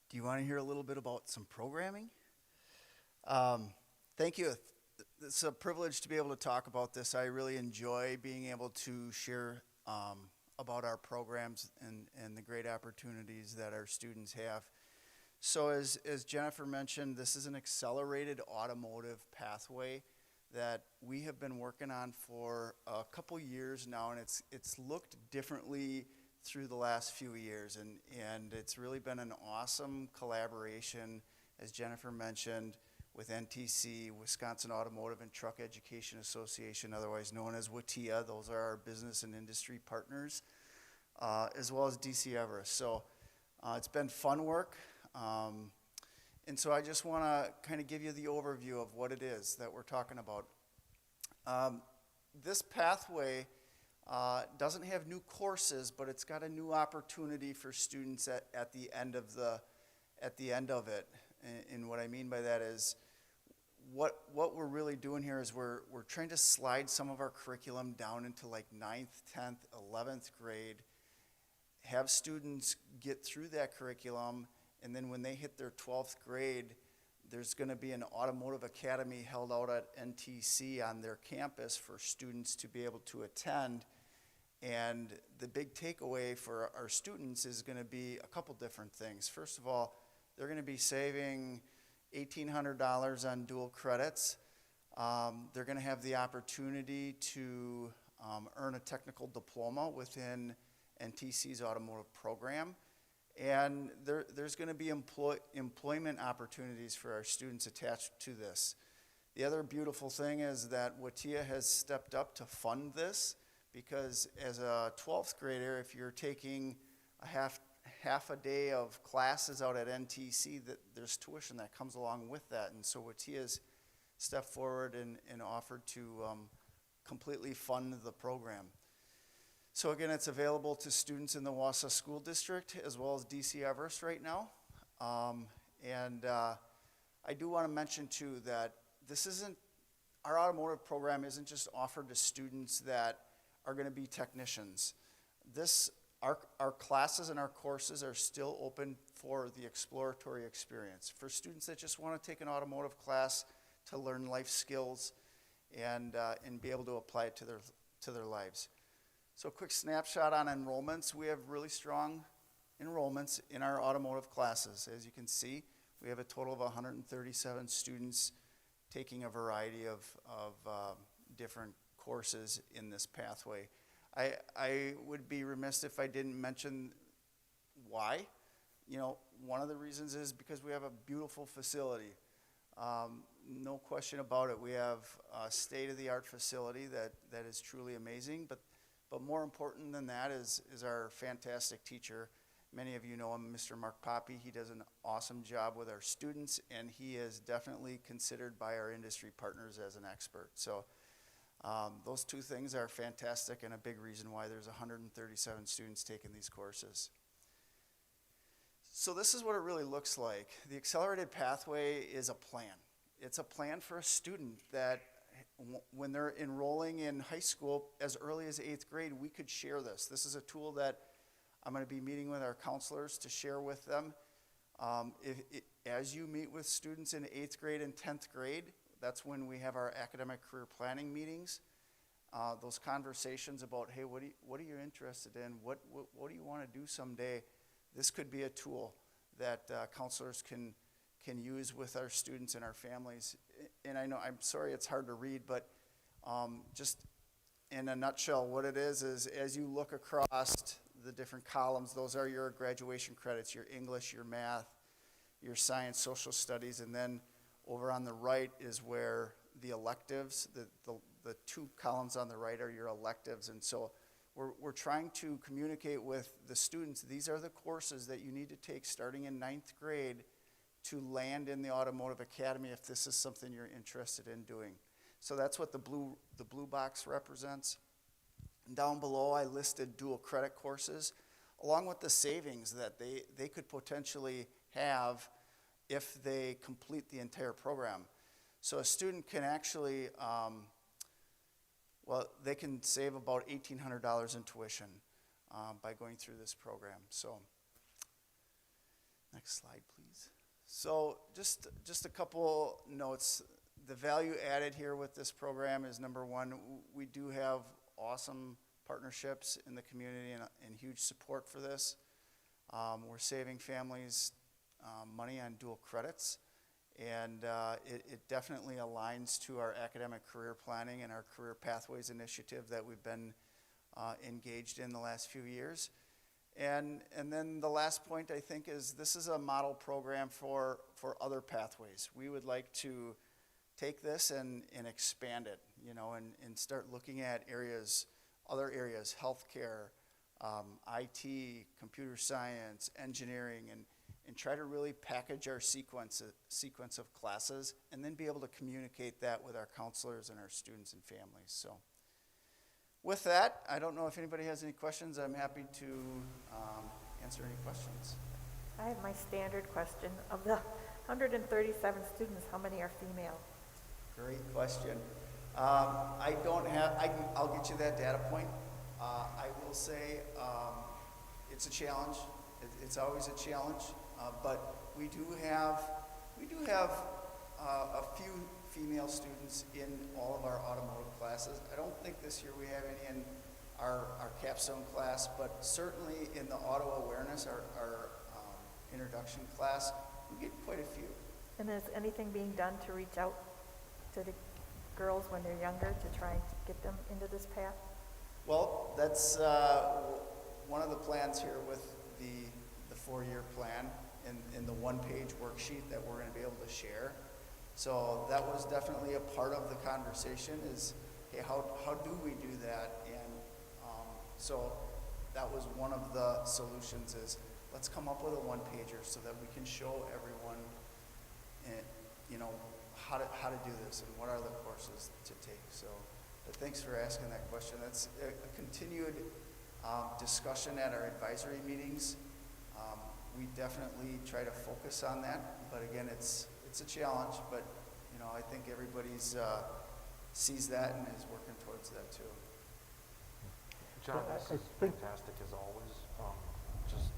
[SPEAKER 15] Do you want to hear a little bit about some programming? Thank you. It's a privilege to be able to talk about this. I really enjoy being able to share about our programs and the great opportunities that our students have. So as Jennifer mentioned, this is an accelerated automotive pathway that we have been working on for a couple years now, and it's looked differently through the last few years, and it's really been an awesome collaboration, as Jennifer mentioned, with NTC, Wisconsin Automotive and Truck Education Association, otherwise known as WTIA. Those are our business and industry partners, as well as DC Everest. So it's been fun work, and so I just want to kind of give you the overview of what it is that we're talking about. This pathway doesn't have new courses, but it's got a new opportunity for students at the end of it. And what I mean by that is what we're really doing here is we're trying to slide some of our curriculum down into like 9th, 10th, 11th grade, have students get through that curriculum, and then when they hit their 12th grade, there's going to be an automotive academy held out at NTC on their campus for students to be able to attend. And the big takeaway for our students is going to be a couple different things. First of all, they're going to be saving $1,800 on dual credits. They're going to have the opportunity to earn a technical diploma within NTC's automotive program. And there's going to be employment opportunities for our students attached to this. The other beautiful thing is that WTIA has stepped up to fund this, because as a 12th grader, if you're taking a half a day of classes out at NTC, that there's tuition that comes along with that. And so WTIA's stepped forward and offered to completely fund the program. So again, it's available to students in the Wausau School District as well as DC Everest right now. I do want to mention too that our automotive program isn't just offered to students that are going to be technicians. Our classes and our courses are still open for the exploratory experience, for students that just want to take an automotive class to learn life skills and be able to apply it to their lives. So a quick snapshot on enrollments. We have really strong enrollments in our automotive classes. As you can see, we have a total of 137 students taking a variety of different courses in this pathway. I would be remiss if I didn't mention why. One of the reasons is because we have a beautiful facility. No question about it. We have a state-of-the-art facility that is truly amazing, but more important than that is our fantastic teacher. Many of you know him, Mr. Mark Poppy. He does an awesome job with our students, and he is definitely considered by our industry partners as an expert. So those two things are fantastic and a big reason why there's 137 students taking these courses. So this is what it really looks like. The accelerated pathway is a plan. It's a plan for a student that when they're enrolling in high school as early as 8th grade, we could share this. This is a tool that I'm going to be meeting with our counselors to share with them. As you meet with students in 8th grade and 10th grade, that's when we have our academic career planning meetings. Those conversations about, hey, what are you interested in? What do you want to do someday? This could be a tool that counselors can use with our students and our families. And I know, I'm sorry it's hard to read, but just in a nutshell, what it is as you look across the different columns, those are your graduation credits, your English, your math, your science, social studies, and then over on the right is where the electives, the two columns on the right are your electives. And so we're trying to communicate with the students, these are the courses that you need to take starting in 9th grade to land in the automotive academy if this is something you're interested in doing. So that's what the blue box represents. And down below I listed dual credit courses along with the savings that they could potentially have if they complete the entire program. So a student can actually, they can save about $1,800 in tuition by going through this program. So, next slide, please. So just a couple notes. The value added here with this program is, number one, we do have awesome partnerships in the community and huge support for this. We're saving families money on dual credits, and it definitely aligns to our academic career planning and our career pathways initiative that we've been engaged in the last few years. And then the last point, I think, is this is a model program for other pathways. We would like to take this and expand it, and start looking at other areas, healthcare, IT, computer science, engineering, and try to really package our sequence of classes and then be able to communicate that with our counselors and our students and families. So with that, I don't know if anybody has any questions. I'm happy to answer any questions.
[SPEAKER 10] I have my standard question. Of the 137 students, how many are female?
[SPEAKER 15] Great question. I don't have, I'll get you that data point. I will say it's a challenge. It's always a challenge, but we do have a few female students in all of our automotive classes. I don't think this year we have any in our capstone class, but certainly in the auto awareness, our introduction class, we get quite a few.
[SPEAKER 10] And is anything being done to reach out to the girls when they're younger to try and get them into this path?
[SPEAKER 15] Well, that's one of the plans here with the 4-year plan in the one-page worksheet that we're going to be able to share. So that was definitely a part of the conversation is, hey, how do we do that? And so that was one of the solutions is let's come up with a one-pager so that we can show everyone, how to do this and what are the courses to take. So, but thanks for asking that question. That's a continued discussion at our advisory meetings. We definitely try to focus on that, but again, it's a challenge, but I think everybody's sees that and is working towards that too.
[SPEAKER 7] John, this is fantastic as always. Just,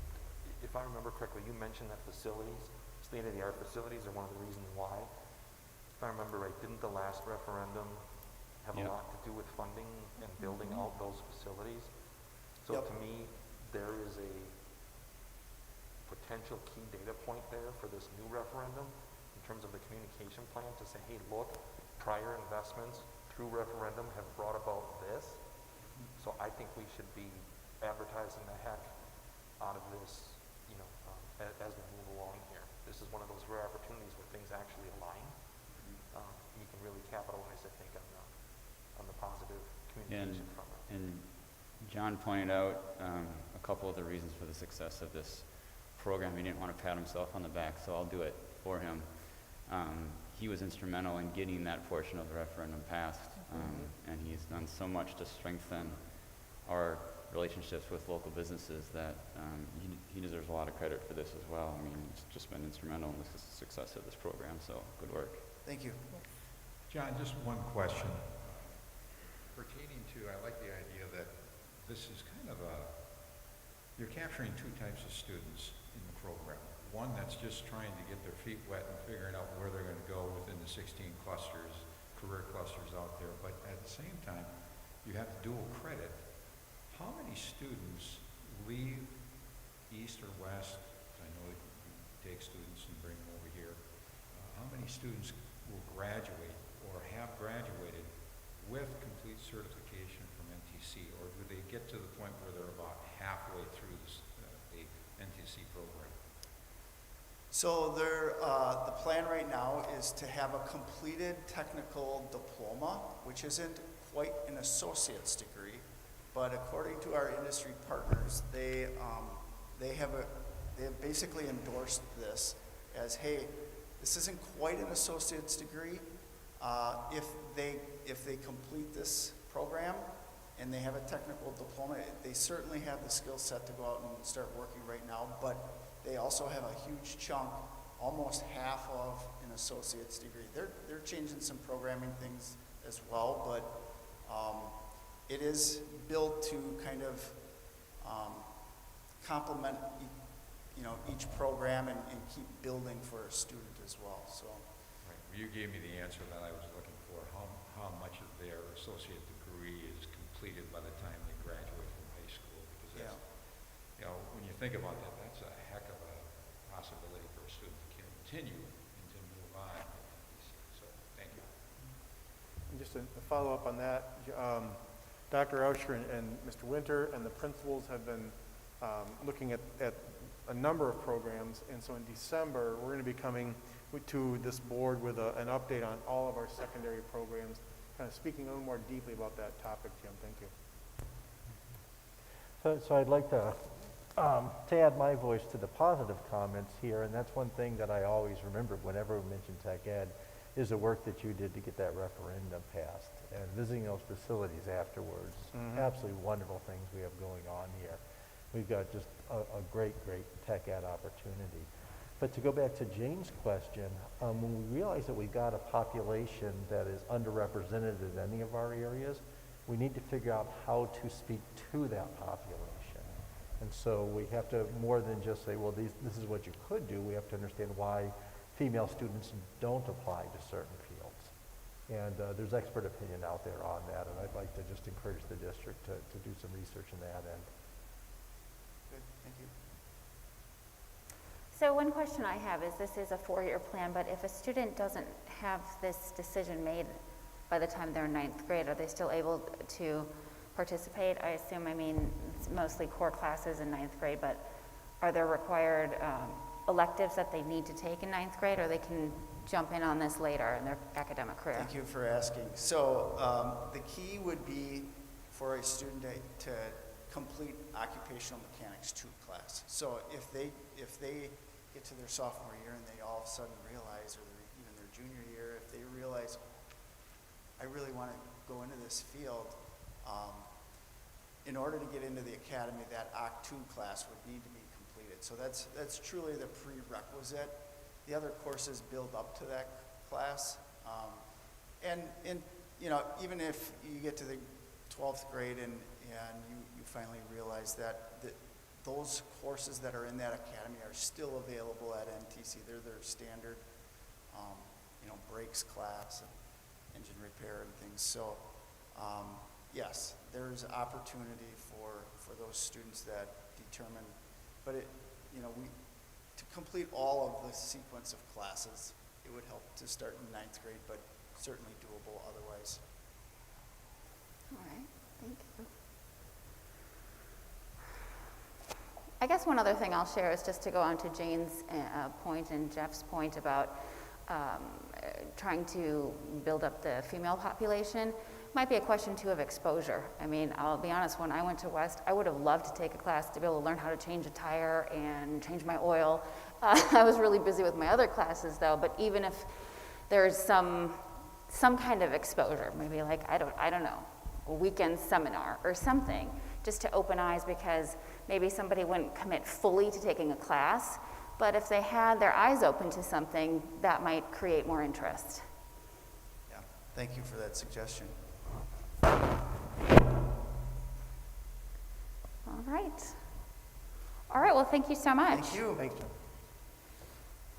[SPEAKER 7] if I remember correctly, you mentioned that facilities, state-of-the-art facilities are one of the reasons why. If I remember right, didn't the last referendum have a lot to do with funding and building out those facilities? So to me, there is a potential key data point there for this new referendum in terms of the communication plan to say, hey, look, prior investments through referendum have brought about this. So I think we should be advertising the heck out of this, as we move along here. This is one of those rare opportunities where things actually align. You can really capitalize, I think, on the positive communication from it.
[SPEAKER 5] And John pointed out a couple of the reasons for the success of this program. He didn't want to pat himself on the back, so I'll do it for him. He was instrumental in getting that portion of the referendum passed, and he's done so much to strengthen our relationships with local businesses that he deserves a lot of credit for this as well. I mean, it's just been instrumental in the success of this program, so good work.
[SPEAKER 15] Thank you.
[SPEAKER 12] John, just one question pertaining to, I like the idea that this is kind of you're capturing two types of students in the program. One that's just trying to get their feet wet and figuring out where they're going to go within the 16 clusters, career clusters out there, but at the same time, you have dual credit. How many students leave East or West? I know students and bring them over here. How many students will graduate or have graduated with complete certification from NTC, or do they get to the point where they're about halfway through the NTC program?
[SPEAKER 15] So the plan right now is to have a completed technical diploma, which isn't quite an associate's degree, but according to our industry partners, they have basically endorsed this as, hey, this isn't quite an associate's degree. If they complete this program and they have a technical diploma, they certainly have the skill set to go out and start working right now, but they also have a huge chunk, almost half of an associate's degree. They're changing some programming things as well, but it is built to kind of complement each program and keep building for a student as well. So,
[SPEAKER 12] right. Well, you gave me the answer that I was looking for. How much of their associate degree is completed by the time they graduate from high school? Because that's, when you think about that, that's a heck of a possibility for a student to continue and to move on. So, thank you.
[SPEAKER 1] And just a follow-up on that, Dr. Auscher and Mr. Winter and the principals have been looking at a number of programs, and so in December, we're going to be coming to this board with an update on all of our secondary programs, kind of speaking a little more deeply about that topic, Jim. Thank you.
[SPEAKER 8] So I'd like to add my voice to the positive comments here, and that's one thing that I always remember whenever we mention tech ed, is the work that you did to get that referendum passed, and visiting those facilities afterwards. Absolutely wonderful things we have going on here. We've got just a great tech ed opportunity. But to go back to Jane's question, when we realize that we've got a population that is underrepresented in any of our areas, we need to figure out how to speak to that population. And so we have to, more than just say, well, this is what you could do, we have to understand why female students don't apply to certain fields. And there's expert opinion out there on that, and I'd like to just encourage the district to do some research in that end.
[SPEAKER 15] good, thank you.
[SPEAKER 4] So one question I have is, this is a 4-year plan, but if a student doesn't have this decision made by the time they're in 9th grade, are they still able to participate? I assume, it's mostly core classes in 9th grade, but are there required electives that they need to take in 9th grade, or they can jump in on this later in their academic career?
[SPEAKER 15] Thank you for asking. So the key would be for a student to complete occupational mechanics 2 class. So if they get to their sophomore year and they all of a sudden realize, or even their junior year, if they realize, I really want to go into this field, in order to get into the academy, that OC 2 class would need to be completed. So that's truly the prerequisite. The other courses build up to that class. And even if you get to the 12th grade and you finally realize that those courses that are in that academy are still available at NTC. They're their standard, brakes class and engine repair and things. So, yes, there's opportunity for those students that determine, but to complete all of the sequence of classes, it would help to start in 9th grade, but certainly doable otherwise.
[SPEAKER 4] All right, thank you. I guess one other thing I'll share is just to go on to Jane's point and Jeff's point about trying to build up the female population. Might be a question too of exposure. I'll be honest, when I went to West, I would have loved to take a class to be able to learn how to change a tire and change my oil. I was really busy with my other classes though, but even if there's some kind of exposure, maybe like, I don't know, a weekend seminar or something, just to open eyes, because maybe somebody wouldn't commit fully to taking a class, but if they had their eyes open to something, that might create more interest.
[SPEAKER 15] Yeah, thank you for that suggestion.
[SPEAKER 4] All right, well, thank you so much.
[SPEAKER 15] Thank you.
[SPEAKER 1] Thanks, Jim.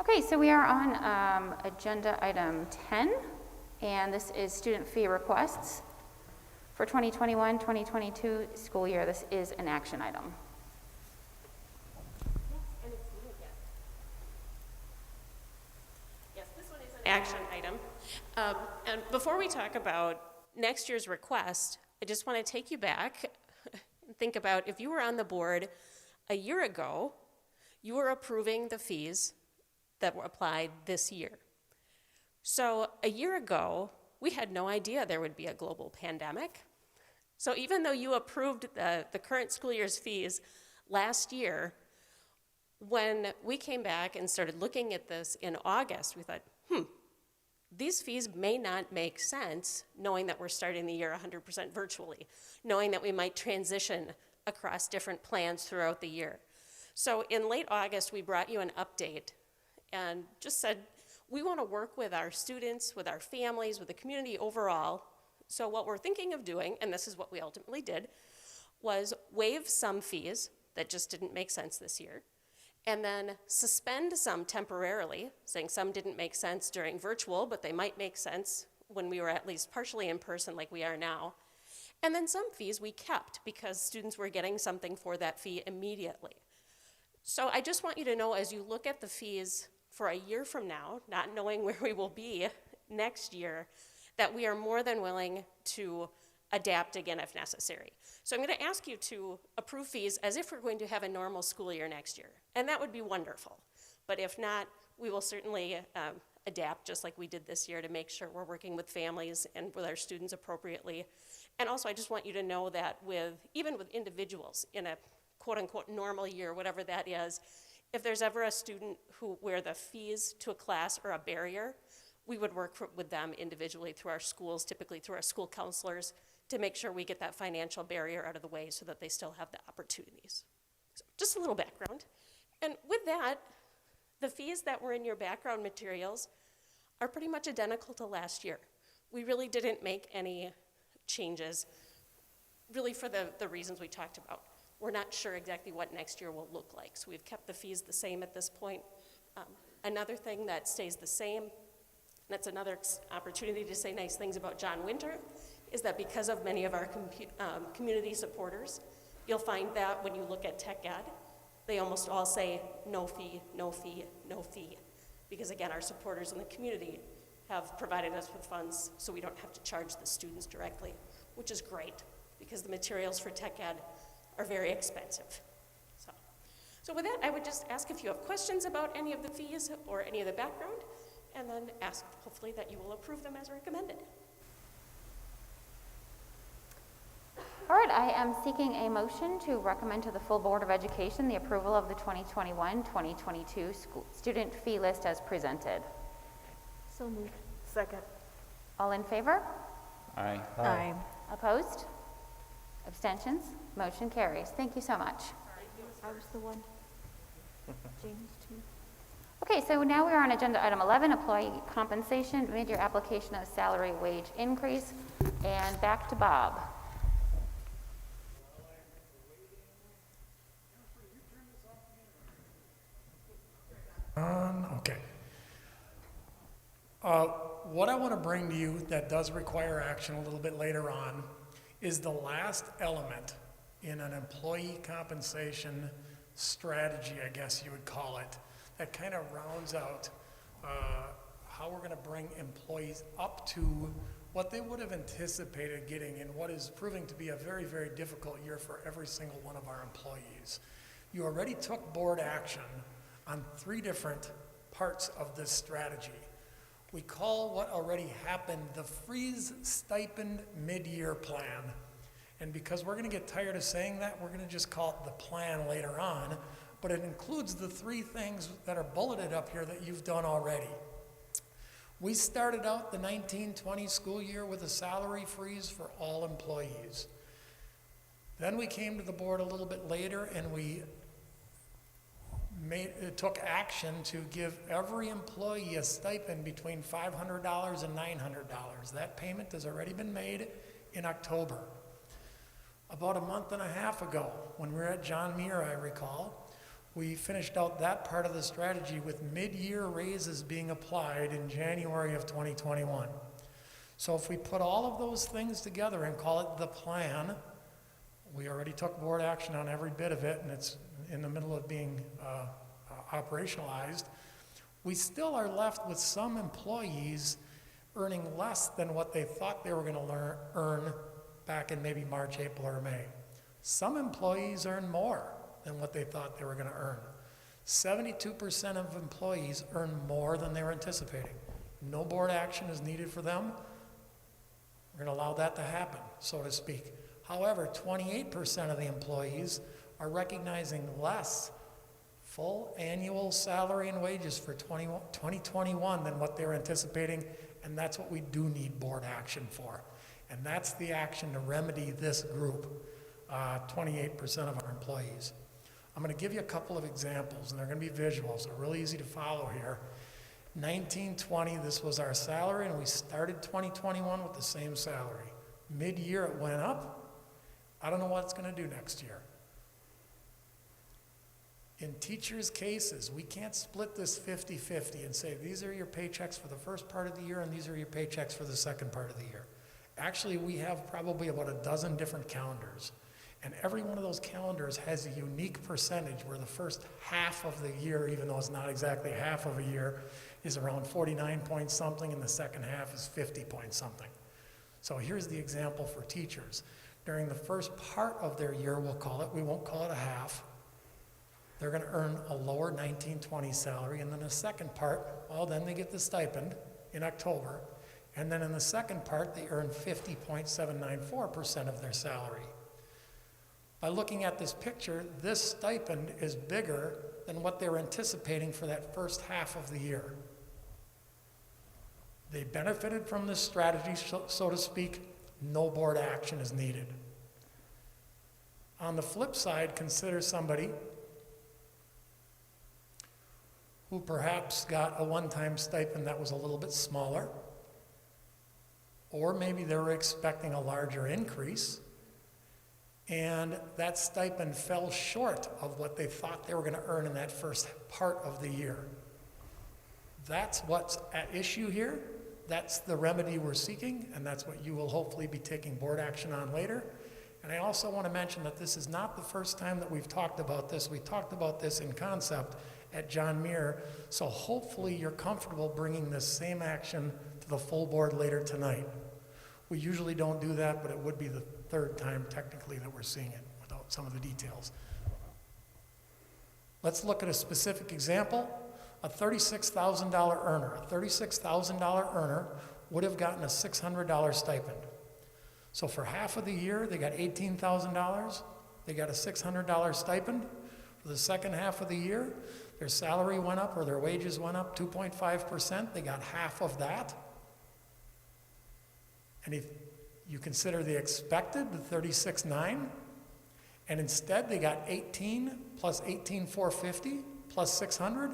[SPEAKER 4] Okay, so we are on agenda item 10, and this is student fee requests for 2021-2022 school year. This is an action item.
[SPEAKER 14] And it's me again. action item. And before we talk about next year's request, I just want to take you back and think about if you were on the board a year ago, you were approving the fees that were applied this year. So a year ago, we had no idea there would be a global pandemic. So even though you approved the current school year's fees last year, when we came back and started looking at this in August, we thought, these fees may not make sense, knowing that we're starting the year 100% virtually, knowing that we might transition across different plans throughout the year. So in late August, we brought you an update and just said, we want to work with our students, with our families, with the community overall. So what we're thinking of doing, and this is what we ultimately did, was waive some fees that just didn't make sense this year, and then suspend some temporarily, saying some didn't make sense during virtual, but they might make sense when we were at least partially in person like we are now. And then some fees we kept because students were getting something for that fee immediately. So I just want you to know, as you look at the fees for a year from now, not knowing where we will be next year, that we are more than willing to adapt again if necessary. So I'm going to ask you to approve fees as if we're going to have a normal school year next year, and that would be wonderful. But if not, we will certainly adapt just like we did this year to make sure we're working with families and with our students appropriately. And also, I just want you to know that even with individuals in a quote-unquote normal year, whatever that is, if there's ever a student where the fees to a class are a barrier, we would work with them individually through our schools, typically through our school counselors, to make sure we get that financial barrier out of the way so that they still have the opportunities. So just a little background. And with that, the fees that were in your background materials are pretty much identical to last year. We really didn't make any changes, really for the reasons we talked about. We're not sure exactly what next year will look like, so we've kept the fees the same at this point. Another thing that stays the same, and that's another opportunity to say nice things about John Winter, is that because of many of our community supporters, you'll find that when you look at tech ed, they almost all say no fee, no fee, no fee. Because again, our supporters in the community have provided us with funds so we don't have to charge the students directly, which is great because the materials for tech ed are very expensive. So with that, I would just ask if you have questions about any of the fees or any of the background, and then ask hopefully that you will approve them as recommended.
[SPEAKER 4] All right, I am seeking a motion to recommend to the full Board of Education the approval of the 2021-2022 student fee list as presented.
[SPEAKER 3] So moved.
[SPEAKER 10] Second.
[SPEAKER 4] All in favor?
[SPEAKER 5] Aye.
[SPEAKER 10] Aye.
[SPEAKER 4] Opposed? Abstentions? Motion carries. Thank you so much.
[SPEAKER 3] I was the one. James, too.
[SPEAKER 4] Okay, so now we are on agenda item 11, employee compensation, mid-year application of salary wage increase, and back to Bob.
[SPEAKER 9] Okay. What I want to bring to you that does require action a little bit later on is the last element in an employee compensation strategy, I guess you would call it, that kind of rounds out how we're going to bring employees up to what they would have anticipated getting in what is proving to be a very, very difficult year for every single one of our employees. You already took board action on 3 different parts of this strategy. We call what already happened the freeze stipend mid-year plan. And because we're going to get tired of saying that, we're going to just call it the plan later on. But it includes the 3 things that are bulleted up here that you've done already. We started out the 1920 school year with a salary freeze for all employees. Then we came to the board a little bit later and we took action to give every employee a stipend between $500 and $900. That payment has already been made in October. About a month and a half ago, when we were at John Muir, I recall, we finished out that part of the strategy with mid-year raises being applied in January of 2021. So if we put all of those things together and call it the plan, we already took board action on every bit of it, and it's in the middle of being operationalized. we still are left with some employees earning less than what they thought they were going to earn back in maybe March, April, or May. Some employees earn more than what they thought they were going to earn. 72% of employees earn more than they were anticipating. No board action is needed for them. We're going to allow that to happen, so to speak. However, 28% of the employees are recognizing less full annual salary and wages for 2021 than what they were anticipating, and that's what we do need board action for. And that's the action to remedy this group, 28% of our employees. I'm going to give you a couple of examples, and they're going to be visuals. They're really easy to follow here. 1920, this was our salary, and we started 2021 with the same salary. Mid-year, it went up. I don't know what it's going to do next year. In teachers' cases, we can't split this 50-50 and say, these are your paychecks for the first part of the year, and these are your paychecks for the second part of the year. Actually, we have probably about a dozen different calendars. And every one of those calendars has a unique percentage where the first half of the year, even though it's not exactly half of a year, is around 49 point something, and the second half is 50 point something. So here's the example for teachers. During the first part of their year, we'll call it, we won't call it a half, they're going to earn a lower 1920 salary, and then the second part, well, then they get the stipend in October, and then in the second part, they earn 50.794% of their salary. By looking at this picture, this stipend is bigger than what they were anticipating for that first half of the year. They benefited from this strategy, so to speak. No board action is needed. On the flip side, consider somebody who perhaps got a one-time stipend that was a little bit smaller, or maybe they were expecting a larger increase, and that stipend fell short of what they thought they were going to earn in that first part of the year. That's what's at issue here. That's the remedy we're seeking, and that's what you will hopefully be taking board action on later. And I also want to mention that this is not the first time that we've talked about this. We talked about this in concept at John Muir, so hopefully you're comfortable bringing this same action to the full board later tonight. We usually don't do that, but it would be the third time technically that we're seeing it without some of the details. Let's look at a specific example. A $36,000 earner. A $36,000 earner would have gotten a $600 stipend. So for half of the year, they got $18,000. They got a $600 stipend. For the second half of the year, their salary went up or their wages went up 2.5%. They got half of that. And if you consider the expected, the 36.9, and instead they got 18 plus 18,450 plus 600,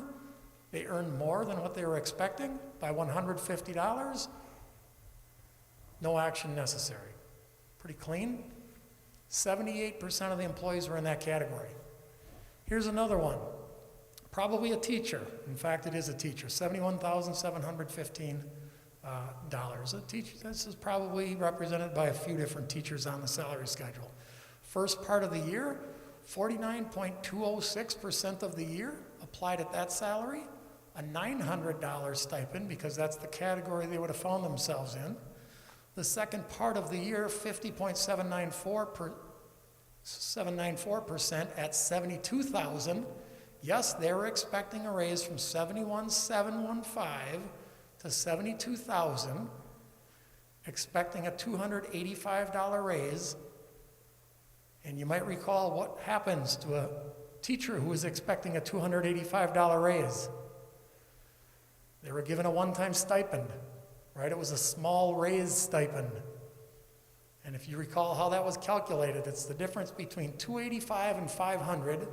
[SPEAKER 9] they earned more than what they were expecting by $150. No action necessary. Pretty clean. 78% of the employees were in that category. Here's another one. Probably a teacher. In fact, it is a teacher. $71,715. A teacher, this is probably represented by a few different teachers on the salary schedule. First part of the year, 49.206% of the year applied at that salary, a $900 stipend because that's the category they would have found themselves in. The second part of the year, 50.794% at $72,000. Yes, they were expecting a raise from $71,715 to $72,000, expecting a $285 raise. And you might recall what happens to a teacher who is expecting a $285 raise. They were given a one-time stipend, right? It was a small raise stipend. And if you recall how that was calculated, it's the difference between $285 and $500,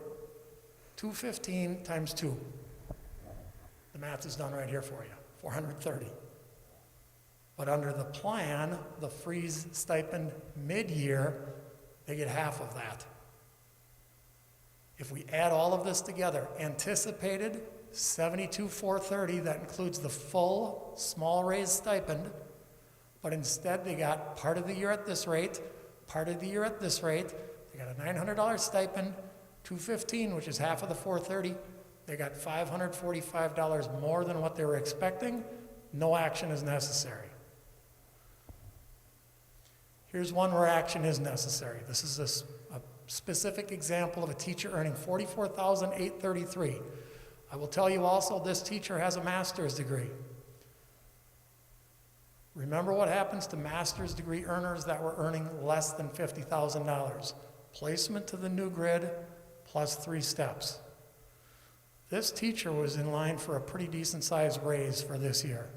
[SPEAKER 9] $215 times 2. The math is done right here for you, $430. But under the plan, the freeze stipend mid-year, they get half of that. If we add all of this together, anticipated $72,430, that includes the full small raise stipend, but instead they got part of the year at this rate, part of the year at this rate. They got a $900 stipend, $215, which is half of the $430, They got $545 more than what they were expecting. No action is necessary. Here's one where action is necessary. This is a specific example of a teacher earning $44,833. I will tell you also, this teacher has a master's degree. Remember what happens to master's degree earners that were earning less than $50,000. Placement to the new grid plus 3 steps. This teacher was in line for a pretty decent sized raise for this year.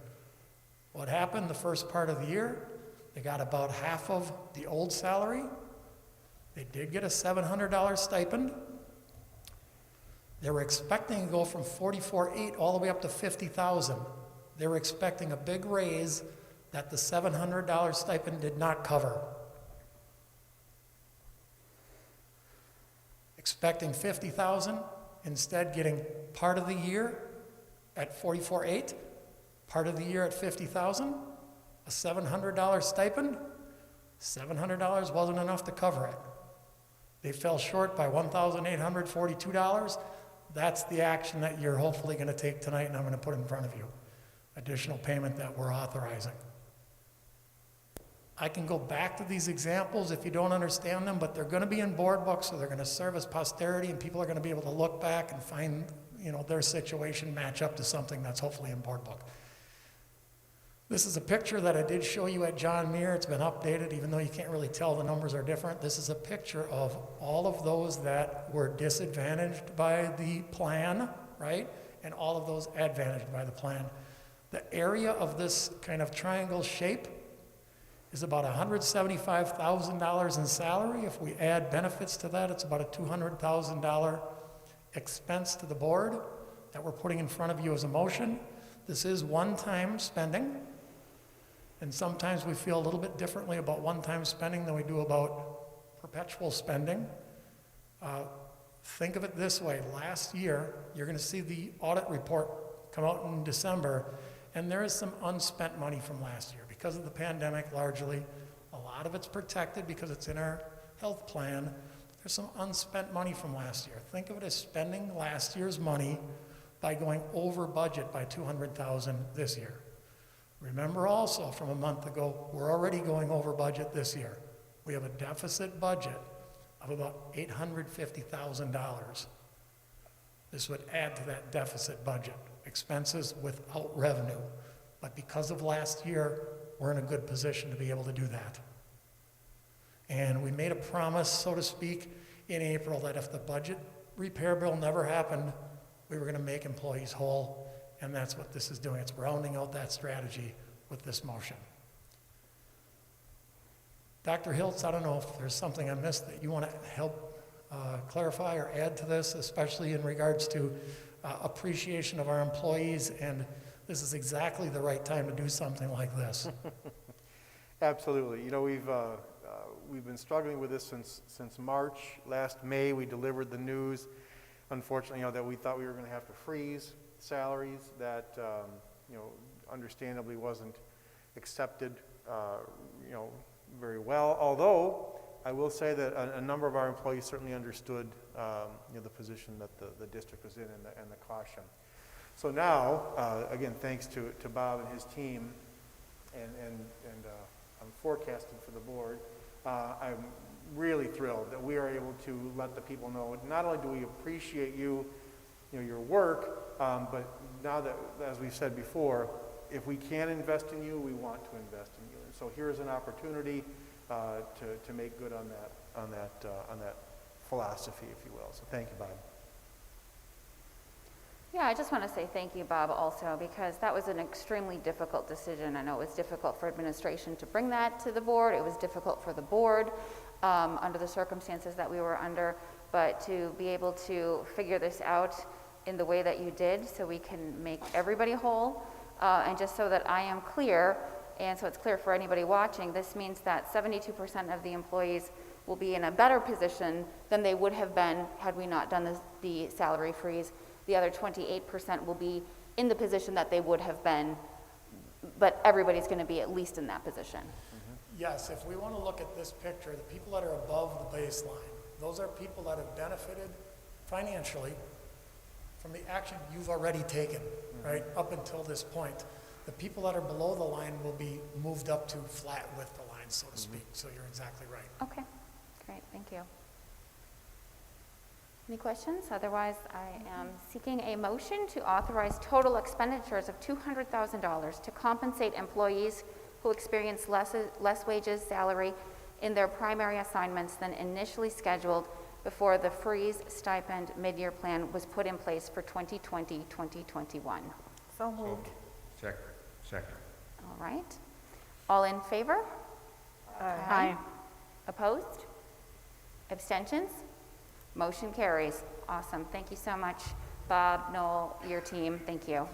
[SPEAKER 9] What happened the first part of the year? They got about half of the old salary. They did get a $700 stipend. They were expecting to go from $44,800 all the way up to $50,000. They were expecting a big raise that the $700 stipend did not cover. Expecting $50,000, instead getting part of the year at $44,800, part of the year at $50,000, a $700 stipend. $700 wasn't enough to cover it. They fell short by $1,842. That's the action that you're hopefully going to take tonight, and I'm going to put in front of you. Additional payment that we're authorizing. I can go back to these examples if you don't understand them, but they're going to be in board books, so they're going to serve as posterity, and people are going to be able to look back and find, their situation match up to something that's hopefully in board book. This is a picture that I did show you at John Muir. It's been updated, even though you can't really tell the numbers are different. This is a picture of all of those that were disadvantaged by the plan, right? And all of those advantaged by the plan. The area of this kind of triangle shape is about $175,000 in salary. If we add benefits to that, it's about a $200,000 expense to the board that we're putting in front of you as a motion. This is one-time spending, and sometimes we feel a little bit differently about one-time spending than we do about perpetual spending. Think of it this way. Last year, you're going to see the audit report come out in December, and there is some unspent money from last year. Because of the pandemic, largely, a lot of it's protected because it's in our health plan. There's some unspent money from last year. Think of it as spending last year's money by going over budget by $200,000 this year. Remember also from a month ago, we're already going over budget this year. We have a deficit budget of about $850,000. This would add to that deficit budget, expenses without revenue. But because of last year, we're in a good position to be able to do that. And we made a promise, so to speak, in April that if the budget repair bill never happened, we were going to make employees whole, and that's what this is doing. It's rounding out that strategy with this motion. Dr. Hiltz, I don't know if there's something I missed that you want to help clarify or add to this, especially in regards to appreciation of our employees, and this is exactly the right time to do something like this.
[SPEAKER 1] Absolutely. We've been struggling with this since March. Last May, we delivered the news, unfortunately, that we thought we were going to have to freeze salaries. That, understandably wasn't accepted, very well. Although, I will say that a number of our employees certainly understood, the position that the district was in and the caution. So now, again, thanks to Bob and his team, and I'm forecasting for the board, I'm really thrilled that we are able to let the people know, not only do we appreciate your work, but now that, as we've said before, if we can invest in you, we want to invest in you. And so here's an opportunity to make good on that philosophy, if you will. So thank you, Bob.
[SPEAKER 4] Yeah, I just want to say thank you, Bob, also, because that was an extremely difficult decision. I know it was difficult for administration to bring that to the board. It was difficult for the board under the circumstances that we were under, but to be able to figure this out in the way that you did so we can make everybody whole, and just so that I am clear, and so it's clear for anybody watching, this means that 72% of the employees will be in a better position than they would have been had we not done the salary freeze. The other 28% will be in the position that they would have been, but everybody's going to be at least in that position.
[SPEAKER 9] Yes, if we want to look at this picture, the people that are above the baseline, those are people that have benefited financially from the action you've already taken, right, up until this point. The people that are below the line will be moved up to flat with the line, so to speak. So you're exactly right.
[SPEAKER 4] Okay, great, thank you. Any questions? Otherwise, I am seeking a motion to authorize total expenditures of $200,000 to compensate employees who experience less wages, salary in their primary assignments than initially scheduled before the freeze stipend mid-year plan was put in place for 2020-2021.
[SPEAKER 10] So moved.
[SPEAKER 12] Second.
[SPEAKER 4] All right. All in favor?
[SPEAKER 11] Aye.
[SPEAKER 4] Opposed? Abstentions? Motion carries. Awesome. Thank you so much, Bob, Noel, your team. Thank you.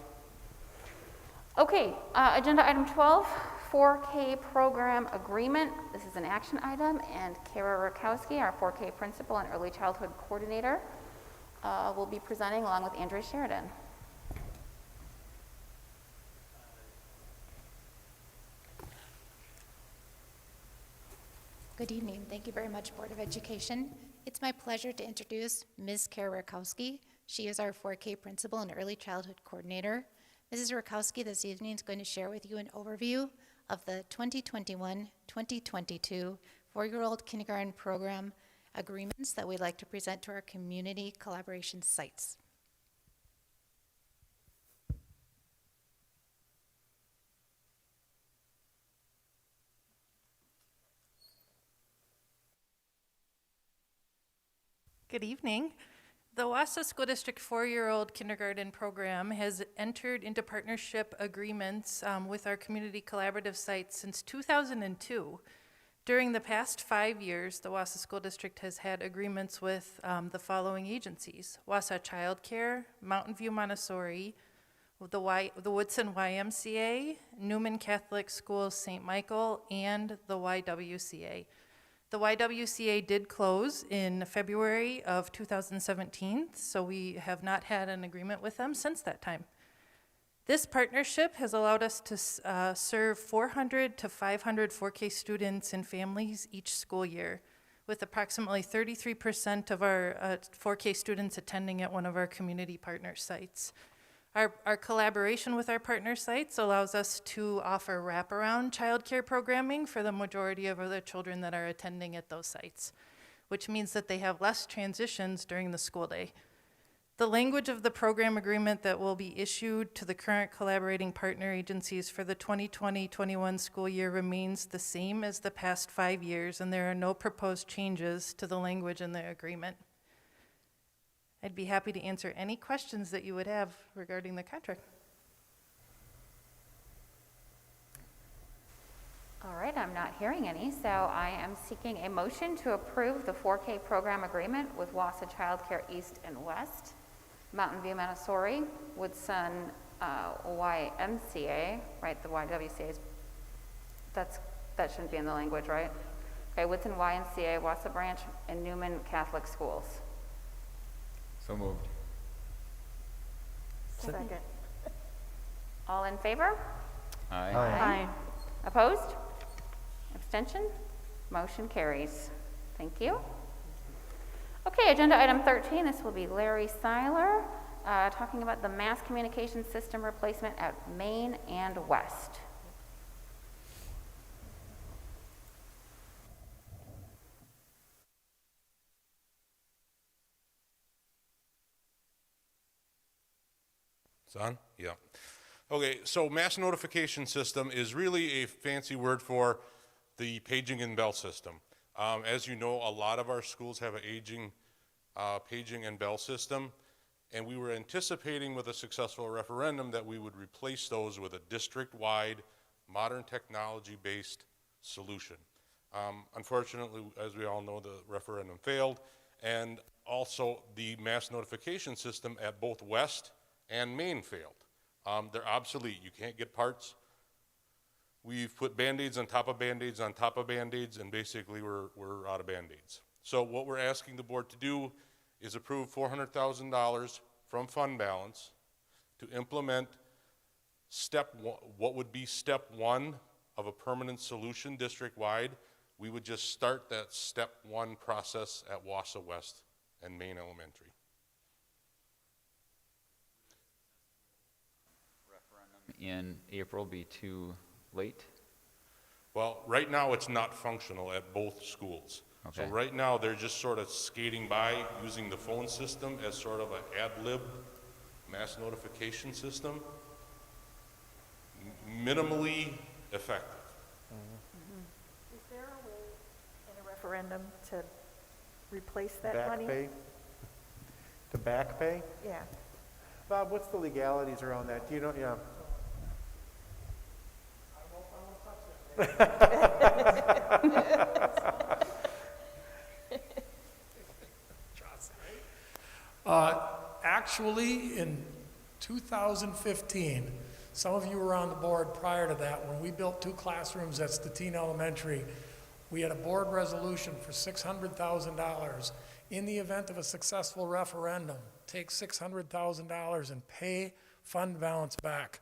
[SPEAKER 4] Okay, agenda item 12, 4K program agreement. This is an action item, and Kara Rakowski, our 4K principal and early childhood coordinator, will be presenting along with Andrea Sheridan.
[SPEAKER 16] Good evening. Thank you very much, Board of Education. It's my pleasure to introduce Ms. Kara Rakowski. She is our 4K principal and early childhood coordinator. Mrs. Rakowski this evening is going to share with you an overview of the 2021-2022 four-year-old kindergarten program agreements that we'd like to present to our community collaboration sites.
[SPEAKER 17] Good evening. The Wausau School District four-year-old kindergarten program has entered into partnership agreements with our community collaborative sites since 2002. During the past 5 years, the Wausau School District has had agreements with the following agencies: Wausau Child Care, Mountain View Montessori, the Woodson YMCA, Newman Catholic Schools St. Michael, and the YWCA. The YWCA did close in February of 2017, so we have not had an agreement with them since that time. This partnership has allowed us to serve 400 to 500 4K students and families each school year, with approximately 33% of our 4K students attending at one of our community partner sites. Our collaboration with our partner sites allows us to offer wraparound childcare programming for the majority of the children that are attending at those sites, which means that they have less transitions during the school day. The language of the program agreement that will be issued to the current collaborating partner agencies for the 2020-21 school year remains the same as the past 5 years, and there are no proposed changes to the language in the agreement. I'd be happy to answer any questions that you would have regarding the contract.
[SPEAKER 4] All right, I'm not hearing any, so I am seeking a motion to approve the 4K program agreement with Wausau Child Care East and West, Mountain View Montessori, Woodson YMCA, right, the YWCA is, that shouldn't be in the language, right? Okay, Woodson YMCA, Wausau Branch, and Newman Catholic Schools.
[SPEAKER 5] So moved.
[SPEAKER 10] Second.
[SPEAKER 4] All in favor?
[SPEAKER 5] Aye.
[SPEAKER 11] Aye.
[SPEAKER 4] Opposed? Abstention? Motion carries. Thank you. Okay, agenda item 13, this will be Larry Seiler, talking about the mass communication system replacement at Main and West.
[SPEAKER 18] It's on? Yeah. Okay, so mass notification system is really a fancy word for the paging and bell system. As you know, a lot of our schools have an aging paging and bell system, and we were anticipating with a successful referendum that we would replace those with a district-wide, modern technology-based solution. Unfortunately, as we all know, the referendum failed, and also the mass notification system at both West and Main failed. They're obsolete. You can't get parts. We've put Band-Aids on top of Band-Aids on top of Band-Aids, and basically we're out of Band-Aids. So what we're asking the board to do is approve $400,000 from fund balance to implement what would be step one of a permanent solution district-wide. We would just start that step one process at Wausau West and Main Elementary.
[SPEAKER 5] in April be too late?
[SPEAKER 18] Well, right now, it's not functional at both schools. So
[SPEAKER 5] Okay.
[SPEAKER 18] right now, they're just sort of skating by using the phone system as sort of an ad lib mass notification system. Minimally effective.
[SPEAKER 10] Is there a way in a referendum to replace that
[SPEAKER 1] Back
[SPEAKER 10] money?
[SPEAKER 1] pay? To back pay?
[SPEAKER 10] Yeah.
[SPEAKER 1] Bob, what's the legalities around that? Do you know, yeah.
[SPEAKER 9] I won't touch that. Actually, in 2015, some of you were on the board prior to that, when we built 2 classrooms at Stettin Elementary, we had a board resolution for $600,000. In the event of a successful referendum, take $600,000 and pay fund balance back.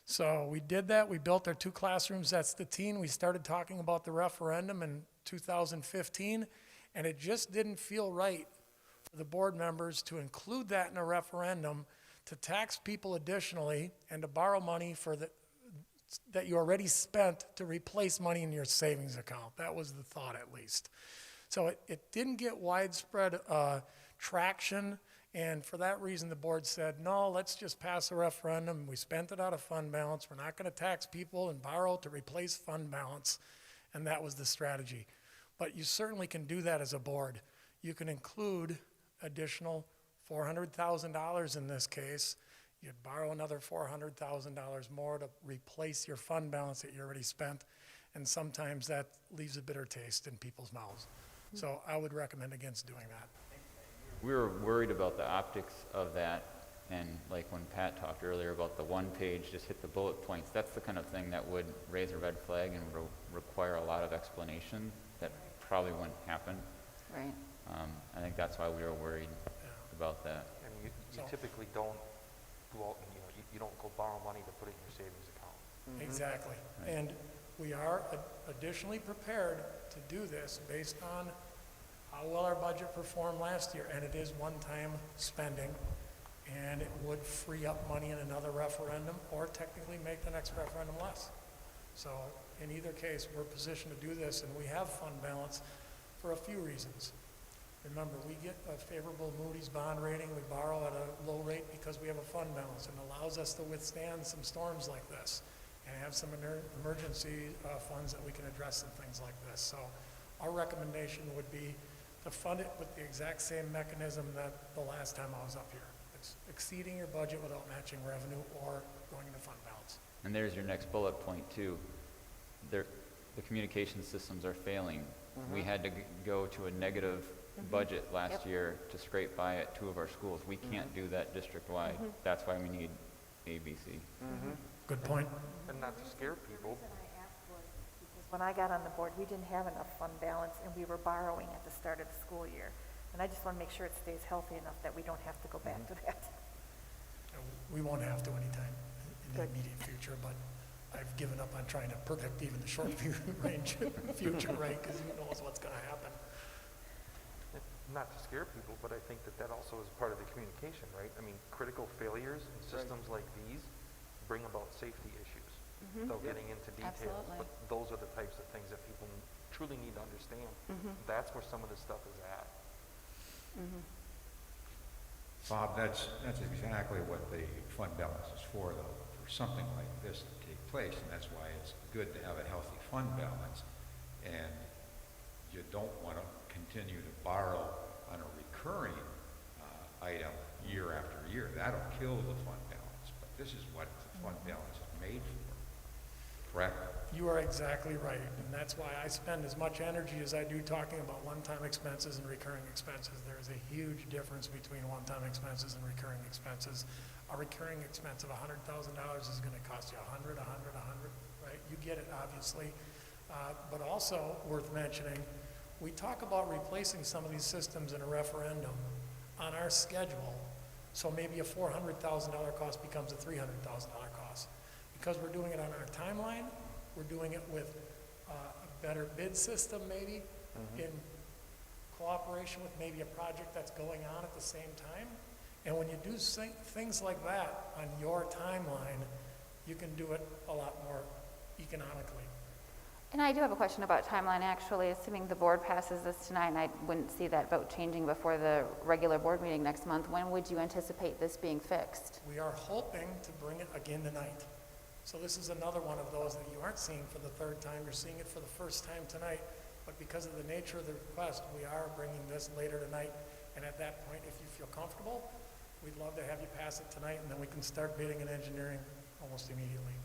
[SPEAKER 9] So we did that. We built our 2 classrooms at Stettin. We started talking about the referendum in 2015, and it just didn't feel right for the board members to include that in a referendum, to tax people additionally, and to borrow money that you already spent to replace money in your savings account. That was the thought, at least. So it didn't get widespread traction, and for that reason the board said, no, let's just pass a referendum. We spent it out of fund balance. We're not going to tax people and borrow to replace fund balance, and that was the strategy. But you certainly can do that as a board. You can include additional $400,000 in this case. You'd borrow another $400,000 more to replace your fund balance that you already spent, and sometimes that leaves a bitter taste in people's mouths. So I would recommend against doing that.
[SPEAKER 5] We were worried about the optics of that, and like when Pat talked earlier about the one page, just hit the bullet points, that's the kind of thing that would raise a red flag and require a lot of explanation that probably wouldn't happen.
[SPEAKER 4] Right.
[SPEAKER 5] I think that's why we were worried about that.
[SPEAKER 7] And you typically don't go out and, you don't go borrow money to put it in your savings account.
[SPEAKER 9] Exactly. And we are additionally prepared to do this based on how well our budget performed last year, and it is one-time spending, and it would free up money in another referendum, or technically make the next referendum less. So in either case, we're positioned to do this, and we have fund balance for a few reasons. Remember, we get a favorable Moody's bond rating. We borrow at a low rate because we have a fund balance, and allows us to withstand some storms like this and have some emergency funds that we can address some things like this. So our recommendation would be to fund it with the exact same mechanism that the last time I was up here. It's exceeding your budget without matching revenue or going into fund balance.
[SPEAKER 5] And there's your next bullet point too. The communication systems are failing. We had to go to a negative budget last year to scrape by at 2 of our schools. We can't do that district-wide. That's why we need ABC.
[SPEAKER 9] Good point.
[SPEAKER 7] And not to scare people,
[SPEAKER 10] The reason I asked was because when I got on the board, we didn't have enough fund balance, and we were borrowing at the start of the school year. And I just want to make sure it stays healthy enough that we don't have to go back to that.
[SPEAKER 9] We won't have to anytime in the
[SPEAKER 10] Good.
[SPEAKER 9] immediate future, but I've given up on trying to predict even the short range future, right? Because who knows what's going to happen.
[SPEAKER 7] not to scare people, but I think that that also is part of the communication, right? I mean, critical failures in systems like these bring about safety issues. Without getting into details,
[SPEAKER 4] Absolutely.
[SPEAKER 7] but those are the types of things that people truly need to understand. That's where some of this stuff is at.
[SPEAKER 12] Bob, that's exactly what the fund balance is for, though, for something like this to take place, and that's why it's good to have a healthy fund balance, and you don't want to continue to borrow on a recurring item year after year. That'll kill the fund balance, but this is what the fund balance is made for, correct?
[SPEAKER 9] You are exactly right, and that's why I spend as much energy as I do talking about one-time expenses and recurring expenses. There is a huge difference between one-time expenses and recurring expenses. A recurring expense of $100,000 is going to cost you $100, right? You get it, obviously. But also worth mentioning, we talk about replacing some of these systems in a referendum on our schedule, so maybe a $400,000 cost becomes a $300,000 cost. Because we're doing it on our timeline, we're doing it with a better bid system maybe, in cooperation with maybe a project that's going on at the same time. And when you do things like that on your timeline, you can do it a lot more economically.
[SPEAKER 4] And I do have a question about timeline, actually. Assuming the board passes this tonight, and I wouldn't see that vote changing before the regular board meeting next month, when would you anticipate this being fixed?
[SPEAKER 9] We are hoping to bring it again tonight. So this is another one of those that you aren't seeing for the third time, you're seeing it for the first time tonight, but because of the nature of the request, we are bringing this later tonight, and at that point, if you feel comfortable, we'd love to have you pass it tonight, and then we can start bidding and engineering almost immediately.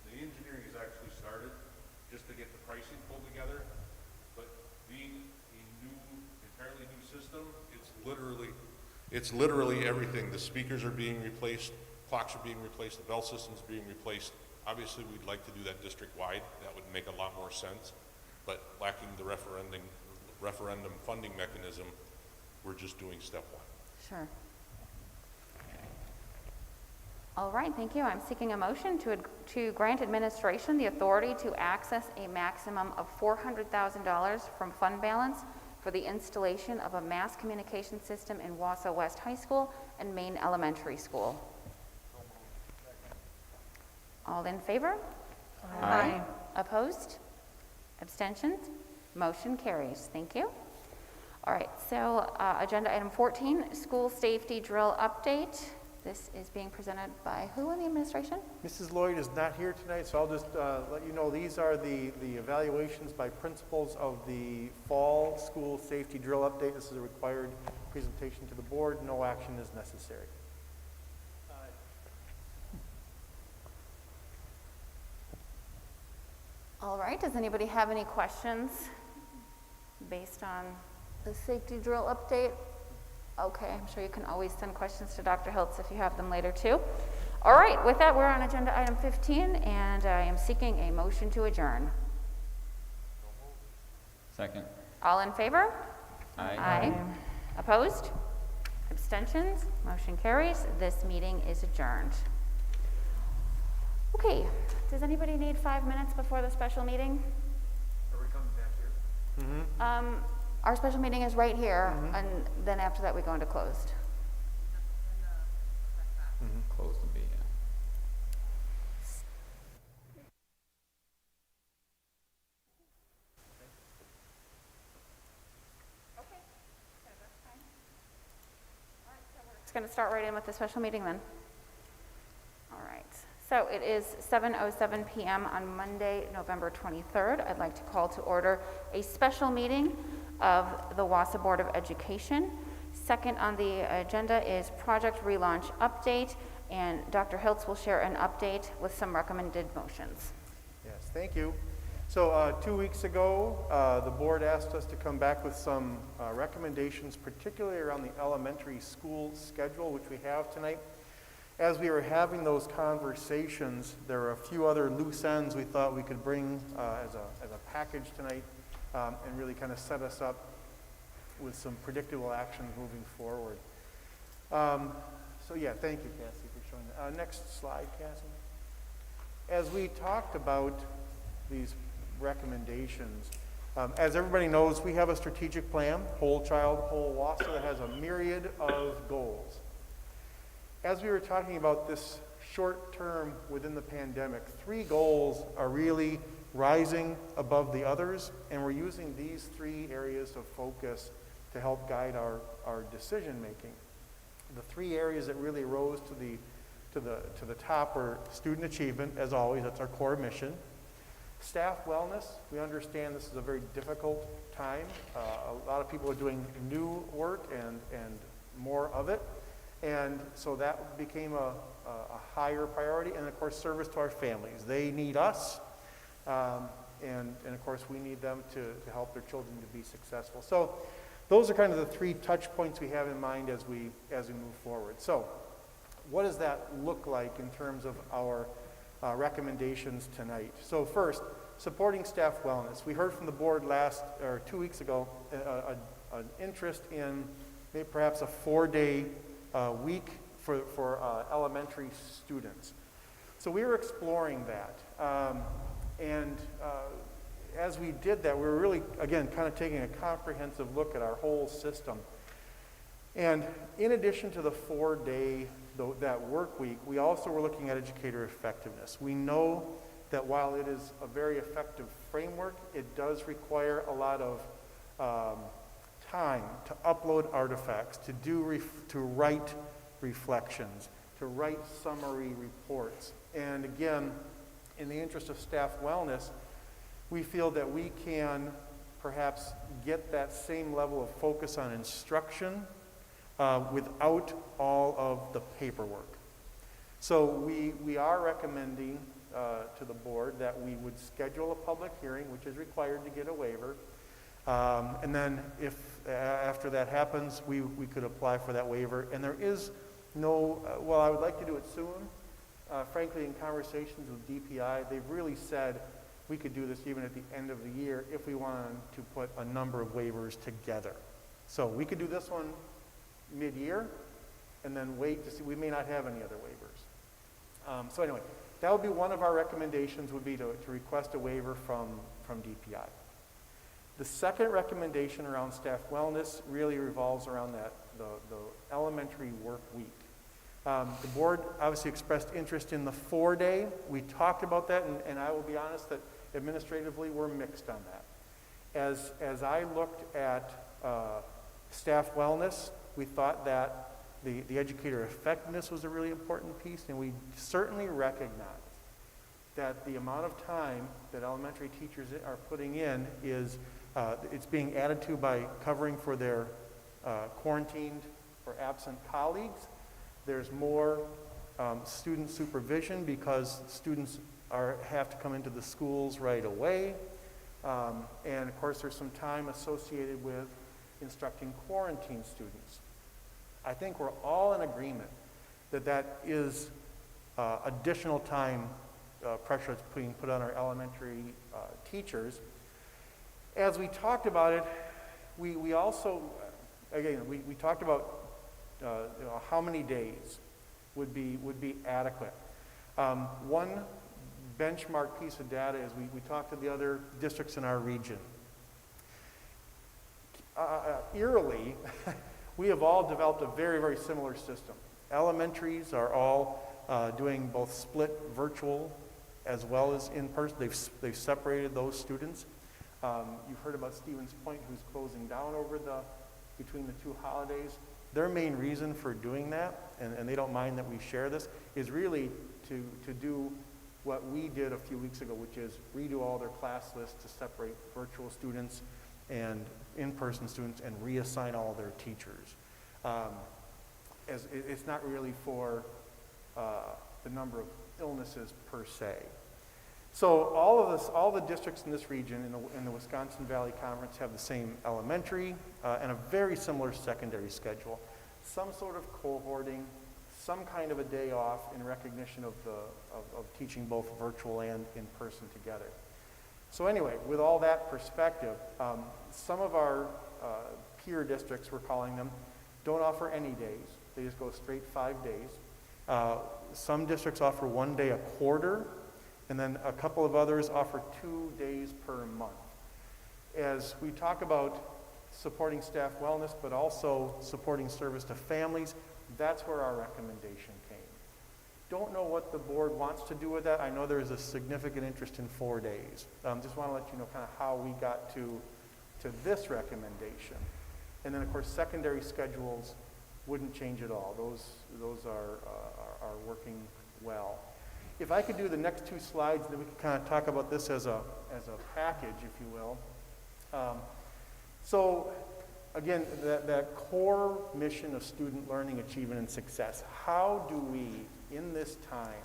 [SPEAKER 18] The engineering is actually started, just to get the pricing pulled together, but being a entirely new system, it's literally everything. The speakers are being replaced, clocks are being replaced, the bell system's being replaced. Obviously, we'd like to do that district-wide. That would make a lot more sense, but lacking the referendum funding mechanism, we're just doing step one.
[SPEAKER 4] Sure. All right, thank you. I'm seeking a motion to grant administration the authority to access a maximum of $400,000 from fund balance for the installation of a mass communication system in Wausau West High School and Maine Elementary School. All in favor?
[SPEAKER 11] Aye.
[SPEAKER 4] Opposed? Abstentions? Motion carries. Thank you. All right, so agenda item 14, school safety drill update. This is being presented by who in the administration?
[SPEAKER 1] Mrs. Lloyd is not here tonight, so I'll just let you know these are the evaluations by principals of the fall school safety drill update. This is a required presentation to the board. No action is necessary.
[SPEAKER 4] All right, does anybody have any questions based on the safety drill update? Okay, I'm sure you can always send questions to Dr. Hiltz if you have them later too. All right, with that, we're on agenda item 15, and I am seeking a motion to adjourn.
[SPEAKER 5] Second.
[SPEAKER 4] All in favor?
[SPEAKER 5] Aye.
[SPEAKER 4] Aye. Opposed? Abstentions? Motion carries. This meeting is adjourned. Okay, does anybody need 5 minutes before the special meeting?
[SPEAKER 7] Are we coming back here?
[SPEAKER 4] Our special meeting is right here, and then after that we go into closed.
[SPEAKER 5] Close the meeting.
[SPEAKER 4] It's going to start right in with the special meeting then. All right. So it is 7:07 p.m. on Monday, November 23rd. I'd like to call to order a special meeting of the Wausau Board of Education. Second on the agenda is project relaunch update, and Dr. Hiltz will share an update with some recommended motions.
[SPEAKER 1] Yes, thank you. So 2 weeks ago, the board asked us to come back with some recommendations, particularly around the elementary school schedule, which we have tonight. As we were having those conversations, there were a few other loose ends we thought we could bring as a package tonight and really kind of set us up with some predictable actions moving forward. So yeah, thank you, Cassie, for showing that. Next slide, Cassie. As we talked about these recommendations, as everybody knows, we have a strategic plan, Whole Child, Whole Wausau, that has a myriad of goals. As we were talking about this short term within the pandemic, 3 goals are really rising above the others, and we're using these 3 areas of focus to help guide our decision making. The 3 areas that really rose to the top are student achievement, as always, that's our core mission. Staff wellness, we understand this is a very difficult time. A lot of people are doing new work and more of it. And so that became a higher priority. And of course, service to our families. They need us. And of course, we need them to help their children to be successful. So those are kind of the 3 touch points we have in mind as we move forward. So what does that look like in terms of our recommendations tonight? So first, supporting staff wellness. We heard from the board 2 weeks ago an interest in maybe perhaps a 4-day week for elementary students. So we were exploring that. And as we did that, we were really, again, kind of taking a comprehensive look at our whole system. And in addition to the 4-day that work week, we also were looking at educator effectiveness. We know that while it is a very effective framework, it does require a lot of time to upload artifacts, to write reflections, to write summary reports. And again, in the interest of staff wellness, we feel that we can perhaps get that same level of focus on instruction without all of the paperwork. So we are recommending to the board that we would schedule a public hearing, which is required to get a waiver. And then if after that happens, we could apply for that waiver. And there is no, well, I would like to do it soon. Frankly, in conversations with DPI, they've really said we could do this even at the end of the year if we wanted to put a number of waivers together. So we could do this one mid-year and then wait to see. We may not have any other waivers. So anyway, that would be one of our recommendations, would be to request a waiver from DPI. The second recommendation around staff wellness really revolves around the elementary work week. The board obviously expressed interest in the 4-day. We talked about that, and I will be honest that administratively we're mixed on that. As I looked at staff wellness, we thought that the educator effectiveness was a really important piece, and we certainly recognize that the amount of time that elementary teachers are putting in is it's being added to by covering for their quarantined or absent colleagues. There's more student supervision because students have to come into the schools right away. And of course, there's some time associated with instructing quarantine students. I think we're all in agreement that that is additional time pressure that's being put on our elementary teachers. As we talked about it, we also, again, we talked about how many days would be adequate. One benchmark piece of data is we talked to the other districts in our region. Eerily, we have all developed a very, very similar system. Elementaries are all doing both split virtual as well as in person. They've separated those students. You've heard about Stevens Point, who's closing down between the two holidays. Their main reason for doing that, and they don't mind that we share this, is really to do what we did a few weeks ago, which is redo all their class lists to separate virtual students and in-person students and reassign all their teachers. As it's not really for the number of illnesses per se. So all the districts in this region in the Wisconsin Valley Conference have the same elementary and a very similar secondary schedule. Some sort of cohorting, some kind of a day off in recognition of teaching both virtual and in person together. So anyway, with all that perspective, some of our peer districts, we're calling them, don't offer any days. They just go straight 5 days. Some districts offer 1 day a quarter, and then a couple of others offer 2 days per month. As we talk about supporting staff wellness, but also supporting service to families, that's where our recommendation came. Don't know what the board wants to do with that. I know there's a significant interest in 4 days. Just want to let you know kind of how we got to this recommendation. And then of course secondary schedules wouldn't change at all. Those are working well. If I could do the next 2 slides, then we can kind of talk about this as a package, if you will. So again, that core mission of student learning, achievement, and success. How do we, in this time,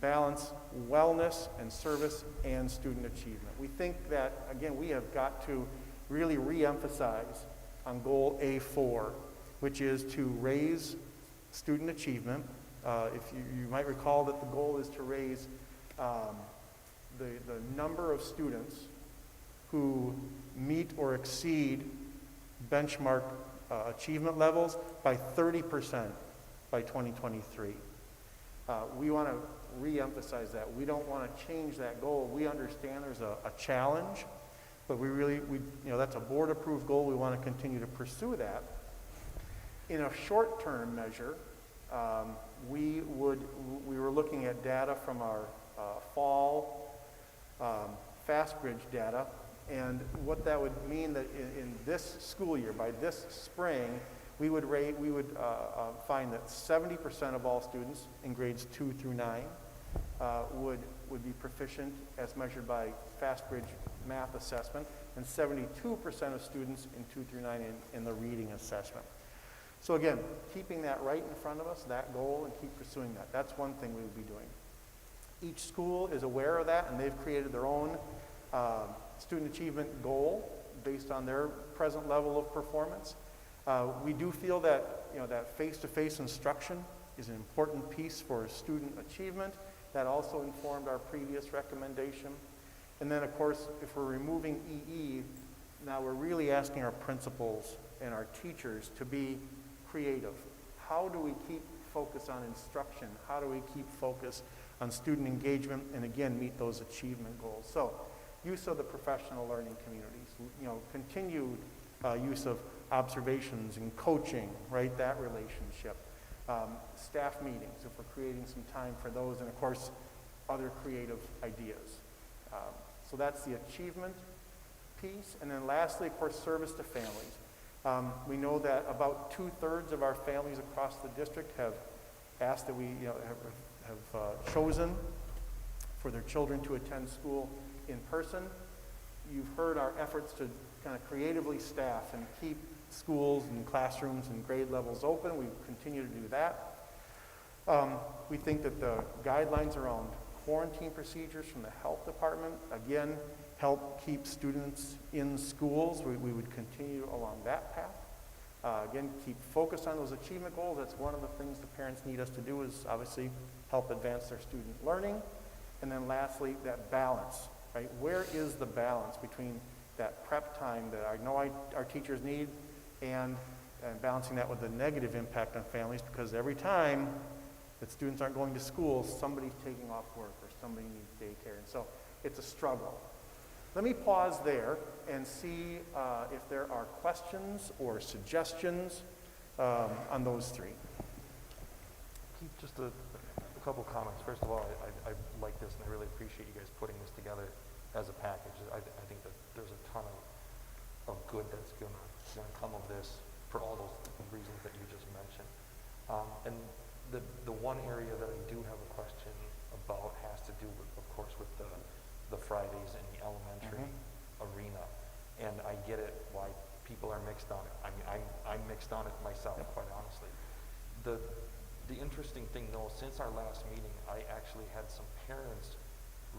[SPEAKER 1] balance wellness and service and student achievement? We think that, again, we have got to really re-emphasize on goal A4, which is to raise student achievement. If you might recall that the goal is to raise the number of students who meet or exceed benchmark achievement levels by 30% by 2023. We want to re-emphasize that. We don't want to change that goal. We understand there's a challenge, but that's a board-approved goal. We want to continue to pursue that. In a short-term measure, we were looking at data from our fall FastBridge data, and what that would mean that in this school year, by this spring, we would find that 70% of all students in grades 2 through 9 would be proficient as measured by FastBridge math assessment, and 72% of students in 2 through 9 in the reading assessment. So again, keeping that right in front of us, that goal, and keep pursuing that. That's one thing we would be doing. Each school is aware of that, and they've created their own student achievement goal based on their present level of performance. We do feel that, that face-to-face instruction is an important piece for student achievement. That also informed our previous recommendation. And then, of course, if we're removing EE, now we're really asking our principals and our teachers to be creative. How do we keep focus on instruction? How do we keep focus on student engagement and, again, meet those achievement goals? So, use of the professional learning communities, continued use of observations and coaching, right, that relationship. Staff meetings, if we're creating some time for those, and of course, other creative ideas. So that's the achievement piece. And then lastly, of course, service to families. We know that about 2/3 of our families across the district have asked that we have chosen for their children to attend school in person. You've heard our efforts to kind of creatively staff and keep schools and classrooms and grade levels open. We continue to do that. We think that the guidelines around quarantine procedures from the health department, again, help keep students in schools. We would continue along that path. Again, keep focused on those achievement goals. That's one of the things the parents need us to do, is obviously help advance their student learning. And then lastly, that balance, right? Where is the balance between that prep time that I know our teachers need and balancing that with the negative impact on families, because every time that students aren't going to school, somebody's taking off work or somebody needs daycare. And so it's a struggle. Let me pause there and see if there are questions or suggestions on those three.
[SPEAKER 7] Keith, just a couple comments. First of all, I like this, and I really appreciate you guys putting this together as a package. I think that there's a ton of good that's going to come of this for all those reasons that you just mentioned. And the one area that I do have a question about has to do with, of course, with the Fridays in the elementary arena. And I get it why people are mixed on it. I mean, I'm mixed on it myself, quite honestly. The interesting thing, though, since our last meeting, I actually had some parents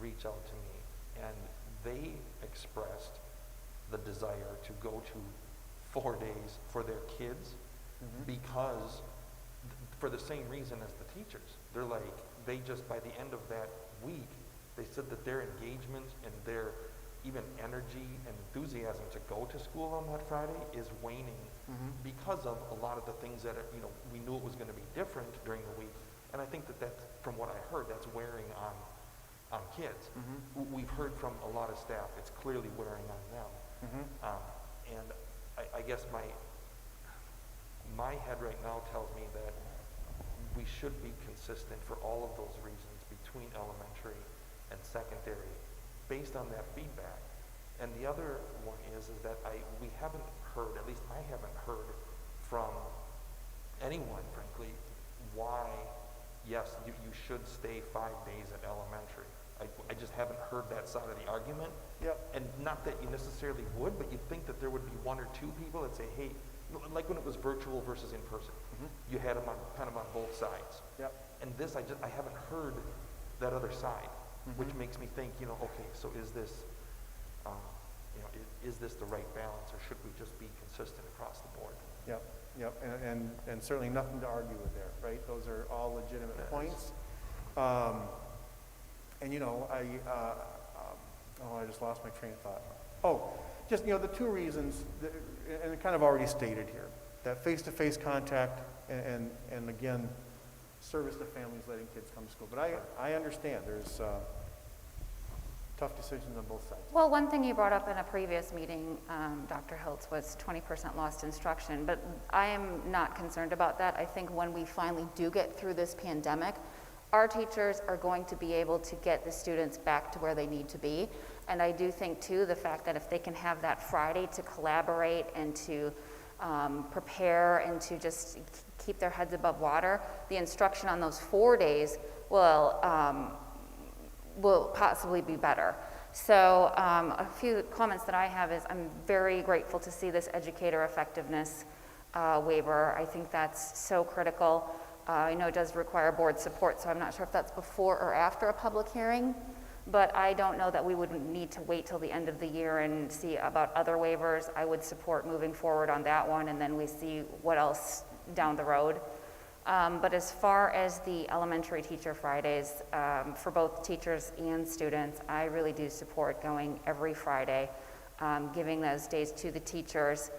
[SPEAKER 7] reach out to me, and they expressed the desire to go to 4 days for their kids because for the same reason as the teachers. They're like, they just, by the end of that week, they said that their engagement and their even energy and enthusiasm to go to school on that Friday is waning because of a lot of the things that are, we knew it was going to be different during the week. And I think that that's, from what I heard, that's wearing on kids. We've heard from a lot of staff, it's clearly wearing on them. And I guess my head right now tells me that we should be consistent for all of those reasons between elementary and secondary based on that feedback. And the other one is that we haven't heard, at least I haven't heard from anyone, frankly, why, yes, you should stay 5 days at elementary. I just haven't heard that side of the argument. And not that you necessarily would, but you'd think that there would be 1 or 2 people that say, hey, like when it was virtual versus in person, you had them kind of on both sides. And this, I haven't heard that other side, which makes me think, okay, so is this, is this the right balance, or should we just be consistent across the board?
[SPEAKER 1] And certainly nothing to argue with there, right? Those are all legitimate points. I just lost my train of thought. Just, the 2 reasons, and it kind of already stated here, that face-to-face contact and again, service to families letting kids come to school. But I understand there's tough decisions on both sides.
[SPEAKER 4] Well, one thing you brought up in a previous meeting, Dr. Hiltz, was 20% lost instruction, but I am not concerned about that. I think when we finally do get through this pandemic, our teachers are going to be able to get the students back to where they need to be. And I do think, too, the fact that if they can have that Friday to collaborate and to prepare and to just keep their heads above water, the instruction on those 4 days will possibly be better. So a few comments that I have is I'm very grateful to see this educator effectiveness waiver. I think that's so critical. I know it does require board support, so I'm not sure if that's before or after a public hearing, but I don't know that we would need to wait till the end of the year and see about other waivers. I would support moving forward on that one, and then we see what else down the road. But as far as the elementary teacher Fridays, for both teachers and students, I really do support going every Friday, giving those days to the teachers.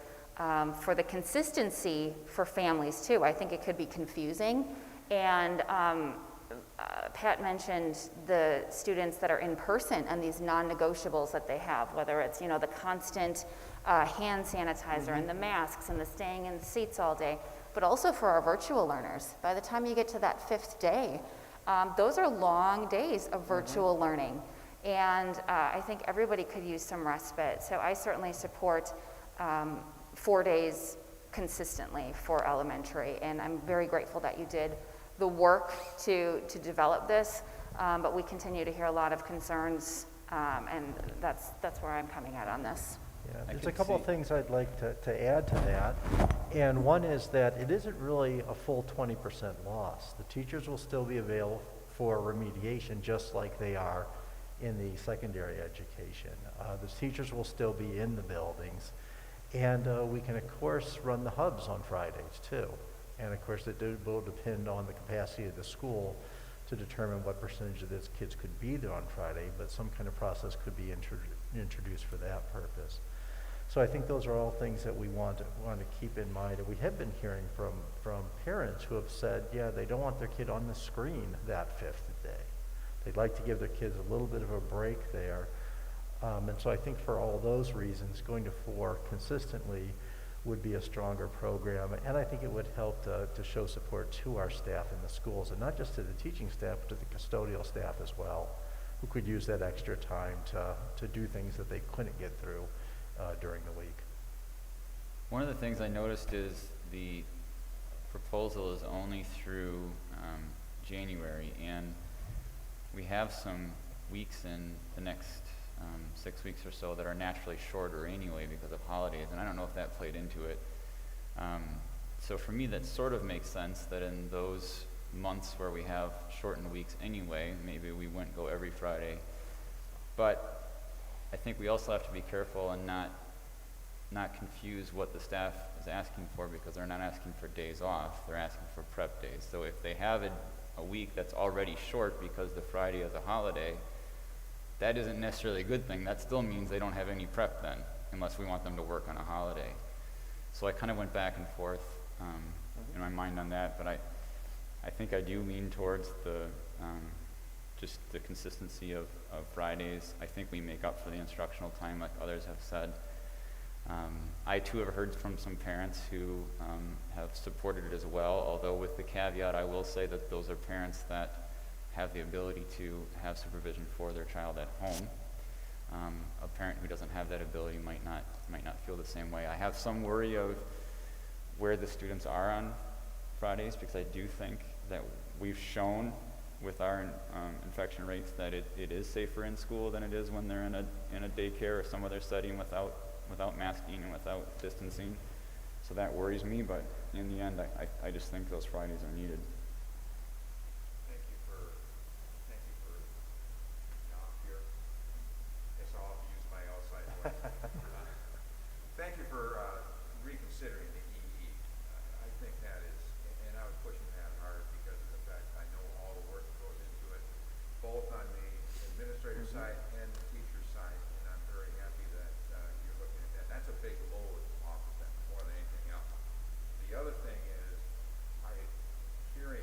[SPEAKER 4] For the consistency for families too, I think it could be confusing. And Pat mentioned the students that are in person and these non-negotiables that they have, whether it's, you know, the constant hand sanitizer and the masks and the staying in the seats all day, but also for our virtual learners. By the time you get to that 5th day, those are long days of virtual learning. And I think everybody could use some respite. So I certainly support 4 days consistently for elementary, and I'm very grateful that you did the work to develop this, but we continue to hear a lot of concerns, and that's where I'm coming at on this.
[SPEAKER 8] Yeah, there's a couple of things I'd like to add to that, and one is that it isn't really a full 20% loss. The teachers will still be available for remediation just like they are in the secondary education. The teachers will still be in the buildings. And we can, of course, run the hubs on Fridays, too. And, of course, it will depend on the capacity of the school to determine what percentage of those kids could be there on Friday, but some kind of process could be introduced for that purpose. So I think those are all things that we want to keep in mind. And we have been hearing from parents who have said, yeah, they don't want their kid on the screen that 5th day. They'd like to give their kids a little bit of a break there. And so I think for all those reasons, going to 4 consistently would be a stronger program. And I think it would help to show support to our staff in the schools, and not just to the teaching staff, but to the custodial staff as well, who could use that extra time to do things that they couldn't get through during the week.
[SPEAKER 5] One of the things I noticed is the proposal is only through January, and we have some weeks in the next 6 weeks or so that are naturally shorter anyway because of holidays, and I don't know if that played into it. So for me, that sort of makes sense that in those months where we have shortened weeks anyway, maybe we wouldn't go every Friday. But I think we also have to be careful and not confuse what the staff is asking for, because they're not asking for days off, they're asking for prep days. So if they have a week that's already short because the Friday is a holiday, that isn't necessarily a good thing. That still means they don't have any prep then, unless we want them to work on a holiday. So I kind of went back and forth in my mind on that, but I think I do lean towards just the consistency of Fridays. I think we make up for the instructional time, like others have said. I too have heard from some parents who have supported it as well, although with the caveat, I will say that those are parents that have the ability to have supervision for their child at home. A parent who doesn't have that ability might not feel the same way. I have some worry of where the students are on Fridays, because I do think that we've shown with our infection rates that it is safer in school than it is when they're in a daycare or some other setting without masking and without distancing. So that worries me, but in the end, I just think those Fridays are needed.
[SPEAKER 12] Thank you for here. Guess I'll have to use my outside voice. Thank you for reconsidering the EE. I think that is, and I was pushing that hard because of the fact I know all the work that goes into it, both on the administrator side and the teacher side, and I'm very happy that you're looking at that. That's a big load off of them more than anything else. The other thing is, hearing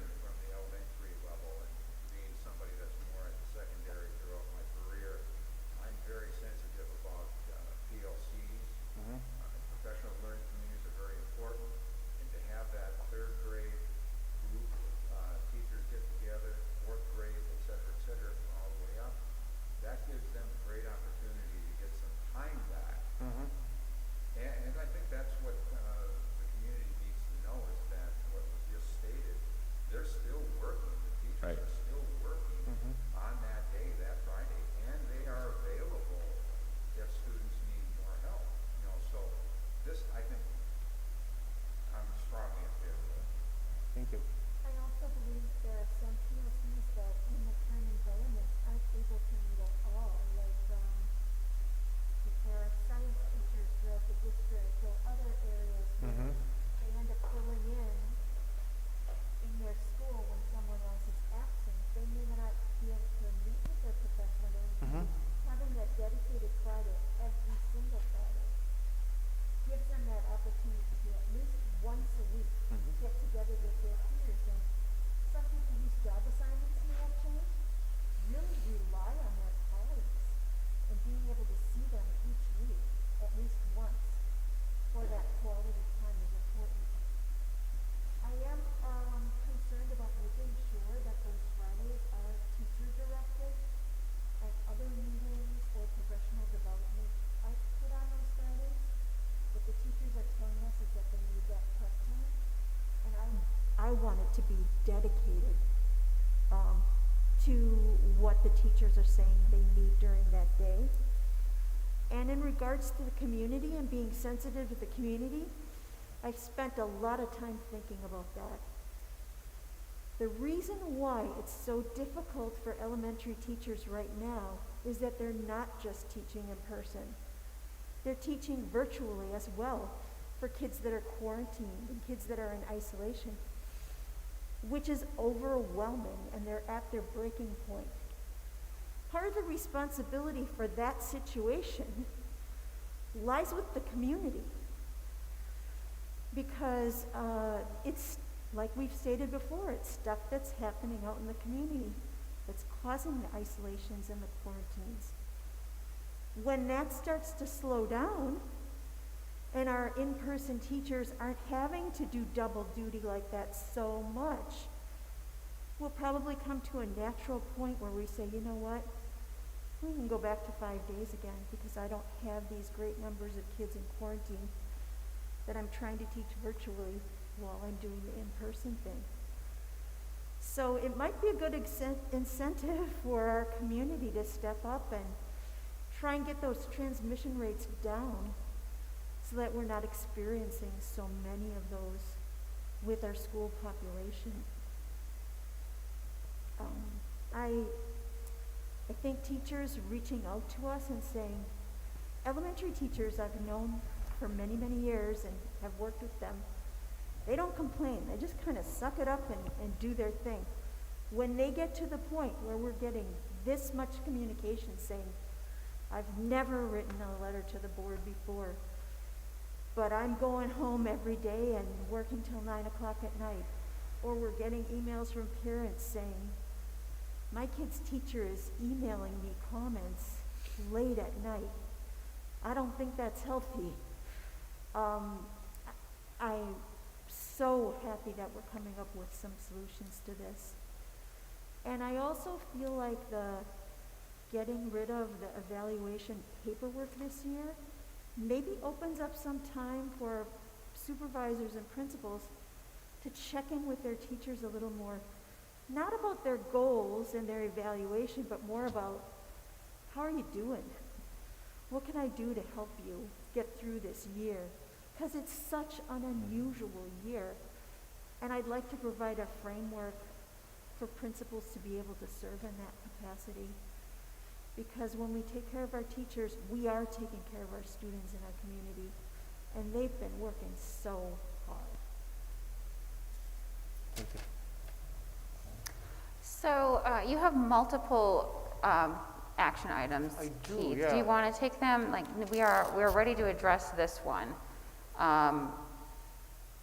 [SPEAKER 3] want it to be dedicated to what the teachers are saying they need during that day. And in regards to the community and being sensitive to the community, I've spent a lot of time thinking about that. The reason why it's so difficult for elementary teachers right now is that they're not just teaching in person. They're teaching virtually as well for kids that are quarantined and kids that are in isolation, which is overwhelming, and they're at their breaking point. Part of the responsibility for that situation lies with the community, because it's, like we've stated before, it's stuff that's happening out in the community that's causing the isolations and the quarantines. When that starts to slow down, and our in-person teachers aren't having to do double duty like that so much, we'll probably come to a natural point where we say, you know what, we can go back to 5 days again, because I don't have these great numbers of kids in quarantine that I'm trying to teach virtually while I'm doing the in-person thing. So it might be a good incentive for our community to step up and try and get those transmission rates down so that we're not experiencing so many of those with our school population. I think teachers reaching out to us and saying, elementary teachers I've known for many, many years and have worked with them, they don't complain. They just kind of suck it up and do their thing. When they get to the point where we're getting this much communication saying, I've never written a letter to the board before, but I'm going home every day and working till 9 o'clock at night. Or we're getting emails from parents saying, my kid's teacher is emailing me comments late at night. I don't think that's healthy. I'm so happy that we're coming up with some solutions to this. And I also feel like the getting rid of the evaluation paperwork this year maybe opens up some time for supervisors and principals to check in with their teachers a little more, not about their goals and their evaluation, but more about, how are you doing? What can I do to help you get through this year? Because it's such an unusual year. And I'd like to provide a framework for principals to be able to serve in that capacity. Because when we take care of our teachers, we are taking care of our students in our community. And they've been working so hard.
[SPEAKER 1] Thank you.
[SPEAKER 4] So you have multiple action items,
[SPEAKER 1] I do,
[SPEAKER 4] Keith.
[SPEAKER 1] yeah.
[SPEAKER 4] Do you want to take them? Like, we're ready to address this one.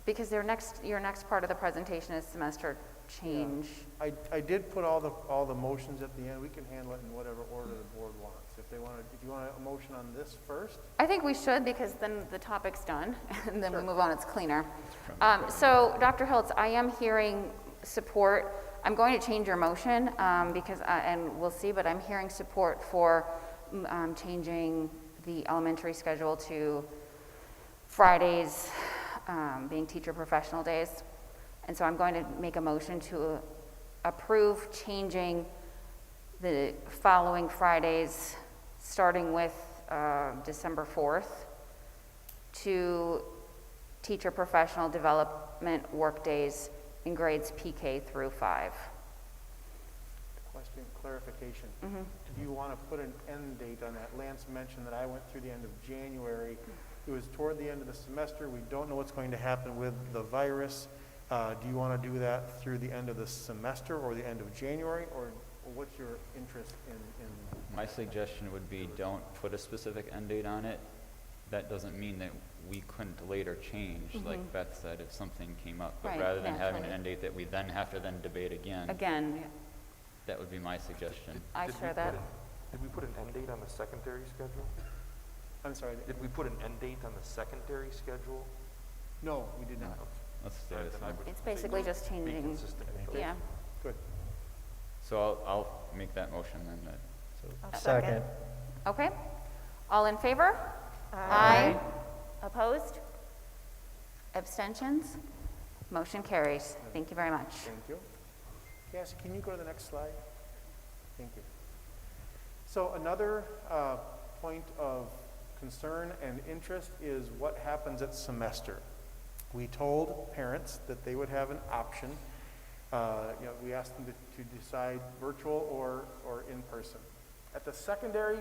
[SPEAKER 4] Because your next part of the presentation is semester change.
[SPEAKER 1] Yeah. I did put all the motions at the end. We can handle it in whatever order the board wants. If you want a motion on this first?
[SPEAKER 4] I think we should, because then the topic's done, and then
[SPEAKER 1] Sure.
[SPEAKER 4] we move on, it's cleaner. So, Dr. Hiltz, I am hearing support. I'm going to change your motion, because, and we'll see, but I'm hearing support for changing the elementary schedule to Fridays being teacher professional days. And so I'm going to make a motion to approve changing the following Fridays, starting with December 4th, to teacher professional development work days in grades PK through 5.
[SPEAKER 1] Question, clarification.
[SPEAKER 4] Mm-hmm.
[SPEAKER 1] Do you want to put an end date on that? Lance mentioned that I went through the end of January. It was toward the end of the semester. We don't know what's going to happen with the virus. Do you want to do that through the end of the semester or the end of January, or what's your interest in?
[SPEAKER 5] My suggestion would be, don't put a specific end date on it. That doesn't mean that we couldn't later change, like Beth said, if something came up. But
[SPEAKER 4] Right,
[SPEAKER 5] rather than having an
[SPEAKER 4] naturally.
[SPEAKER 5] end date that we then have to then debate again,
[SPEAKER 4] Again,
[SPEAKER 5] that would be my suggestion.
[SPEAKER 4] I
[SPEAKER 7] Did we
[SPEAKER 4] share
[SPEAKER 7] put
[SPEAKER 4] that.
[SPEAKER 7] Did we put an end date on the secondary schedule?
[SPEAKER 1] I'm sorry.
[SPEAKER 7] Did we put an end date on the secondary schedule?
[SPEAKER 1] No, we did not.
[SPEAKER 5] Let's stay
[SPEAKER 7] All right,
[SPEAKER 5] with
[SPEAKER 7] then I
[SPEAKER 5] that.
[SPEAKER 7] would
[SPEAKER 4] It's
[SPEAKER 7] say
[SPEAKER 4] basically just
[SPEAKER 7] be
[SPEAKER 4] changing,
[SPEAKER 7] consistent.
[SPEAKER 4] yeah.
[SPEAKER 1] Good.
[SPEAKER 5] So I'll make that motion then.
[SPEAKER 8] Second.
[SPEAKER 4] Okay. All in favor? Aye. Opposed? Abstentions? Motion carries. Thank you very much.
[SPEAKER 1] Thank you. Cassie, can you go to the next slide? Thank you. So another point of concern and interest is what happens at semester. We told parents that they would have an option. We asked them to decide virtual or in person. At the secondary,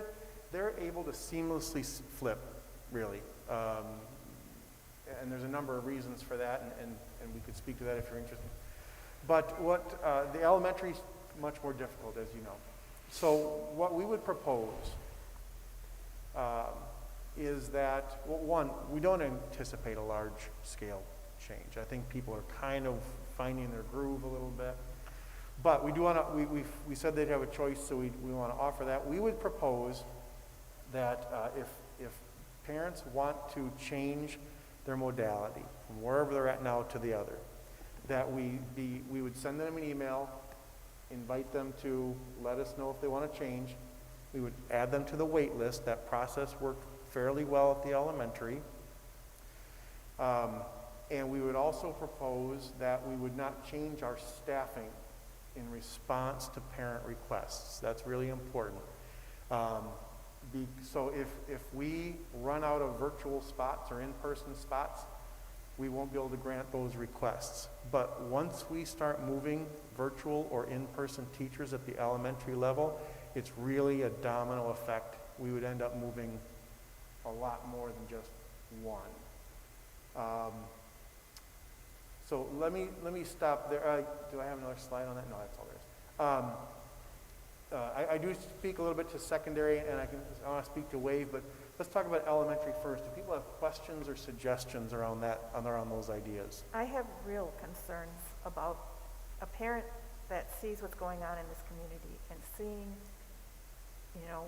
[SPEAKER 1] they're able to seamlessly flip, really. And there's a number of reasons for that, and we could speak to that if you're interested. But what the elementary is much more difficult, as you know. So what we would propose is that, well, one, we don't anticipate a large-scale change. I think people are kind of finding their groove a little bit. But we do want to, we said they'd have a choice, so we want to offer that. We would propose that if parents want to change their modality from wherever they're at now to the other, that we would send them an email, invite them to let us know if they want to change. We would add them to the wait list. That process worked fairly well at the elementary. And we would also propose that we would not change our staffing in response to parent requests. That's really important. So if we run out of virtual spots or in-person spots, we won't be able to grant those requests. But once we start moving virtual or in-person teachers at the elementary level, it's really a domino effect. We would end up moving a lot more than just one. So let me stop there. Do I have another slide on that? No, that's all there is. I do speak a little bit to secondary, and I want to speak to WAVE, but let's talk about elementary first. Do people have questions or suggestions around those ideas?
[SPEAKER 10] I have real concerns about a parent that sees what's going on in this community and seeing,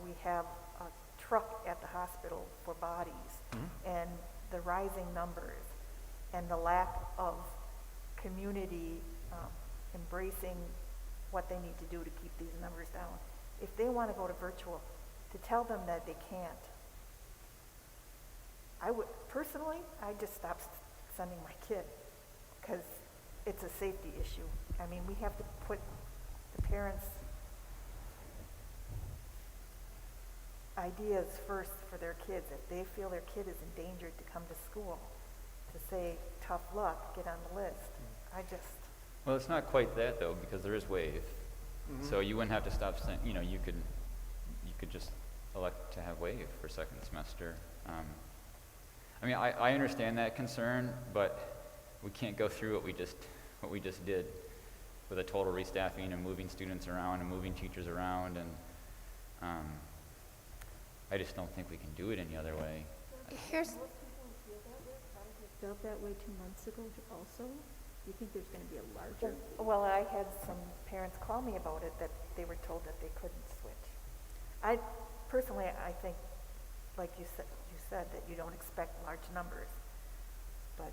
[SPEAKER 10] we have a truck at the hospital for bodies, and the rising numbers and the lack of community embracing what they need to do to keep these numbers down. If they want to go to virtual, to tell them that they can't. Personally, I just stop sending my kid because it's a safety issue. I mean, we have to put the parents' ideas first for their kids. If they feel their kid is endangered to come to school, to say, tough luck, get on the list.
[SPEAKER 5] Well, it's not quite that, though, because there is WAVE. So you wouldn't have to stop saying, you could just elect to have WAVE for second semester. I understand that concern, but we can't go through what we just did with a total restaffing and moving students around and moving teachers around, and I just don't think we can do it any other way.
[SPEAKER 3] Felt that way 2 months ago also? Do you think there's going to be a larger?
[SPEAKER 10] Well, I had some parents call me about it, that they were told that they couldn't switch. Personally, I think, like you said, that you don't expect large numbers, but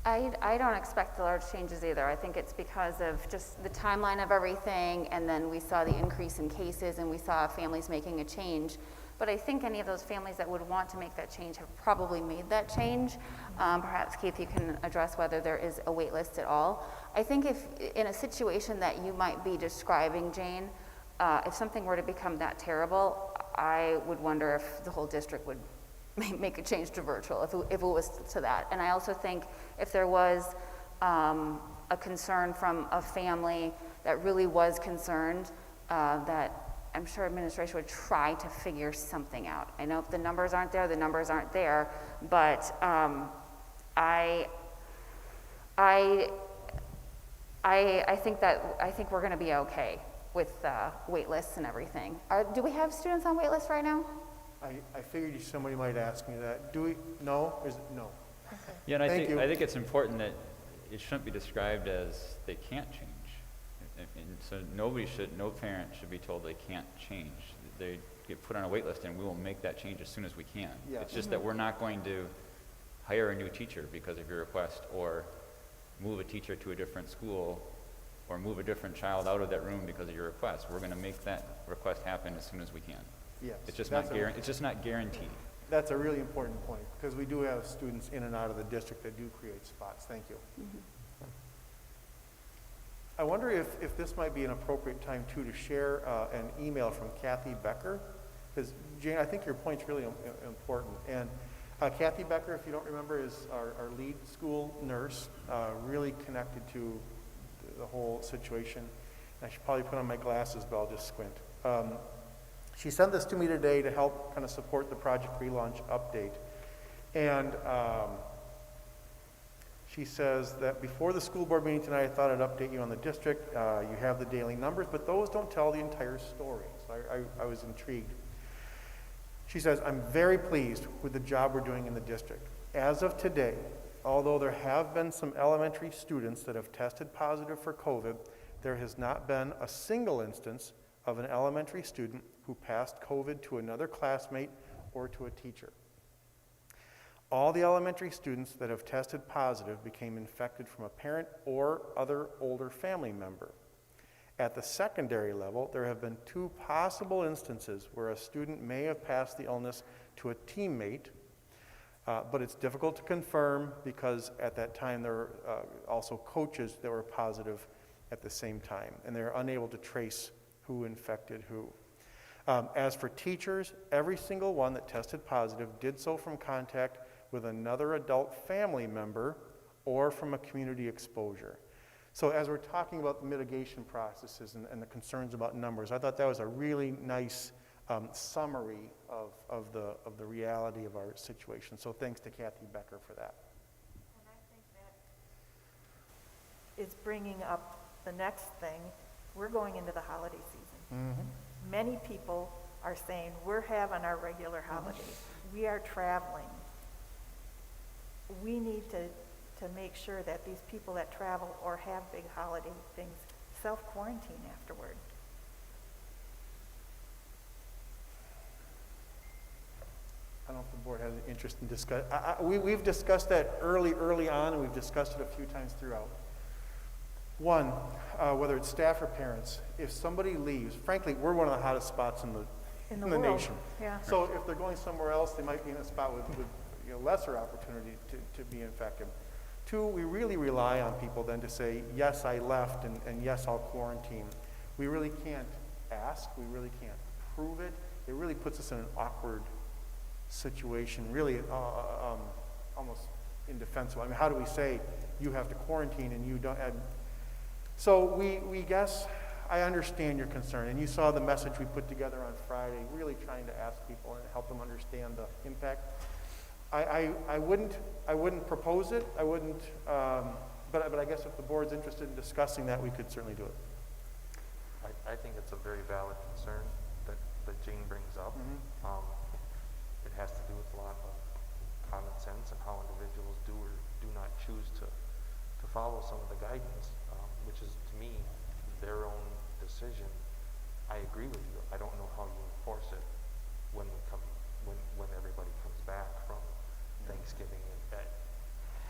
[SPEAKER 4] I don't expect the large changes either. I think it's because of just the timeline of everything, and then we saw the increase in cases, and we saw families making a change. But I think any of those families that would want to make that change have probably made that change. Perhaps, Keith, you can address whether there is a wait list at all. I think if in a situation that you might be describing, Jane, if something were to become that terrible, I would wonder if the whole district would make a change to virtual, if it was to that. And I also think if there was a concern from a family that really was concerned, that I'm sure administration would try to figure something out. I know if the numbers aren't there, the numbers aren't there, but I think we're going to be okay with wait lists and everything. Do we have students on wait lists right now?
[SPEAKER 1] I figured somebody might ask me that. Do we? No? Is it no?
[SPEAKER 10] okay.
[SPEAKER 5] Yeah, and I
[SPEAKER 1] Thank you.
[SPEAKER 5] think it's important that it shouldn't be described as they can't change. And so no parent should be told they can't change. They get put on a wait list, and we will make that change as soon as we can.
[SPEAKER 1] Yeah.
[SPEAKER 5] It's just that we're not going to hire a new teacher because of your request, or move a teacher to a different school, or move a different child out of that room because of your request. We're going to make that request happen as soon as we can.
[SPEAKER 1] Yes.
[SPEAKER 5] It's just not guaranteed.
[SPEAKER 1] That's a really important point, because we do have students in and out of the district that do create spots. Thank you. I wonder if this might be an appropriate time too to share an email from Kathy Becker, because Jane, I think your point's really important. And Kathy Becker, if you don't remember, is our lead school nurse, really connected to the whole situation. I should probably put on my glasses, but I'll just squint. She sent this to me today to help kind of support the Project Relaunch update. And she says that before the school board meeting tonight, I thought I'd update you on the district. You have the daily numbers, but those don't tell the entire story. So I was intrigued. She says, I'm very pleased with the job we're doing in the district. As of today, although there have been some elementary students that have tested positive for COVID, there has not been a single instance of an elementary student who passed COVID to another classmate or to a teacher. All the elementary students that have tested positive became infected from a parent or other older family member. At the secondary level, there have been 2 possible instances where a student may have passed the illness to a teammate, but it's difficult to confirm because at that time there were also coaches that were positive at the same time, and they're unable to trace who infected who. As for teachers, every single one that tested positive did so from contact with another adult family member or from a community exposure. So as we're talking about the mitigation processes and the concerns about numbers, I thought that was a really nice summary of the reality of our situation. So thanks to Kathy Becker for that.
[SPEAKER 10] And I think that is bringing up the next thing. We're going into the holiday season.
[SPEAKER 1] Mm-hmm.
[SPEAKER 10] Many people are saying we're having our regular holidays. We are traveling. We need to make sure that these people that travel or have big holiday things self-quarantine afterward.
[SPEAKER 1] I don't know if the board has an interest in discuss. We've discussed that early on, and we've discussed it a few times throughout. One, whether it's staff or parents, if somebody leaves, frankly, we're one of the hottest spots in the
[SPEAKER 10] world.
[SPEAKER 1] nation.
[SPEAKER 10] Yeah.
[SPEAKER 1] So if they're going somewhere else, they might be in a spot with lesser opportunity to be infected. 2, we really rely on people then to say, yes, I left, and yes, I'll quarantine. We really can't ask. We really can't prove it. It really puts us in an awkward situation, really almost indefensible. I mean, how do we say you have to quarantine and you don't? So we guess, I understand your concern, and you saw the message we put together on Friday, really trying to ask people and help them understand the impact. I wouldn't propose it. I wouldn't, but I guess if the board's interested in discussing that, we could certainly do it.
[SPEAKER 7] I think it's a very valid concern that Jane brings up.
[SPEAKER 1] Mm-hmm.
[SPEAKER 7] It has to do with a lot of common sense and how individuals do or do not choose to follow some of the guidance, which is, to me, their own decision. I agree with you. I don't know how you enforce it when everybody comes back from Thanksgiving.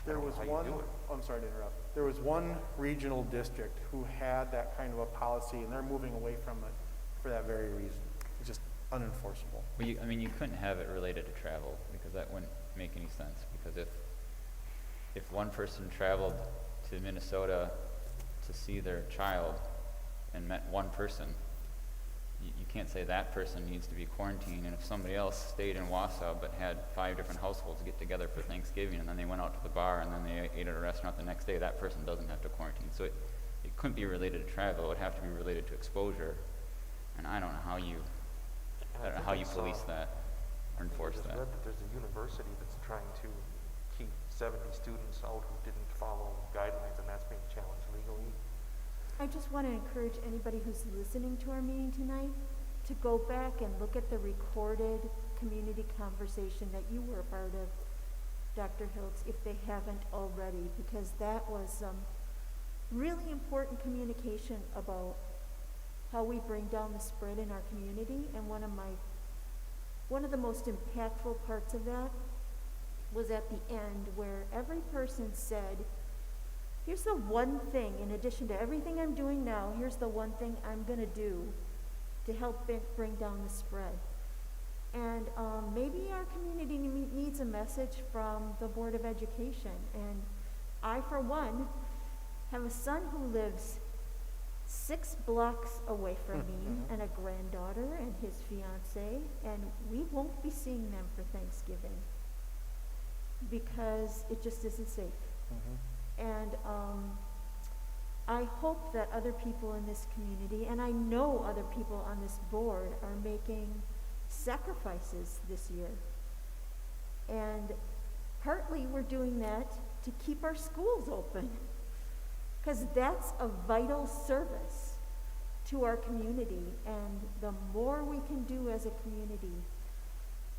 [SPEAKER 1] There was one, I'm sorry to interrupt. There was one regional district who had that kind of a policy, and they're moving away from it for that very reason. It's just unenforceable.
[SPEAKER 5] Well, you couldn't have it related to travel because that wouldn't make any sense. Because if one person traveled to Minnesota to see their child and met one person, you can't say that person needs to be quarantined. And if somebody else stayed in Wausau but had 5 different households get together for Thanksgiving and then they went out to the bar and then they ate at a restaurant the next day, that person doesn't have to quarantine. So it couldn't be related to travel. It would have to be related to exposure. And I don't know how you police that or enforce that.
[SPEAKER 7] I read that there's a university that's trying to keep 70 students out who didn't follow guidelines, and that's being challenged legally.
[SPEAKER 3] I just want to encourage anybody who's listening to our meeting tonight to go back and look at the recorded community conversation that you were a part of, Dr. Hiltz, if they haven't already, because that was really important communication about how we bring down the spread in our community. And one of the most impactful parts of that was at the end, where every person said, here's the one thing, in addition to everything I'm doing now, here's the one thing I'm going to do to help bring down the spread. And maybe our community needs a message from the Board of Education. And I, for one, have a son who lives 6 blocks away from me and a granddaughter and his fiance, and we won't be seeing them for Thanksgiving because it just isn't safe. And I hope that other people in this community, and I know other people on this board, are making sacrifices this year. And partly we're doing that to keep our schools open, because that's a vital service to our community. And the more we can do as a community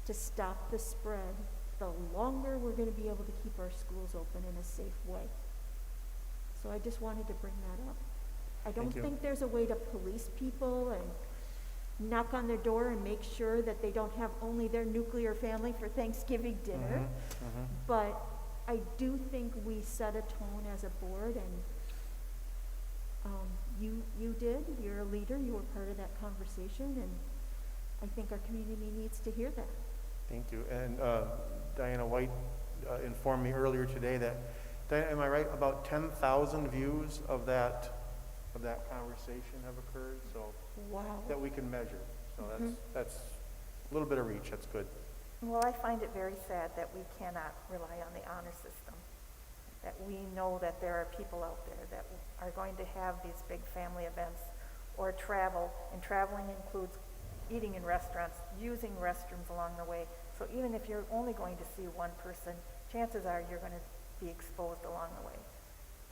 [SPEAKER 3] to stop the spread, the longer we're going to be able to keep our schools open in a safe way. So I just wanted to bring that up. I don't
[SPEAKER 1] Thank you.
[SPEAKER 3] think there's a way to police people and knock on their door and make sure that they don't have only their nuclear family for Thanksgiving dinner. But I do think we set a tone as a board, and you did. You're a leader. You were part of that conversation, and I think our community needs to hear that.
[SPEAKER 1] Thank you. And Diana White informed me earlier today that, Diana, am I right, about 10,000 views of that conversation have occurred, so
[SPEAKER 10] Wow.
[SPEAKER 1] that we can measure. So that's a little bit of reach. That's good.
[SPEAKER 10] Well, I find it very sad that we cannot rely on the honor system, that we know that there are people out there that are going to have these big family events or travel, and traveling includes eating in restaurants, using restrooms along the way. So even if you're only going to see one person, chances are you're going to be exposed along the way.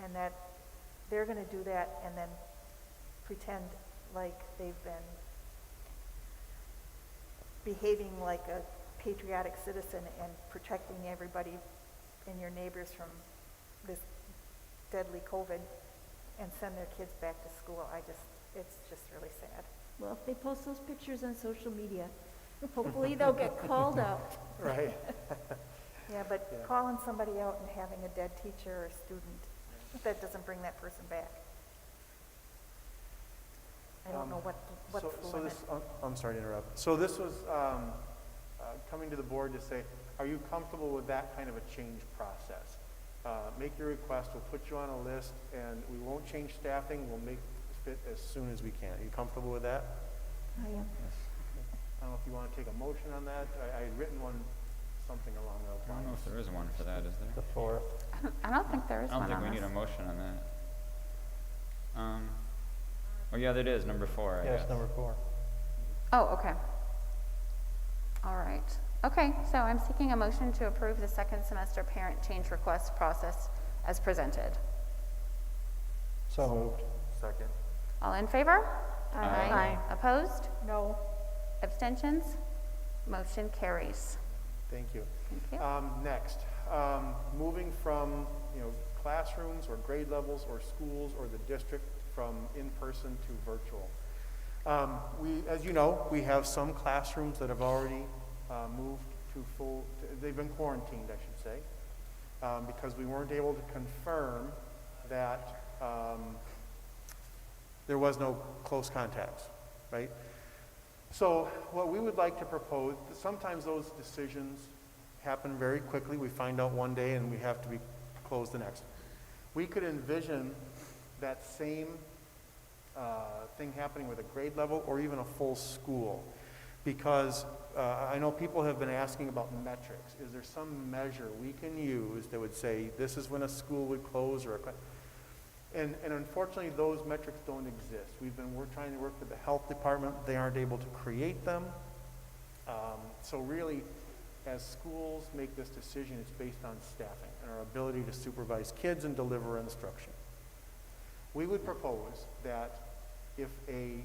[SPEAKER 10] And that they're going to do that and then pretend like they've been behaving like a patriotic citizen and protecting everybody and your neighbors from this deadly COVID and send their kids back to school. It's just really sad.
[SPEAKER 3] Well, if they post those pictures on social media, hopefully they'll get called out.
[SPEAKER 1] Right.
[SPEAKER 10] Yeah, but calling somebody out and having a dead teacher or student, that doesn't bring that person back. I don't know what's the limit.
[SPEAKER 1] I'm sorry to interrupt. So this was coming to the board to say, are you comfortable with that kind of a change process? Make your request, we'll put you on a list, and we won't change staffing, we'll make it fit as soon as we can. Are you comfortable with that?
[SPEAKER 3] I am.
[SPEAKER 1] I don't know if you want to take a motion on that. I had written something along those
[SPEAKER 5] I don't know
[SPEAKER 1] lines.
[SPEAKER 5] if there is one for that, is there?
[SPEAKER 8] The 4th.
[SPEAKER 4] I don't think there is
[SPEAKER 5] I
[SPEAKER 4] one
[SPEAKER 5] don't think
[SPEAKER 4] on
[SPEAKER 5] we need
[SPEAKER 4] this.
[SPEAKER 5] a motion on that. Oh yeah, there is, number 4, I
[SPEAKER 8] Yes,
[SPEAKER 5] guess.
[SPEAKER 8] number 4.
[SPEAKER 4] Oh, okay. All right. Okay, so I'm seeking a motion to approve the second semester parent change request process as presented.
[SPEAKER 8] So moved.
[SPEAKER 7] Second.
[SPEAKER 4] All in favor?
[SPEAKER 5] Aye.
[SPEAKER 4] Opposed?
[SPEAKER 10] No.
[SPEAKER 4] Abstentions? Motion carries.
[SPEAKER 1] Thank you.
[SPEAKER 4] Thank you.
[SPEAKER 1] Next, moving from classrooms or grade levels or schools or the district from in-person to virtual. As you know, we have some classrooms that have already moved to they've been quarantined, I should say, because we weren't able to confirm that there was no close contacts, right? So what we would like to propose, sometimes those decisions happen very quickly. We find out one day and we have to be closed the next. We could envision that same thing happening with a grade level or even a full school, because I know people have been asking about metrics. Is there some measure we can use that would say this is when a school would close or and unfortunately those metrics don't exist. We're trying to work with the health department. They aren't able to create them. So really, as schools make this decision, it's based on staffing and our ability to supervise kids and deliver instruction. We would propose that if a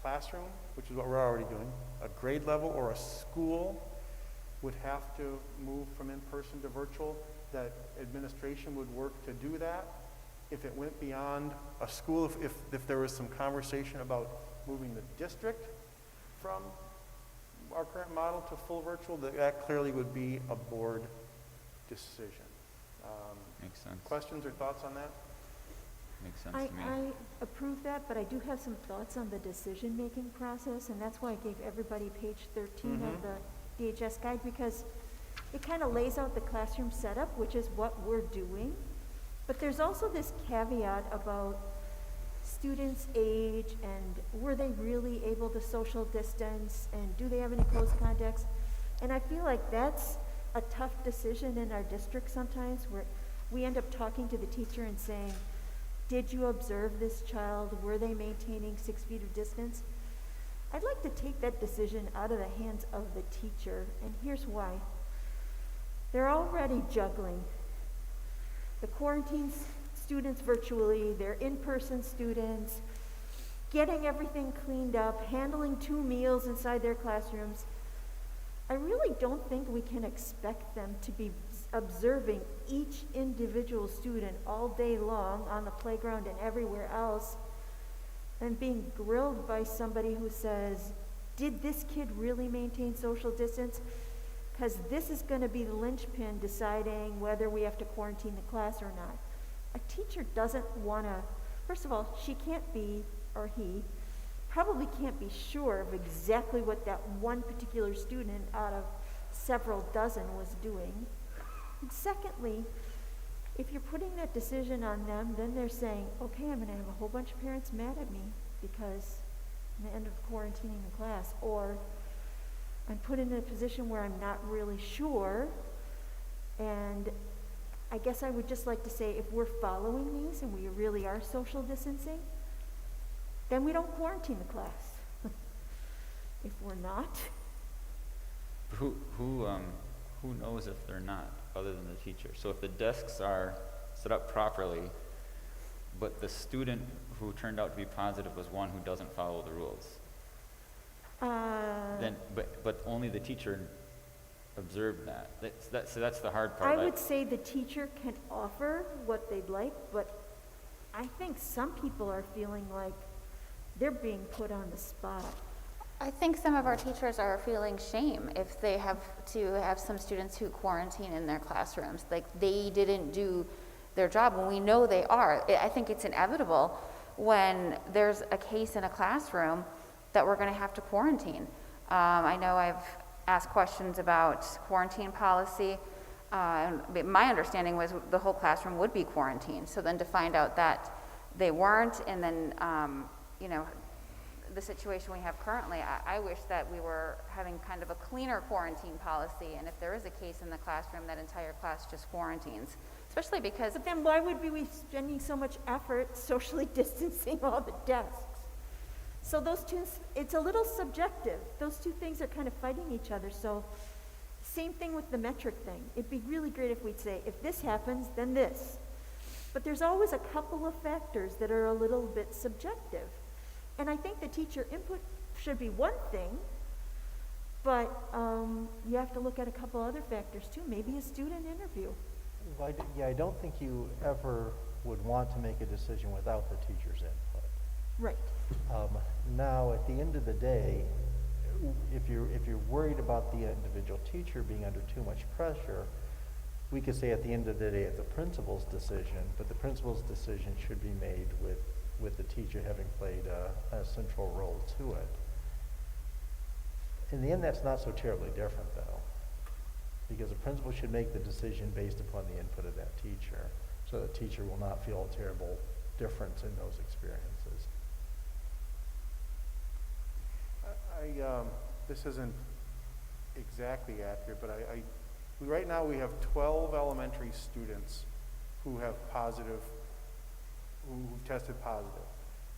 [SPEAKER 1] classroom, which is what we're already doing, a grade level or a school would have to move from in-person to virtual, that administration would work to do that. If it went beyond a school, if there was some conversation about moving the district from our current model to full virtual, that clearly would be a board decision.
[SPEAKER 5] Makes sense.
[SPEAKER 1] Questions or thoughts on that?
[SPEAKER 5] Makes sense
[SPEAKER 3] I
[SPEAKER 5] to me.
[SPEAKER 3] approve that, but I do have some thoughts on the decision-making process, and that's why I gave everybody page 13 of the DHS guide, because it kind of lays out the classroom setup, which is what we're doing. But there's also this caveat about students' age and were they really able to social distance and do they have any close contacts? And I feel like that's a tough decision in our district sometimes where we end up talking to the teacher and saying, did you observe this child? Were they maintaining 6 feet of distance? I'd like to take that decision out of the hands of the teacher, and here's why. They're already juggling the quarantine students virtually, they're in-person students, getting everything cleaned up, handling 2 meals inside their classrooms. I really don't think we can expect them to be observing each individual student all day long on the playground and everywhere else and being grilled by somebody who says, did this kid really maintain social distance? Because this is going to be the linchpin deciding whether we have to quarantine the class or not. A teacher doesn't want to, first of all, she can't be, or he, probably can't be sure of exactly what that one particular student out of several dozen was doing. And secondly, if you're putting that decision on them, then they're saying, okay, I'm going to have a whole bunch of parents mad at me because I'm going to end up quarantining the class, or I'm put in a position where I'm not really sure. And I guess I would just like to say, if we're following these and we really are social distancing, then we don't quarantine the class. If we're not,
[SPEAKER 5] Who knows if they're not, other than the teacher? So if the desks are set up properly, but the student who turned out to be positive was one who doesn't follow the rules, then but only the teacher observed that. So that's the hard part.
[SPEAKER 3] I would say the teacher can offer what they'd like, but I think some people are feeling like they're being put on the spot.
[SPEAKER 4] I think some of our teachers are feeling shame if they have to have some students who quarantine in their classrooms. Like they didn't do their job, and we know they are. I think it's inevitable when there's a case in a classroom that we're going to have to quarantine. I know I've asked questions about quarantine policy. My understanding was the whole classroom would be quarantined. So then to find out that they weren't, and then the situation we have currently, I wish that we were having kind of a cleaner quarantine policy, and if there is a case in the classroom, that entire class just quarantines, especially because...
[SPEAKER 3] But then why would we be spending so much effort socially distancing all the desks? So those two, it's a little subjective. Those two things are kind of fighting each other. So same thing with the metric thing. It'd be really great if we'd say, if this happens, then this. But there's always a couple of factors that are a little bit subjective. And I think the teacher input should be one thing, but you have to look at a couple other factors too. Maybe a student interview.
[SPEAKER 8] Well, I don't think you ever would want to make a decision without the teacher's input.
[SPEAKER 3] Right.
[SPEAKER 8] Now, at the end of the day, if you're worried about the individual teacher being under too much pressure, we could say at the end of the day it's the principal's decision, but the principal's decision should be made with the teacher having played a central role to it. In the end, that's not so terribly different, though, because the principal should make the decision based upon the input of that teacher, so the teacher will not feel a terrible difference in those experiences.
[SPEAKER 1] This isn't exactly accurate, but right now we have 12 elementary students who have who tested positive.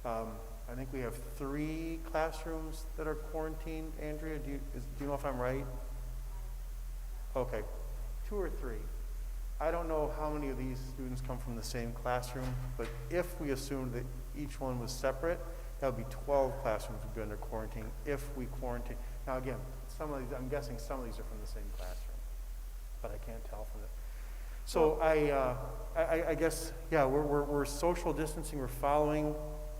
[SPEAKER 1] I think we have 3 classrooms that are quarantined. Andrea, do you know if I'm right? Okay, 2 or 3. I don't know how many of these students come from the same classroom, but if we assumed that each one was separate, that would be 12 classrooms would be under quarantine if we quarantine. Now again, some of these, I'm guessing some of these are from the same classroom, but I can't tell from it. So I guess, yeah, we're social distancing. We're following,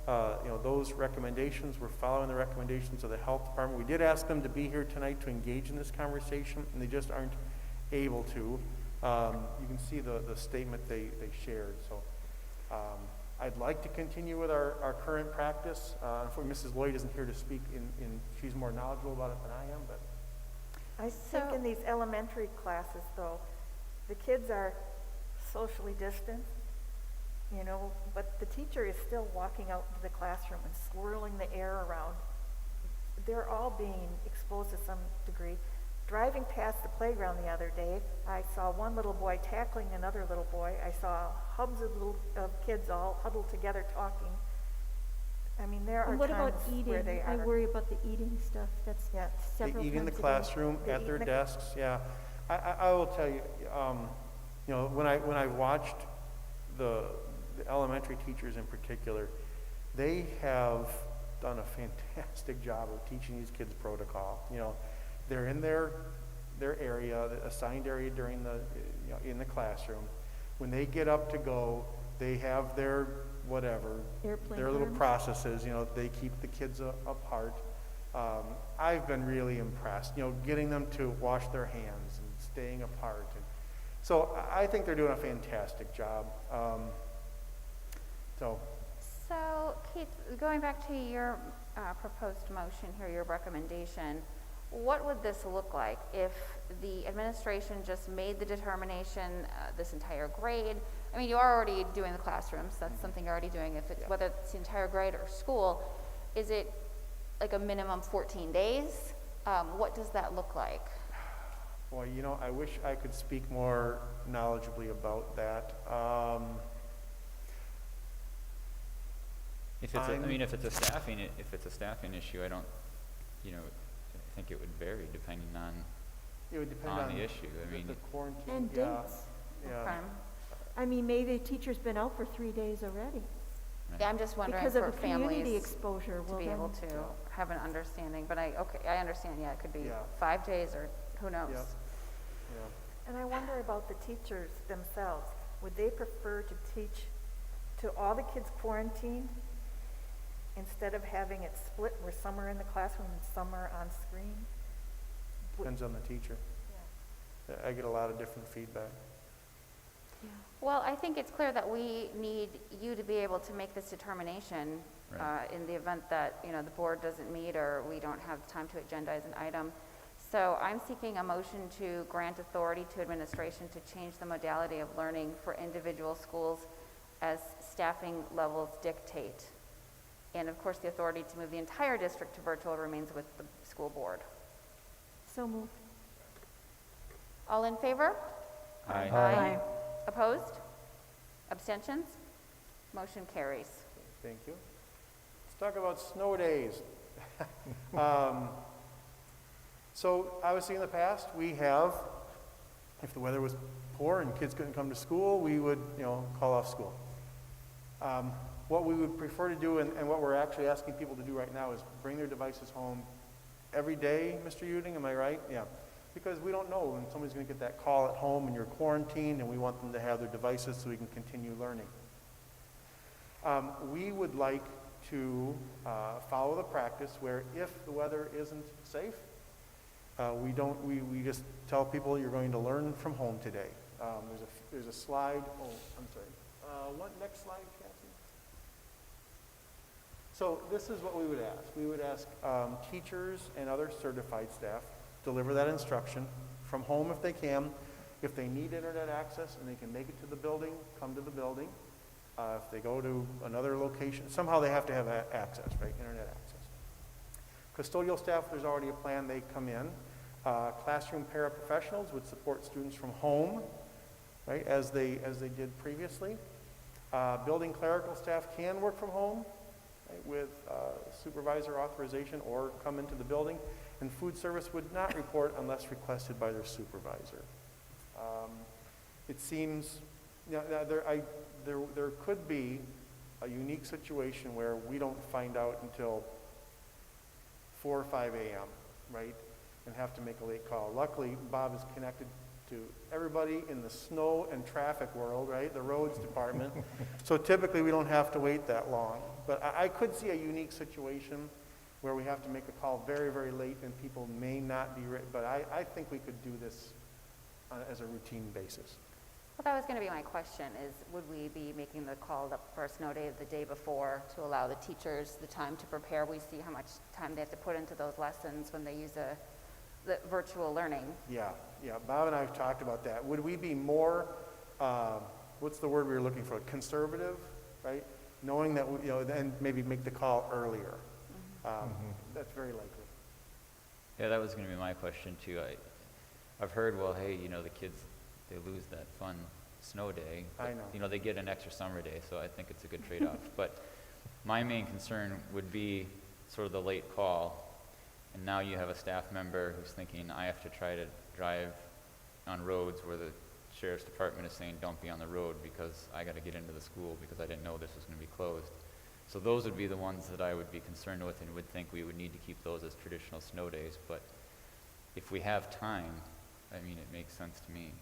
[SPEAKER 1] those recommendations. We're following the recommendations of the health department. We did ask them to be here tonight to engage in this conversation, and they just aren't able to. You can see the statement they shared. So I'd like to continue with our current practice. Unfortunately, Mrs. Lloyd isn't here to speak. She's more knowledgeable about it than I am, but.
[SPEAKER 10] I think in these elementary classes, though, the kids are socially distanced, you know, but the teacher is still walking out into the classroom and swirling the air around. They're all being exposed to some degree. Driving past the playground the other day, I saw one little boy tackling another little boy. I saw hubs of kids all huddled together talking. I mean, there are
[SPEAKER 3] And what about
[SPEAKER 10] times
[SPEAKER 3] eating?
[SPEAKER 10] where they
[SPEAKER 3] I
[SPEAKER 10] are.
[SPEAKER 3] worry about the eating stuff. That's
[SPEAKER 10] Yeah.
[SPEAKER 3] several
[SPEAKER 1] They eat in the
[SPEAKER 3] times a day.
[SPEAKER 1] classroom,
[SPEAKER 10] They
[SPEAKER 1] at
[SPEAKER 10] eat
[SPEAKER 1] their
[SPEAKER 10] in the-
[SPEAKER 1] desks, yeah. I will tell you, you know, when I watched the elementary teachers in particular, they have done a fantastic job of teaching these kids protocol. You know, they're in their area, the assigned area during the, you know, in the classroom. When they get up to go, they have their whatever,
[SPEAKER 3] Airplane
[SPEAKER 1] their little
[SPEAKER 3] arms.
[SPEAKER 1] processes, you know, they keep the kids apart. I've been really impressed, you know, getting them to wash their hands and staying apart. And so I think they're doing a fantastic job. So
[SPEAKER 4] So, Keith, going back to your proposed motion here, your recommendation, what would this look like if the administration just made the determination, this entire grade? I mean, you are already doing the classrooms, that's something you're already doing. If it's, whether it's the entire grade or school, is it like a minimum 14 days? What does that look like?
[SPEAKER 1] boy, you know, I wish I could speak more knowledgeably about that.
[SPEAKER 5] If it's, I mean,
[SPEAKER 1] I'm-
[SPEAKER 5] if it's a staffing issue, I don't, you know, I think it would vary depending on,
[SPEAKER 1] It would depend on
[SPEAKER 5] the issue. I mean,
[SPEAKER 1] the quarantine.
[SPEAKER 3] And
[SPEAKER 1] yeah,
[SPEAKER 3] dates.
[SPEAKER 1] yeah.
[SPEAKER 4] Okay.
[SPEAKER 3] I mean, maybe the teacher's been out for 3 days already.
[SPEAKER 4] Yeah, I'm just wondering
[SPEAKER 3] Because
[SPEAKER 4] for
[SPEAKER 3] of the community
[SPEAKER 4] families
[SPEAKER 3] exposure,
[SPEAKER 4] to
[SPEAKER 3] well
[SPEAKER 4] be
[SPEAKER 3] then,
[SPEAKER 4] able to have an understanding, but I understand, yeah, it could be
[SPEAKER 1] Yeah.
[SPEAKER 4] 5 days or who knows.
[SPEAKER 1] Yep. Yeah.
[SPEAKER 10] And I wonder about the teachers themselves. Would they prefer to teach to all the kids quarantined instead of having it split where some are in the classroom and some are on screen?
[SPEAKER 1] Depends on the teacher. I get a lot of different feedback.
[SPEAKER 4] Well, I think it's clear that we need you to be able to make this determination
[SPEAKER 5] Right.
[SPEAKER 4] in the event that, you know, the board doesn't meet or we don't have time to agendize an item. So I'm seeking a motion to grant authority to administration to change the modality of learning for individual schools as staffing levels dictate. And of course, the authority to move the entire district to virtual remains with the school board.
[SPEAKER 3] So moved.
[SPEAKER 4] All in favor?
[SPEAKER 5] Aye.
[SPEAKER 3] Aye.
[SPEAKER 4] Opposed? Abstentions? Motion carries.
[SPEAKER 1] Thank you. Let's talk about snow days. So obviously in the past, we have, if the weather was poor and kids couldn't come to school, we would, you know, call off school. What we would prefer to do, and what we're actually asking people to do right now, is bring their devices home every day, Mr. Uding, am I right? Yeah. Because we don't know when somebody's going to get that call at home and you're quarantined, and we want them to have their devices so we can continue learning. We would like to follow the practice where if the weather isn't safe, we just tell people you're going to learn from home today. There's a slide. Oh, I'm sorry. Next slide, Cassie. So this is what we would ask. We would ask teachers and other certified staff deliver that instruction from home if they can. If they need internet access and they can make it to the building, come to the building. If they go to another location, somehow they have to have access, right? Internet access. Custodial staff, there's already a plan. They come in. Classroom paraprofessionals would support students from home, right, as they did previously. Building clerical staff can work from home, right, with supervisor authorization or come into the building. And food service would not report unless requested by their supervisor. It seems, you know, there could be a unique situation where we don't find out until 4 or 5 a.m., right, and have to make a late call. Luckily, Bob is connected to everybody in the snow and traffic world, right, the roads department. So typically, we don't have to wait that long. But I could see a unique situation where we have to make a call very, very late and people may not be ready. But I think we could do this as a routine basis.
[SPEAKER 4] Well, that was going to be my question, is would we be making the call up for a snow day the day before to allow the teachers the time to prepare? We see how much time they have to put into those lessons when they use the virtual learning.
[SPEAKER 1] Yeah. Bob and I have talked about that. Would we be more what's the word we were looking for? Conservative, right? Knowing that, then maybe make the call earlier. That's very likely.
[SPEAKER 5] Yeah, that was going to be my question too. I've heard, well, hey, the kids, they lose that fun snow day.
[SPEAKER 1] I
[SPEAKER 5] But,
[SPEAKER 1] know.
[SPEAKER 5] they get an extra summer day, so I think it's a good trade-off. But my main concern would be sort of the late call. And now you have a staff member who's thinking, I have to try to drive on roads where the sheriff's department is saying, don't be on the road because I got to get into the school because I didn't know this was going to be closed. So those would be the ones that I would be concerned with and would think we would need to keep those as traditional snow days. But if we have time, I mean, it makes sense to me.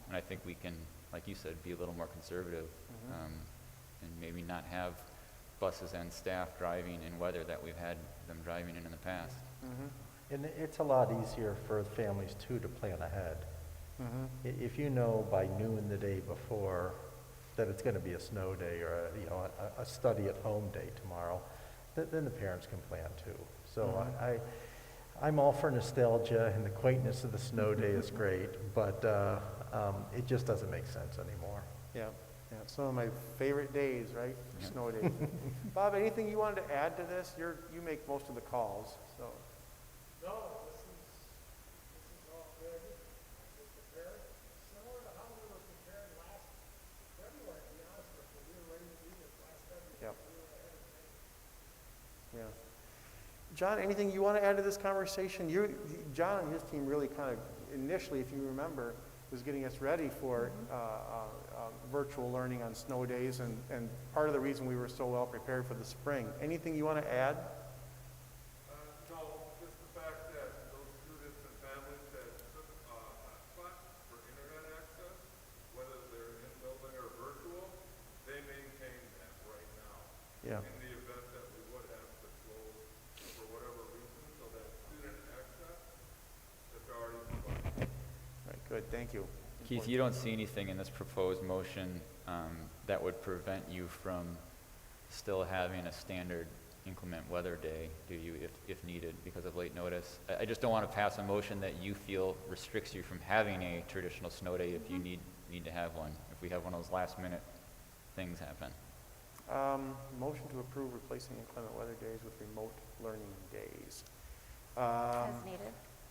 [SPEAKER 5] And I think we can, like you said, be a little more conservative and maybe not have buses and staff driving in weather that we've had them driving in the past.
[SPEAKER 8] And it's a lot easier for families too to plan ahead. If you know by noon the day before that it's going to be a snow day or a study at home day tomorrow, then the parents can plan too. So I'm all for nostalgia, and the quaintness of the snow day is great, but it just doesn't make sense anymore.
[SPEAKER 1] Yeah, some of my favorite days, right? Snow days. Bob, anything you wanted to add to this? You make most of the calls, so.
[SPEAKER 9] No, this is all good. We're prepared, similar to how we were prepared last February, to be honest with you. We were ready to do this last February.
[SPEAKER 1] Yep.
[SPEAKER 9] We were ahead of time.
[SPEAKER 1] Yeah. John, anything you want to add to this conversation? John and his team really kind of, initially, if you remember, was getting us ready for virtual learning on snow days, and part of the reason we were so well prepared for the spring. Anything you want to add?
[SPEAKER 18] No, just the fact that those students and families that took a hotspot for internet access, whether they're in building or virtual, they maintain that right now.
[SPEAKER 1] Yeah.
[SPEAKER 18] In the event that we would have to close for whatever reason, so that student access is already provided.
[SPEAKER 1] Right, good, thank you.
[SPEAKER 5] Keith, you don't see anything in this proposed motion that would prevent you from still having a standard inclement weather day, do you, if needed, because of late notice? I just don't want to pass a motion that you feel restricts you from having a traditional snow day if you need to have one, if we have one of those last-minute things happen.
[SPEAKER 1] Motion to approve replacing inclement weather days with remote learning days.
[SPEAKER 4] As needed.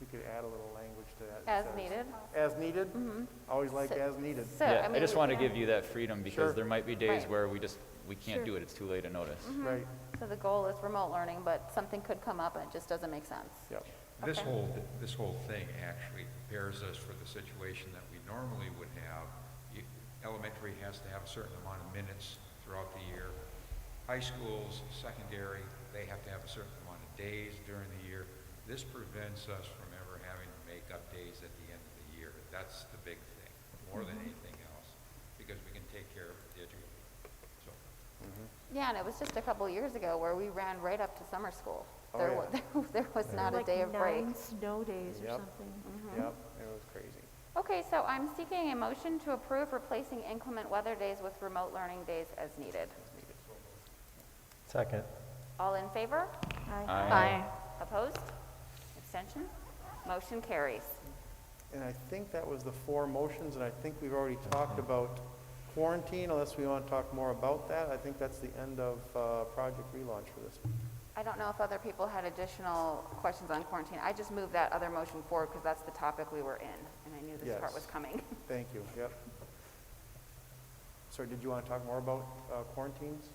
[SPEAKER 1] We could add a little language to that.
[SPEAKER 4] As
[SPEAKER 1] It says,
[SPEAKER 4] needed.
[SPEAKER 1] As needed? Always like as needed.
[SPEAKER 4] So,
[SPEAKER 5] Yeah,
[SPEAKER 4] I
[SPEAKER 5] I just
[SPEAKER 4] mean,
[SPEAKER 5] want to give you that freedom because
[SPEAKER 1] Sure.
[SPEAKER 5] there might be days
[SPEAKER 4] Right.
[SPEAKER 5] where we can't
[SPEAKER 3] Sure.
[SPEAKER 5] do it, it's too late to notice.
[SPEAKER 1] Right,
[SPEAKER 4] So the goal is remote learning, but something could come up and it just doesn't make sense.
[SPEAKER 1] yep.
[SPEAKER 12] This
[SPEAKER 4] Okay.
[SPEAKER 12] whole thing actually prepares us for the situation that we normally would have. Elementary has to have a certain amount of minutes throughout the year. High schools, secondary, they have to have a certain amount of days during the year. This prevents us from ever having to make up days at the end of the year. That's the big thing, more than anything else, because we can take care of the education. So,
[SPEAKER 4] Yeah, and it was just a couple years ago where we ran right up to summer school.
[SPEAKER 1] Oh,
[SPEAKER 4] There
[SPEAKER 1] yeah.
[SPEAKER 4] there was not a
[SPEAKER 3] Like
[SPEAKER 4] day of break.
[SPEAKER 3] 9 snow days or
[SPEAKER 1] Yep.
[SPEAKER 3] something.
[SPEAKER 1] Yep, it was crazy.
[SPEAKER 4] Okay, so I'm seeking a motion to approve replacing inclement weather days with remote learning days as needed.
[SPEAKER 8] Second.
[SPEAKER 4] All in favor?
[SPEAKER 5] Aye.
[SPEAKER 4] Opposed? Abstention? Motion carries.
[SPEAKER 1] And I think that was the 4 motions, and I think we've already talked about quarantine, unless we want to talk more about that. I think that's the end of Project Relaunch for this.
[SPEAKER 4] I don't know if other people had additional questions on quarantine. I just moved that other motion forward because that's the topic we were in, and I knew this part
[SPEAKER 1] Yes.
[SPEAKER 4] was coming.
[SPEAKER 1] Thank you, yep. Sorry, did you want to talk more about quarantines?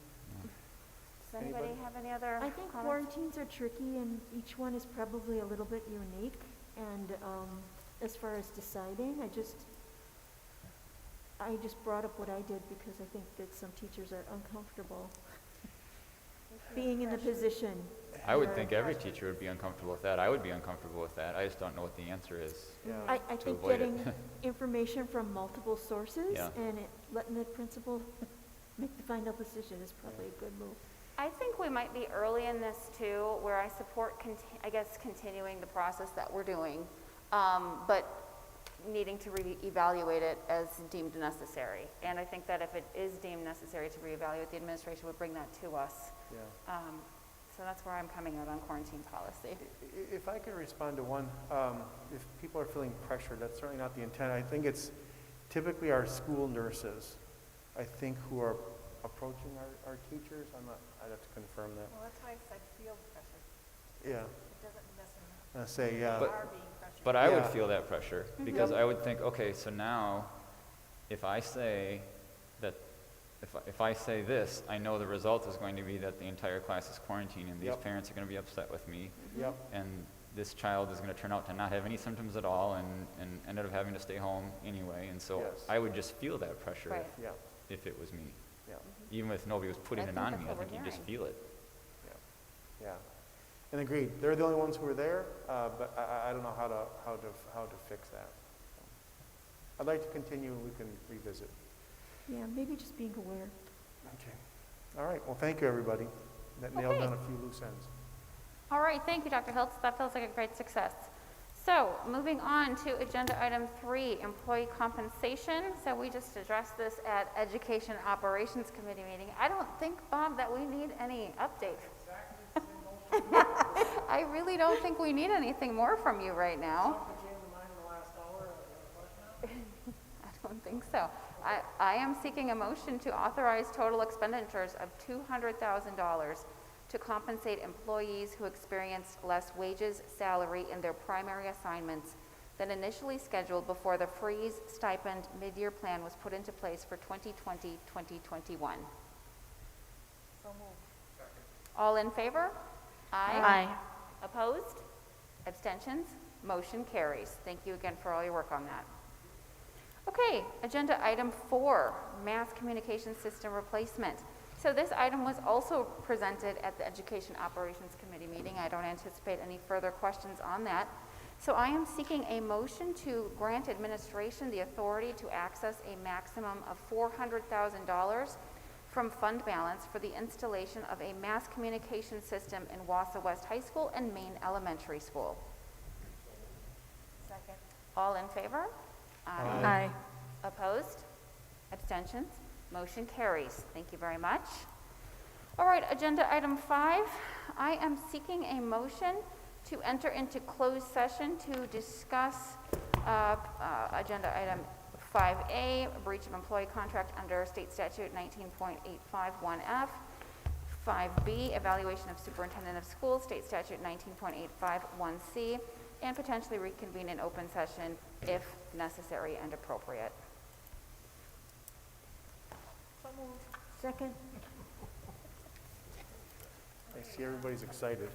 [SPEAKER 4] Does anybody
[SPEAKER 1] Anybody?
[SPEAKER 4] have any other
[SPEAKER 3] I think
[SPEAKER 4] comments?
[SPEAKER 3] quarantines are tricky, and each one is probably a little bit unique. And as far as deciding, I just brought up what I did because I think that some teachers are uncomfortable being in the position.
[SPEAKER 5] I would
[SPEAKER 3] where-
[SPEAKER 5] think every teacher would be uncomfortable with that. I would be uncomfortable with that. I just don't know what the answer is.
[SPEAKER 1] Yeah.
[SPEAKER 3] I
[SPEAKER 5] to
[SPEAKER 3] think
[SPEAKER 5] avoid it.
[SPEAKER 3] getting information from multiple sources
[SPEAKER 5] Yeah.
[SPEAKER 3] and letting the principal make the final decision is probably a good move.
[SPEAKER 4] I think we might be early in this too, where I support, continuing the process that we're doing, but needing to reevaluate it as deemed necessary. And I think that if it is deemed necessary to reevaluate, the administration would bring that to us.
[SPEAKER 1] Yeah.
[SPEAKER 4] So that's where I'm coming out on quarantine policy.
[SPEAKER 1] If I could respond to one, if people are feeling pressured, that's certainly not the intent. I think it's typically our school nurses I think, who are approaching our teachers. I'd have to confirm that.
[SPEAKER 10] Well, that's why I said field pressure.
[SPEAKER 1] Yeah.
[SPEAKER 10] It doesn't necessarily.
[SPEAKER 1] I say, yeah.
[SPEAKER 5] But-
[SPEAKER 10] Are being pressured.
[SPEAKER 5] But I would
[SPEAKER 1] Yeah.
[SPEAKER 5] feel that pressure, because I would think, okay, so now, if I say that, if I say this, I know the result is going to be that the entire class is quarantined, and these
[SPEAKER 1] Yep.
[SPEAKER 5] parents are gonna be upset with me,
[SPEAKER 1] Yep.
[SPEAKER 5] and this child is gonna turn out to not have any symptoms at all, and ended up having to stay home anyway, and so
[SPEAKER 1] Yes.
[SPEAKER 5] I would just feel that pressure
[SPEAKER 4] Right.
[SPEAKER 1] Yeah.
[SPEAKER 5] if it was me.
[SPEAKER 1] Yeah.
[SPEAKER 5] Even if nobody was putting
[SPEAKER 4] I
[SPEAKER 5] it
[SPEAKER 4] think
[SPEAKER 5] on
[SPEAKER 4] that's
[SPEAKER 5] me, I
[SPEAKER 4] what we're
[SPEAKER 5] think you just
[SPEAKER 4] hearing.
[SPEAKER 5] feel it.
[SPEAKER 1] Yeah. And agreed. They're the only ones who are there, but I don't know how to fix that. I'd like to continue, and we can revisit.
[SPEAKER 3] Yeah, maybe just being aware.
[SPEAKER 1] Okay. All right. Well, thank you, everybody. That nailed
[SPEAKER 4] Okay.
[SPEAKER 1] down a few loose ends.
[SPEAKER 4] All right, thank you, Dr. Hiltz. That feels like a great success. So, moving on to agenda item 3, employee compensation. So we just addressed this at Education Operations Committee meeting. I don't think, Bob, that we need any update. I really don't think we need anything more from you right now.
[SPEAKER 9] Something came to mind in the last hour,
[SPEAKER 4] I don't think so. I am seeking a motion to authorize total expenditures of $200,000 to compensate employees who experienced less wages, salary in their primary assignments than initially scheduled before the freeze stipend mid-year plan was put into place for 2020-2021.
[SPEAKER 10] So moved.
[SPEAKER 4] All in favor?
[SPEAKER 11] Aye.
[SPEAKER 4] Opposed? Abstentions? Motion carries. Thank you again for all your work on that. Okay, agenda item 4, mass communication system replacement. So this item was also presented at the Education Operations Committee meeting. I don't anticipate any further questions on that. So I am seeking a motion to grant administration the authority to access a maximum of $400,000 from fund balance for the installation of a mass communication system in Wausau West High School and Maine Elementary School.
[SPEAKER 10] Second.
[SPEAKER 4] All in favor?
[SPEAKER 11] Aye.
[SPEAKER 4] Opposed? Abstentions? Motion carries. Thank you very much. All right, agenda item 5. I am seeking a motion to enter into closed session to discuss agenda item 5A, breach of employee contract under State Statute 19.851F. 5B, evaluation of superintendent of schools, State Statute 19.851C, and potentially reconvene in open session if necessary and appropriate.
[SPEAKER 10] So moved.
[SPEAKER 3] Second?
[SPEAKER 1] I see everybody's excited.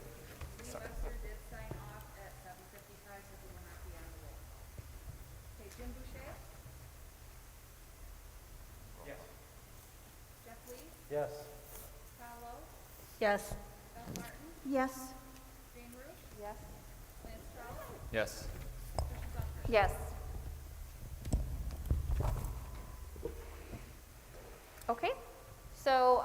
[SPEAKER 2] The investor did sign off at 7:55, so he will not be on the roll. Okay, Jim Boucher?
[SPEAKER 8] Yes.
[SPEAKER 2] Jeff Lee?
[SPEAKER 8] Yes.
[SPEAKER 2] Kyle Lowe?
[SPEAKER 11] Yes.
[SPEAKER 2] Beth Martin?
[SPEAKER 3] Yes.
[SPEAKER 2] Jane Ruth?
[SPEAKER 10] Yes.
[SPEAKER 2] Lance Strauss?
[SPEAKER 5] Yes.
[SPEAKER 2] Tricia Zucker?
[SPEAKER 4] Yes. Okay, so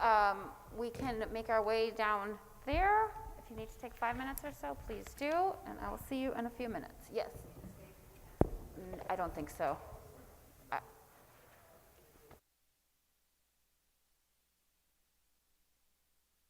[SPEAKER 4] we can make our way down there. If you need to take 5 minutes or so, please do, and I will see you in a few minutes. Yes? I don't think so.